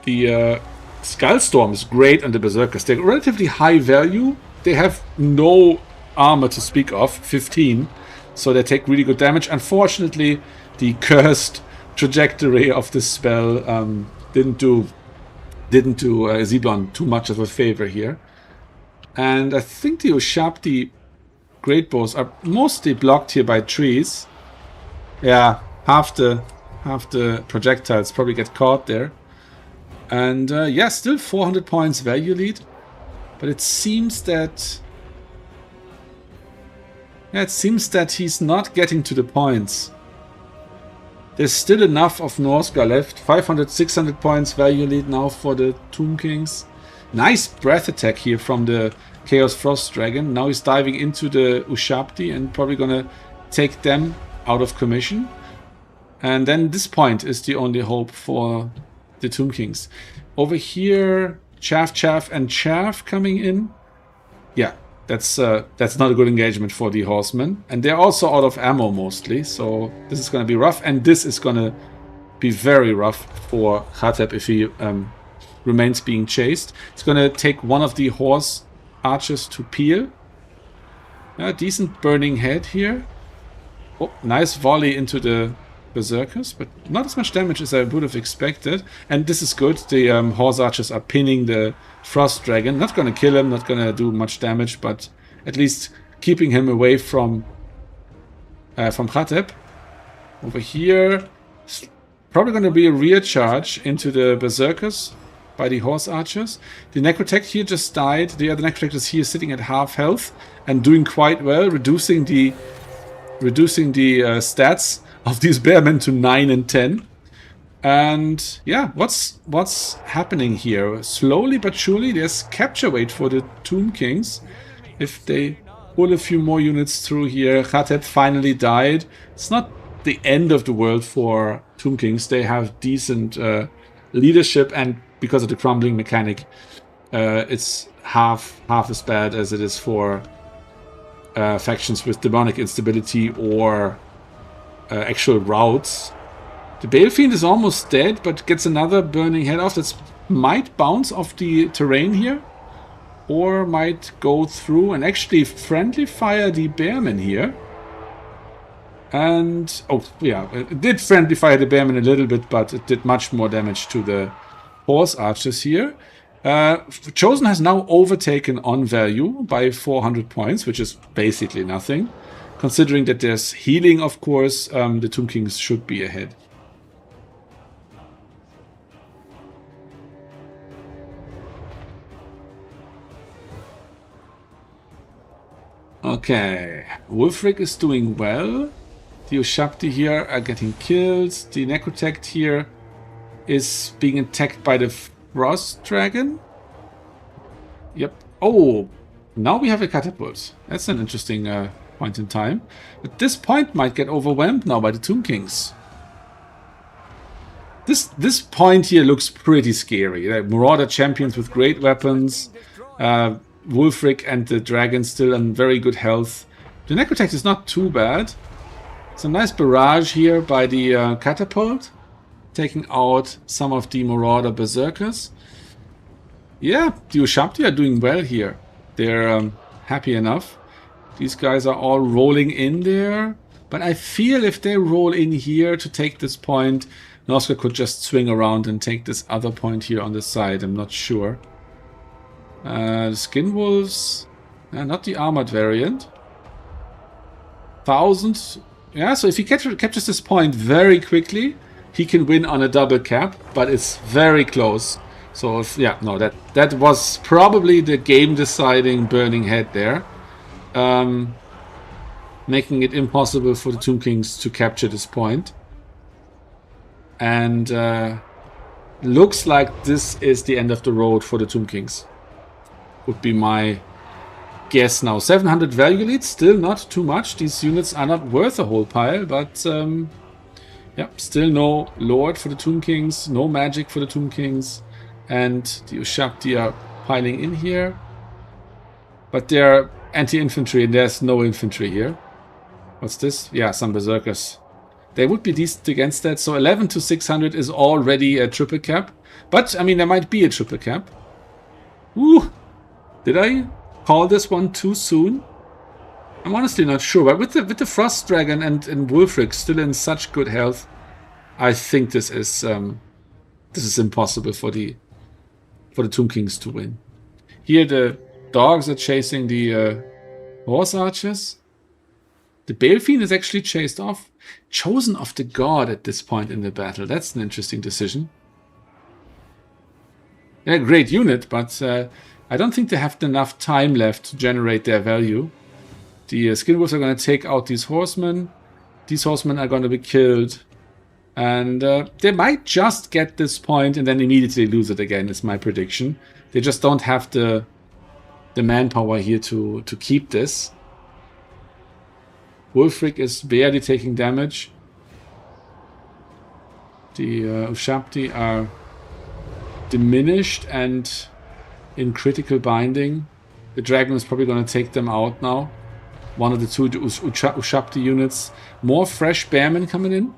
The Skullstorm is great on the Berserkers. They're relatively high value. They have no armor to speak of, 15. So they take really good damage. Unfortunately, the cursed trajectory of the spell didn't do Zeblon too much of a favor here. And I think the Ushabti great bows are mostly blocked here by trees. Yeah, half the projectiles probably get caught there. And yeah, still 400 points value lead. But it seems that... yeah, it seems that he's not getting to the points. There's still enough of Norsca left. 500, 600 points value lead now for the Tomb Kings. Nice breath attack here from the Chaos Frost Dragon. Now he's diving into the Ushabti and probably gonna take them out of commission. And then this point is the only hope for the Tomb Kings. Over here, Chaff and Chaff coming in. Yeah, that's not a good engagement for the Horsemen. And they're also out of ammo mostly, so this is going to be rough. And this is going to be very rough for Khatep if he remains being chased. It's going to take one of the Horse Archers to peel. Decent burning head here. Oh, nice volley into the Berserkers, but not as much damage as I would have expected. And this is good. The Horse Archers are pinning the Frost Dragon. Not going to kill him, not going to do much damage, but at least keeping him away from Khatep. Over here, probably going to be a rear charge into the Berserkers by the Horse Archers. The Necrotect here just died. The other Necrotect is here sitting at half health and doing quite well, reducing the stats of these Bearmen to 9 and 10. And yeah, what's happening here? Slowly but surely there's capture weight for the Tomb Kings. If they pull a few more units through here. Khatep finally died. It's not the end of the world for Tomb Kings. They have decent leadership, and because of the crumbling mechanic, it's half as bad as it is for factions with demonic instability or actual routes. The Balefiend is almost dead, but gets another burning head off. That might bounce off the terrain here, or might go through and actually friendly fire the Bearmen here. And oh yeah, it did friendly fire the Bearmen a little bit, but it did much more damage to the Horse Archers here. Chosen has now overtaken on value by 400 points, which is basically nothing. Considering that there's healing, of course, the Tomb Kings should be ahead. Okay, Wulfric is doing well. The Ushabti here are getting killed. The Necrotect here is being attacked by the Frost Dragon. Yep. Oh, now we have a catapult. That's an interesting point in time. But this point might get overwhelmed now by the Tomb Kings. This point here looks pretty scary. Like Marauder champions with great weapons. Wulfric and the dragon still in very good health. The Necrotect is not too bad. It's a nice barrage here by the catapult, taking out some of the Marauder Berserkers. Yeah, the Ushabti are doing well here. They're happy enough. These guys are all rolling in there. But I feel if they roll in here to take this point, Norsca could just swing around and take this other point here on the side. I'm not sure. The Skin Wolves, not the armored variant. 1,000. Yeah, so if he captures this point very quickly, he can win on a double cap, but it's very close. So if, yeah, no, that was probably the game-deciding burning head there, making it impossible for the Tomb Kings to capture this point. And looks like this is the end of the road for the Tomb Kings. Would be my guess now. 700 value lead, still not too much. These units are not worth a whole pile, but yeah, still no Lord for the Tomb Kings, no magic for the Tomb Kings, and the Ushabti are piling in here. But they're anti-infantry and there's no infantry here. What's this? Yeah, some Berserkers. They would be decent against that, so 11 to 600 is already a triple cap. But, I mean, there might be a triple cap. Ooh! Did I call this one too soon? I'm honestly not sure, but with the Frost Dragon and Wulfric still in such good health, I think this is impossible for the Tomb Kings to win. Here the dogs are chasing the horse archers. The Balefin is actually chased off. Chosen of the God at this point in the battle. That's an interesting decision. Yeah, great unit, but I don't think they have enough time left to generate their value. The Skinwolves are going to take out these horsemen. These horsemen are going to be killed. And they might just get this point and then immediately lose it again, is my prediction. They just don't have the manpower here to keep this. Wulfric is barely taking damage. The Ushabti are diminished and in critical binding. The dragon is probably going to take them out now. One of the two Ushabti units. More fresh bearmen coming in.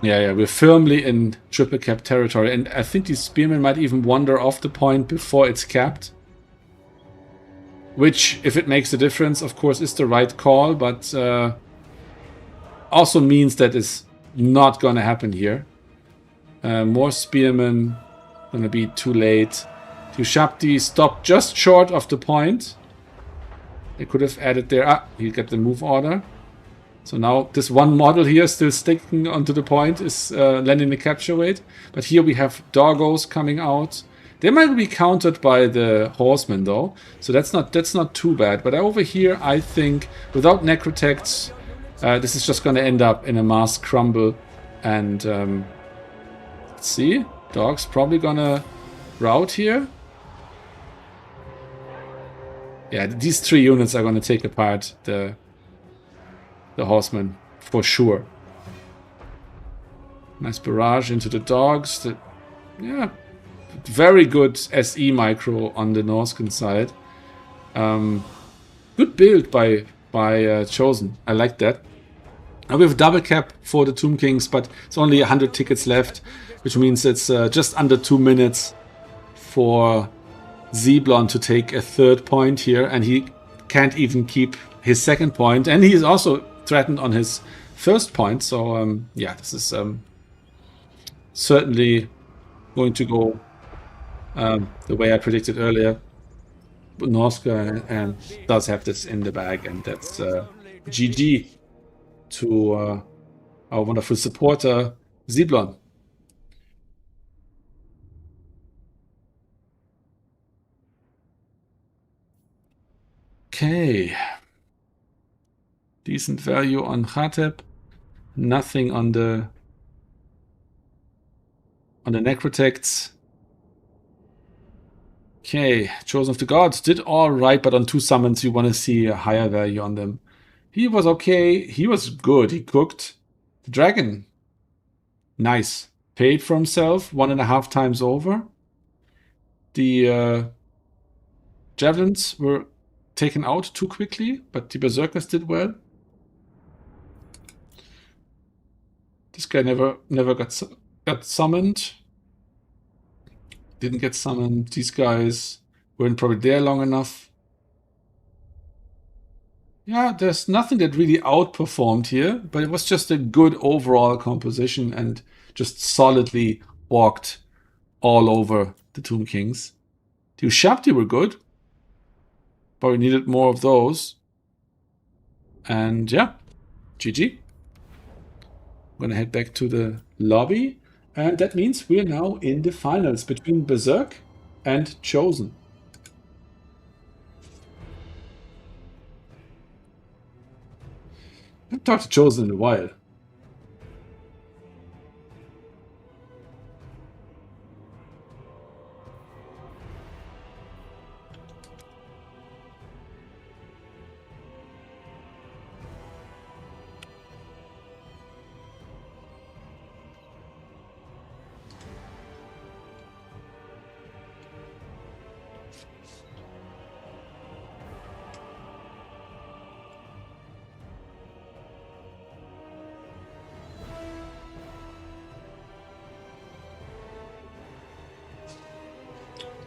Yeah, we're firmly in triple cap territory, and I think these spearmen might even wander off the point before it's capped. Which, if it makes a difference, of course, is the right call, but also means that it's not going to happen here. More spearmen, going to be too late. Ushabti stopped just short of the point. They could have added there. Ah, he got the move order. So now this one model here still sticking onto the point is landing the capture weight. But here we have doggos coming out. They might be countered by the horsemen though, so that's not too bad. But over here, I think without necrotects, this is just going to end up in a mass crumble. And let's see, dogs probably gonna rout here. Yeah, these three units are going to take apart the horsemen for sure. Nice barrage into the dogs. Yeah, very good SE micro on the Norscan side. Good build by Chosen. I like that. Now we have a double cap for the Tomb Kings, but it's only 100 tickets left, which means it's just under 2 minutes for Zeblon to take a third point here, and he can't even keep his second point, and he is also threatened on his first point. So yeah, this is certainly going to go the way I predicted earlier. But Norska does have this in the bag, and that's GG to our wonderful supporter Zeblon. Okay. Decent value on Khatep. Nothing on the Necrotects. Okay, Chosen of the Gods did all right, but on 2 summons you want to see a higher value on them. He was okay. He was good. He cooked. The dragon. Nice. Paid for himself 1.5 times over. The javelins were taken out too quickly, but the berserkers did well. This guy never got summoned. Didn't get summoned. These guys weren't probably there long enough. Yeah, there's nothing that really outperformed here, but it was just a good overall composition and just solidly walked all over the Tomb Kings. The Ushabti were good, but we needed more of those. And yeah, GG. I'm gonna head back to the lobby, and that means we're now in the finals between Berserk and Chosen. I haven't talked to Chosen in a while.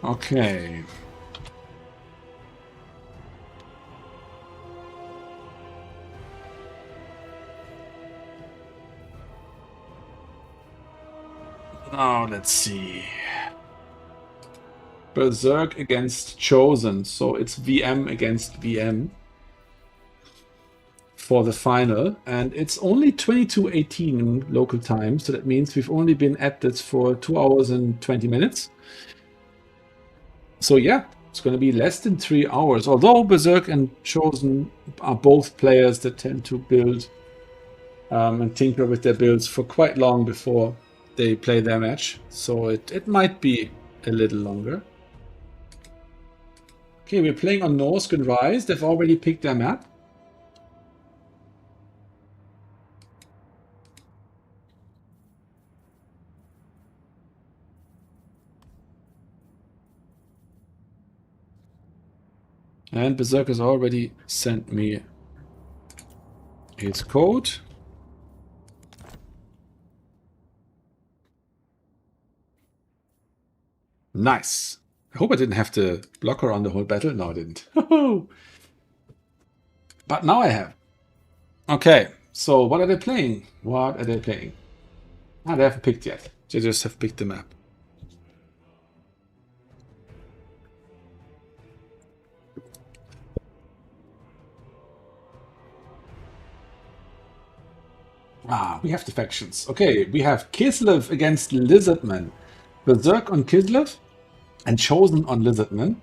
Okay. Now let's see. Berserk against Chosen, so it's VM against VM for the final, and it's only 22:18 in local time, so that means we've only been at this for 2 hours and 20 minutes. So yeah, it's going to be less than 3 hours, although Berserk and Chosen are both players that tend to build and tinker with their builds for quite long before they play their match, so it might be a little longer. Okay, we're playing on Norscan Rise. They've already picked their map. And Berserk has already sent me his code. Nice. I hope I didn't have to block her on the whole battle. No, I didn't. But now I have. Okay, so what are they playing? What are they playing? Ah, they haven't picked yet. They just have picked the map. Ah, we have the factions. Okay, we have Kislev against Lizardman. Berserk on Kislev and Chosen on Lizardman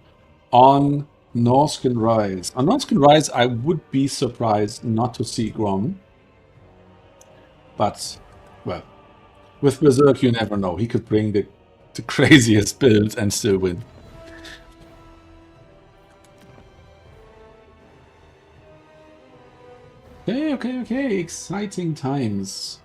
on Norscan Rise. On Norscan Rise, I would be surprised not to see Grom. But, well, with Berserk, you never know. He could bring the craziest build and still win. Okay. Exciting times.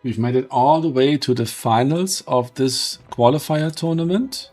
We've made it all the way to the finals of this qualifier tournament.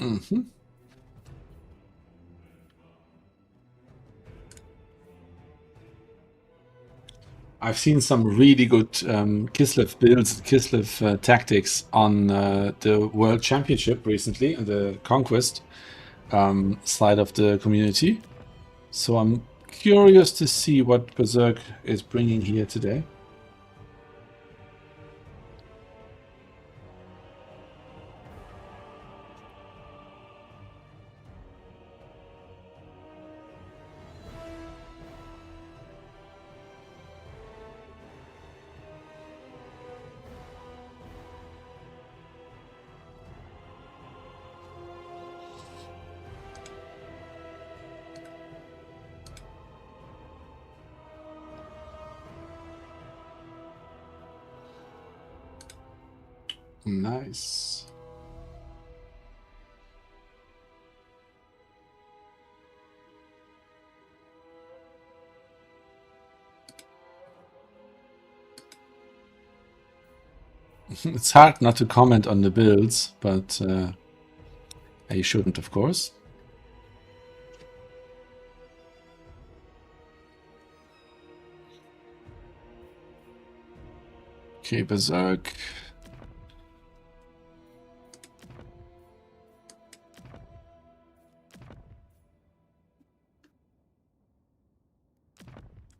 Mm-hmm. I've seen some really good Kislev builds, Kislev tactics on the World Championship recently, on the Conquest side of the community. So I'm curious to see what Berserk is bringing here today. Nice. It's hard not to comment on the builds, but you shouldn't, of course. Okay, Berserk.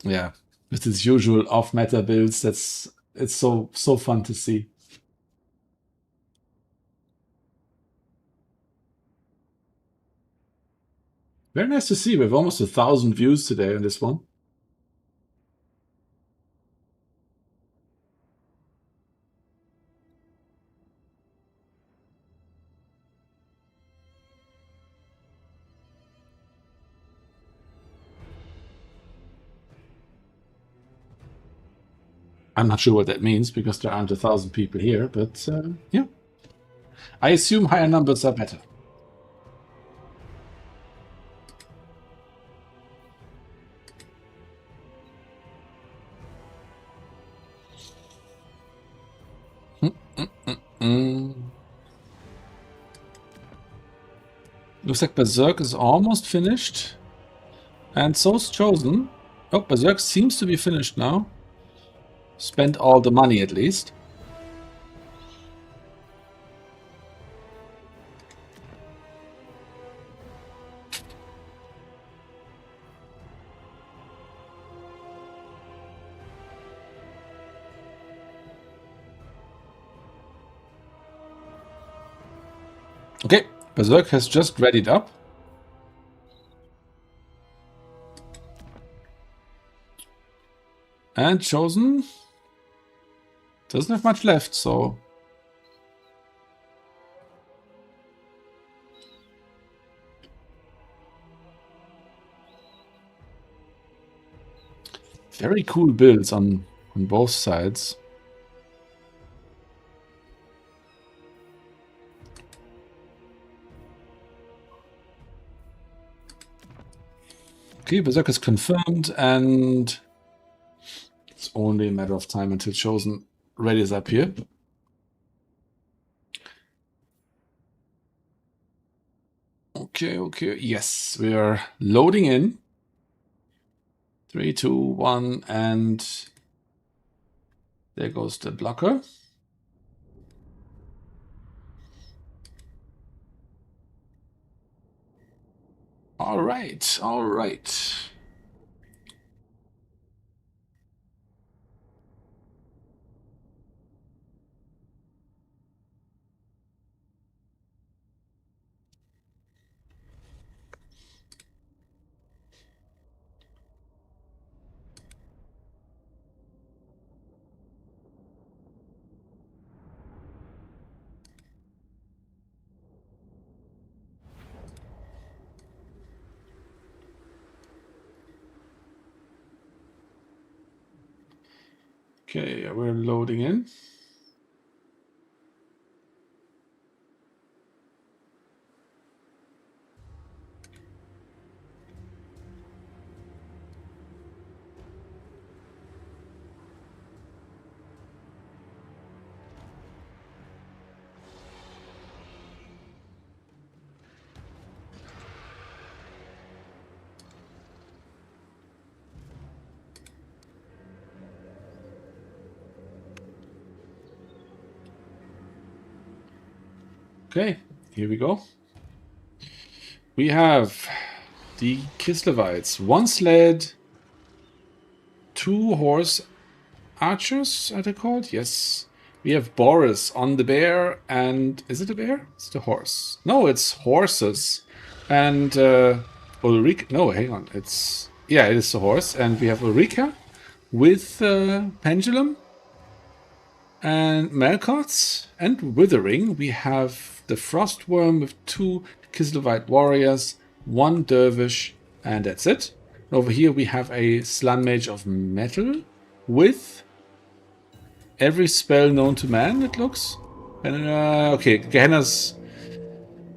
Yeah, with his usual off-meta builds, that's It's so fun to see. Very nice to see. We have almost 1,000 views today on this one. I'm not sure what that means because there aren't 1,000 people here, but yeah. I assume higher numbers are better. Looks like Berserk is almost finished. And so's Chosen. Oh, Berserk seems to be finished now. Spent all the money at least. Okay, Berserk has just readied up. And Chosen doesn't have much left, so... Very cool builds on both sides. Okay, Berserk is confirmed, and it's only a matter of time until Chosen readies up here. Okay, yes, we are loading in. 3, 2, 1, and there goes the blocker. All right. Okay, we're loading in. Okay, here we go. We have the Kislevites. 1 sled, 2 horse archers, are they called? Yes. We have Boris on the bear, and is it a bear? It's the horse. No, it's horses. And Ulrika. No, hang on. It is the horse. And we have Ulrika with Pendulum and Melkots and Withering. We have the Frostworm with 2 Kislevite warriors, 1 dervish, and that's it. Over here we have a Slun Mage of Metal with every spell known to man, it looks. And, okay, Gehenna's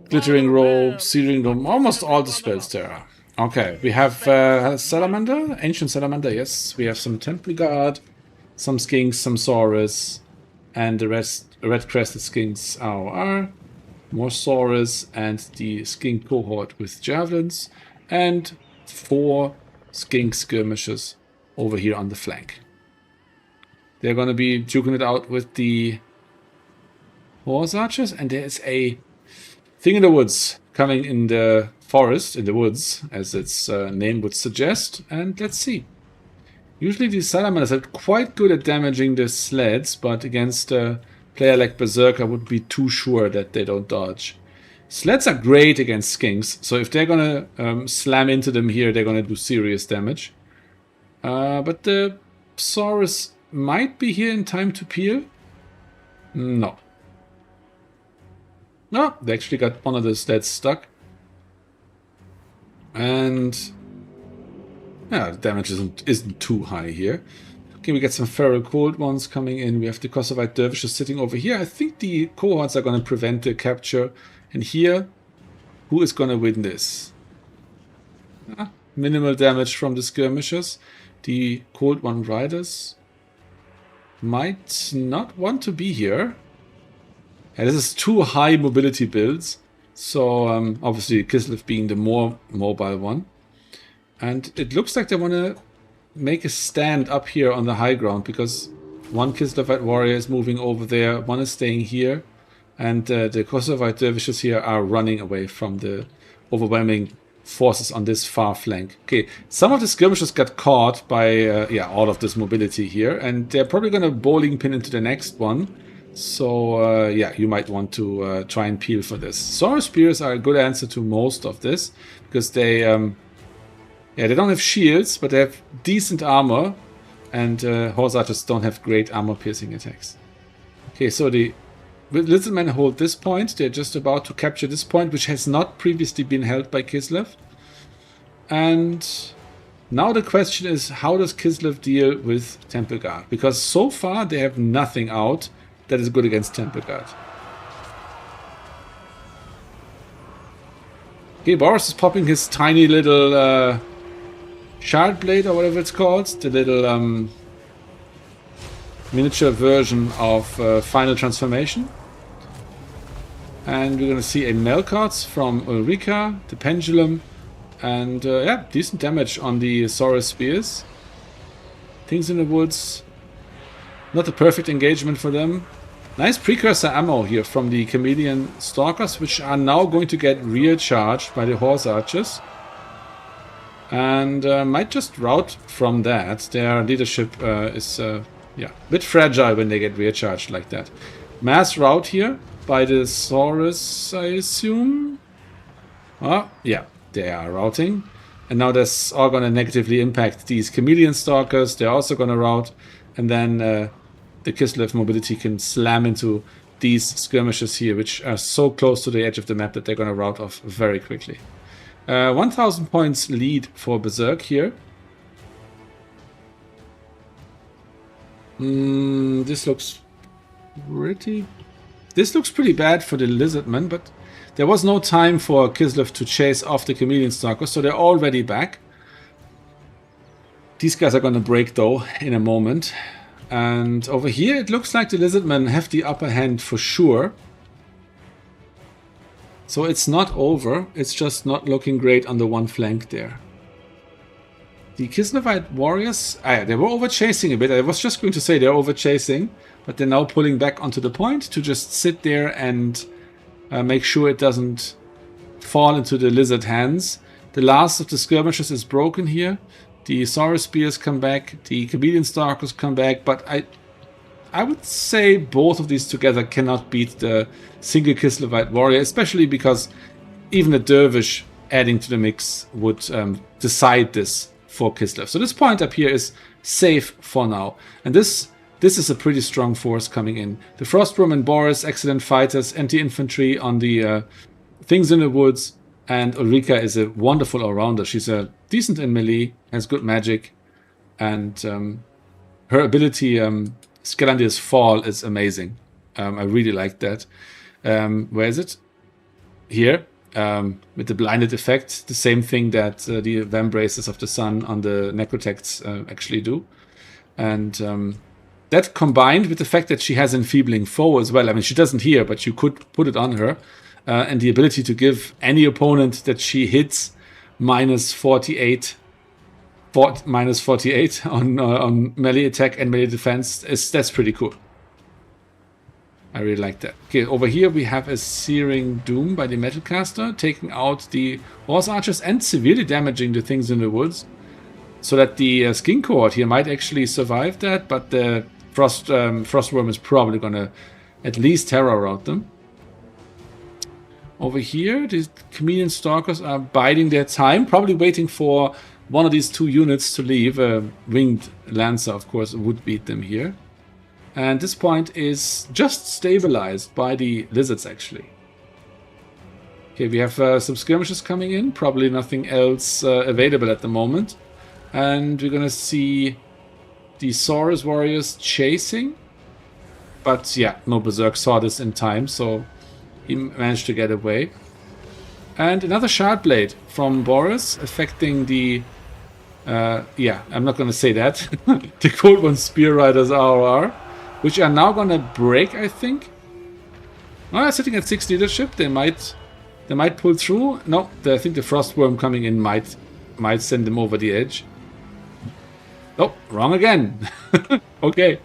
Glittering Robe, Searing Dome, almost all the spells there are. Okay, we have Salamander, Ancient Salamander, yes. We have some Temple Guard, some Skinks, some Saurus, and the rest, Red Crested Skinks are more Saurus, and the Skink cohort with Javelins, and 4 Skink Skirmishers over here on the flank. They're going to be duking it out with the Horse Archers, and there's a thing in the woods coming in the forest, in the woods, as its name would suggest, and let's see. Usually these salamanders are quite good at damaging the sleds, but against a player like Berserker, I wouldn't be too sure that they don't dodge. Sleds are great against skinks, so if they're gonna slam into them here, they're gonna do serious damage. But the Saurus might be here in time to peel. No. No, they actually got one of the sleds stuck. And yeah, the damage isn't too high here. Okay, we get some feral cold ones coming in. We have the Kosovoite dervishes sitting over here. I think the cohorts are going to prevent the capture. And here, who is going to win this? Minimal damage from the skirmishers. The cold one riders might not want to be here. And this is two high mobility builds. So obviously Kislev being the more mobile one. And it looks like they want to make a stand up here on the high ground, because one Kislevite warrior is moving over there, one is staying here, and the Kosovite dervishes here are running away from the overwhelming forces on this far flank. Okay, some of the skirmishers got caught by all of this mobility here, and they're probably going to bowling pin into the next one. So you might want to try and peel for this. Saurus spears are a good answer to most of this, because they they don't have shields, but they have decent armor, and horse archers don't have great armor piercing attacks. Okay, so the little men hold this point. They're just about to capture this point, which has not previously been held by Kislev. And now the question is, how does Kislev deal with Temple Guard? Because so far they have nothing out that is good against Temple Guard. Okay, Boris is popping his tiny little shard blade, or whatever it's called, the little miniature version of Final Transformation. And we're going to see a Melkarts from Ulrika, the Pendulum, and decent damage on the Saurus spears. Things in the woods, not a perfect engagement for them. Nice precursor ammo here from the Chameleon Stalkers, which are now going to get rear charged by the Horse Archers. And might just rout from that. Their leadership is a bit fragile when they get rear charged like that. Mass rout here by the Saurus, I assume. Oh, yeah, they are routing. And now that's all going to negatively impact these Chameleon Stalkers. They're also going to rout. And then the Kislev mobility can slam into these skirmishers here, which are so close to the edge of the map that they're going to rout off very quickly. 1000 points lead for Berserk here. This looks pretty bad for the Lizardmen, but there was no time for Kislev to chase off the Chameleon Stalkers, so they're already back. These guys are going to break though in a moment. And over here it looks like the Lizardmen have the upper hand for sure. So it's not over, it's just not looking great on the one flank there. The Kislevite warriors, they were over-chasing a bit. I was just going to say they're over-chasing, but they're now pulling back onto the point to just sit there and make sure it doesn't fall into the lizard hands. The last of the skirmishers is broken here. The Saurus spears come back, the Chameleon Stalkers come back, but I would say both of these together cannot beat the single Kislevite warrior, especially because even a dervish adding to the mix would decide this for Kislev. So this point up here is safe for now. And this is a pretty strong force coming in. The Frostworm and Boris, excellent fighters, anti-infantry on the things in the woods, and Ulrika is a wonderful all-rounder. She's a decent in melee, has good magic, and her ability, Scalandia's Fall, is amazing. I really like that. Where is it? Here, with the blinded effect, the same thing that the Vambraces of the Sun on the Necrotects actually do. And that combined with the fact that she has Enfeebling Foe as well. I mean, she doesn't here, but you could put it on her. And the ability to give any opponent that she hits minus 48 on melee attack and melee defense, that's pretty cool. I really like that. Okay, over here we have a Searing Doom by the Metalcaster, taking out the Horse Archers and severely damaging the things in the woods. So that the skin cohort here might actually survive that, but the frostworm is probably gonna at least terror route them. Over here, these chameleon stalkers are biding their time, probably waiting for one of these two units to leave. A winged lancer, of course, would beat them here. And this point is just stabilized by the lizards, actually. Okay, we have some skirmishes coming in. Probably nothing else available at the moment. And we're going to see the Saurus warriors chasing. But yeah, no Berserk saw this in time, so he managed to get away. And another Shard Blade from Boris, affecting the... yeah, I'm not going to say that. The Cold One Spear Riders RR, which are now going to break, I think. Sitting at 6 leadership, they might pull through. No, I think the Frostworm coming in might send them over the edge. Oh, wrong again. Okay.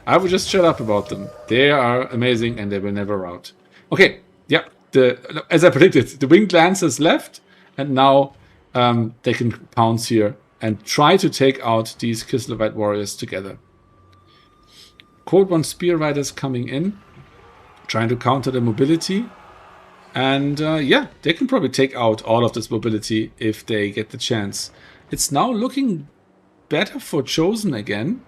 I would just shut up about them. They are amazing and they will never rout. Okay, yeah. As I predicted, the Winged Lancers left, and now they can pounce here and try to take out these Kislev warriors together. Cold One Spear Riders coming in, trying to counter the mobility. And yeah, they can probably take out all of this mobility if they get the chance. It's now looking better for Chosen again.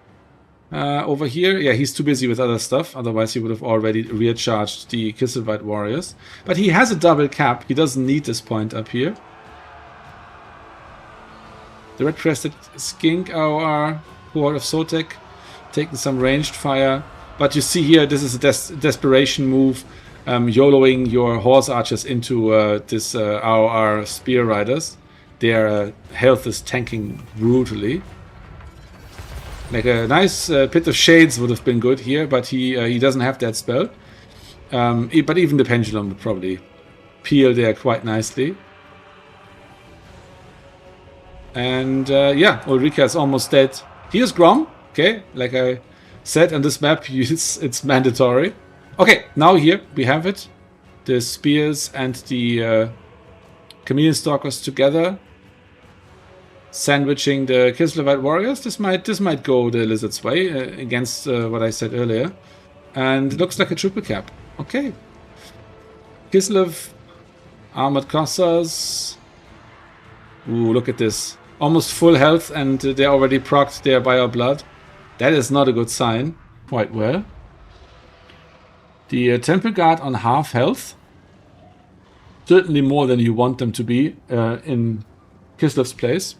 Over here, yeah, he's too busy with other stuff. Otherwise, he would have already recharged the Kislev warriors. But he has a double cap. He doesn't need this point up here. The Red-Crested Skink, our Horde of Sotek, taking some ranged fire. But you see here, this is a desperation move. YOLOing your Horse Archers into this RR Spear Riders. Their health is tanking brutally. Like a nice Pit of Shades would have been good here, but he doesn't have that spell. But even the Pendulum would probably peel there quite nicely. And yeah, Ulrika is almost dead. Here's Grom. Okay, like I said on this map, it's mandatory. Okay, now here we have it. The Spears and the Chameleon Stalkers together. Sandwiching the Kislev warriors. This might go the Lizard's way against what I said earlier. And it looks like a triple cap. Okay. Kislev, Armored Cossars. Ooh, look at this. Almost full health, and they're already procced there by our blood. That is not a good sign. Quite well. The Temple Guard on half health. Certainly more than you want them to be in Kislev's place.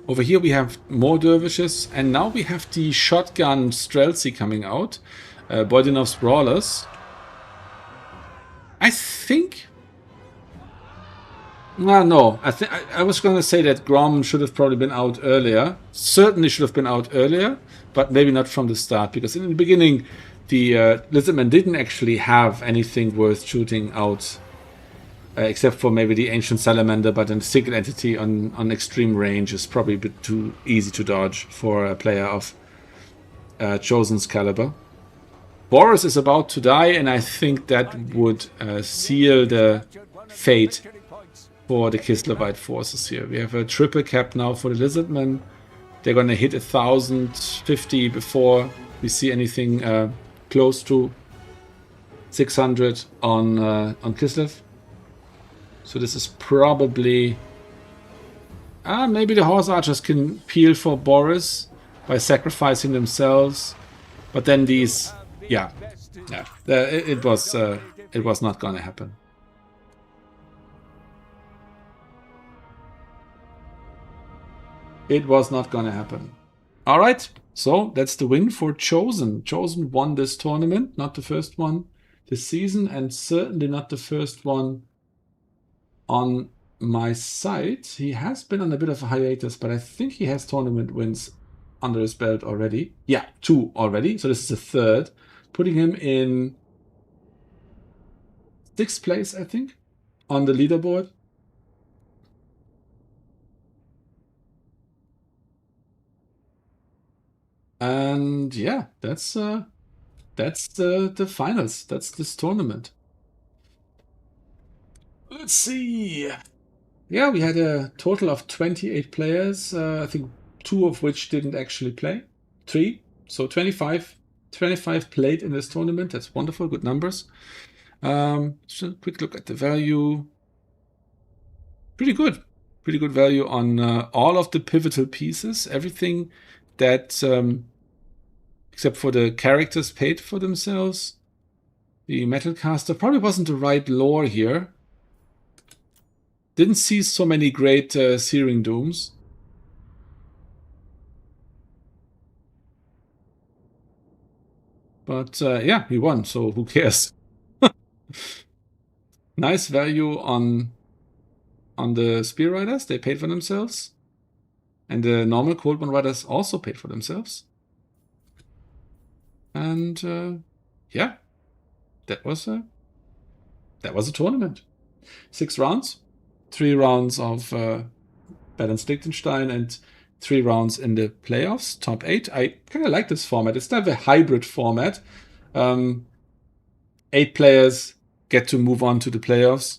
Over here we have more dervishes, and now we have the shotgun Streltsy coming out. Boydinov's Brawlers. I think... no, I was going to say that Grom should have probably been out earlier. Certainly should have been out earlier, but maybe not from the start, because in the beginning the Lizardmen didn't actually have anything worth shooting out. Except for maybe the Ancient Salamander, but a single entity on extreme range is probably a bit too easy to dodge for a player of Chosen's caliber. Boris is about to die, and I think that would seal the fate for the Kislevite forces here. We have a triple cap now for the Lizardmen. They're going to hit 1,050 before we see anything close to 600 on Kislev. So this is probably... maybe the Horse Archers can peel for Boris by sacrificing themselves. But then these... Yeah. It was not going to happen. It was not going to happen. Alright, so that's the win for Chosen. Chosen won this tournament, not the first one this season, and certainly not the first one on my side. He has been on a bit of a hiatus, but I think he has tournament wins under his belt already. Yeah, 2 already. So this is the 3rd, putting him in 6th place, I think, on the leaderboard. And yeah, that's the finals. That's this tournament. Let's see. yeah, we had a total of 28 players. I think 2 of which didn't actually play. 3. So 25 played in this tournament. That's wonderful. Good numbers. So a quick look at the value. Pretty good. Pretty good value on all of the pivotal pieces. Everything that, except for the characters, paid for themselves. The Metalcaster probably wasn't the right lore here. Didn't see so many great Searing Dooms. But yeah, he won, so who cares? Nice value on the Spear Riders. They paid for themselves. And the normal Cold One Riders also paid for themselves. And yeah, that was a tournament. 6 rounds. 3 rounds of Balanced Liechtenstein and 3 rounds in the playoffs, top 8. I kind of like this format. It's kind of a hybrid format. 8 players get to move on to the playoffs.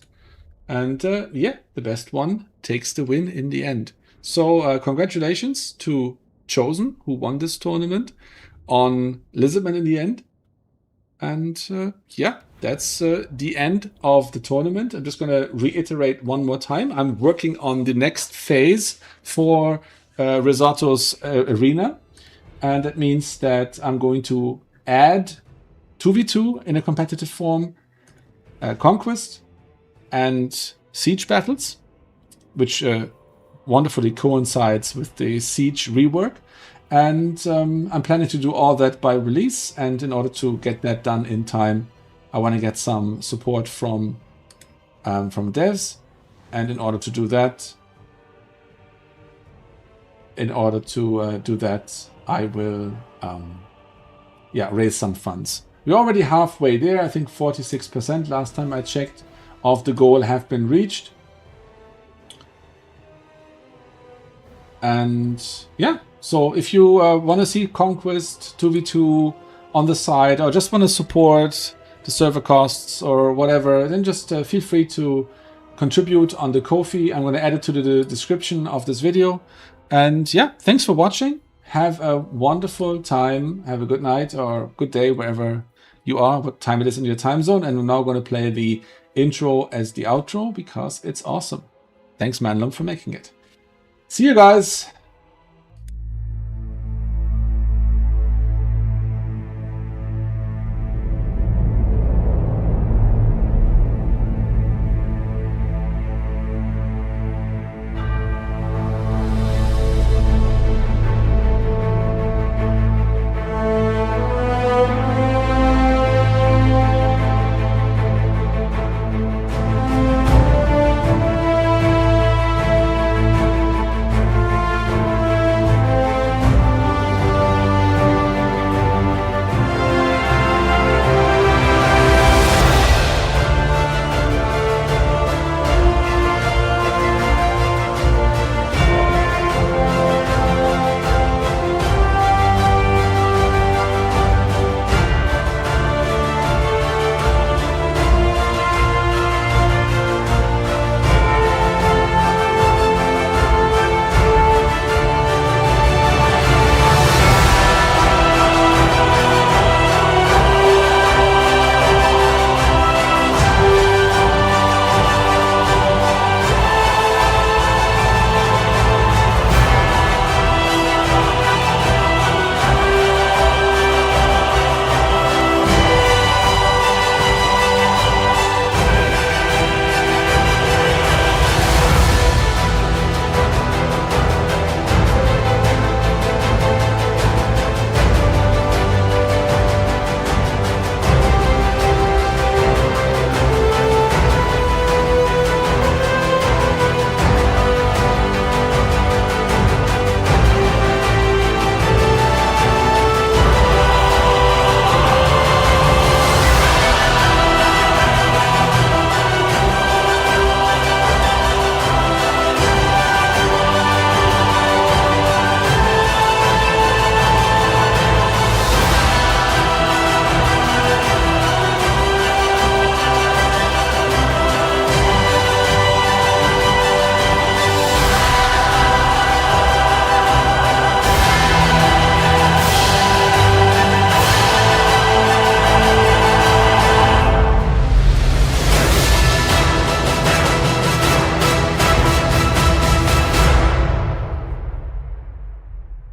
And yeah, the best one takes the win in the end. So congratulations to Chosen, who won this tournament, on Lisbon in the end. And yeah, that's the end of the tournament. I'm just going to reiterate one more time. I'm working on the next phase for Risotto's arena. And that means that I'm going to add 2v2 in a competitive form, Conquest, and Siege battles, which wonderfully coincides with the Siege rework. And I'm planning to do all that by release. And in order to get that done in time, I want to get some support from devs. And in order to do that, I will raise some funds. We're already halfway there. I think 46% last time I checked of the goal have been reached. And yeah, so if you want to see Conquest 2v2 on the side, or just want to support the server costs or whatever, then just feel free to contribute on the Ko-fi. I'm going to add it to the description of this video. And yeah, thanks for watching. Have a wonderful time. Have a good night or good day wherever you are, what time it is in your time zone. And we're now going to play the intro as the outro because it's awesome. Thanks, Manlum, for making it. See you guys.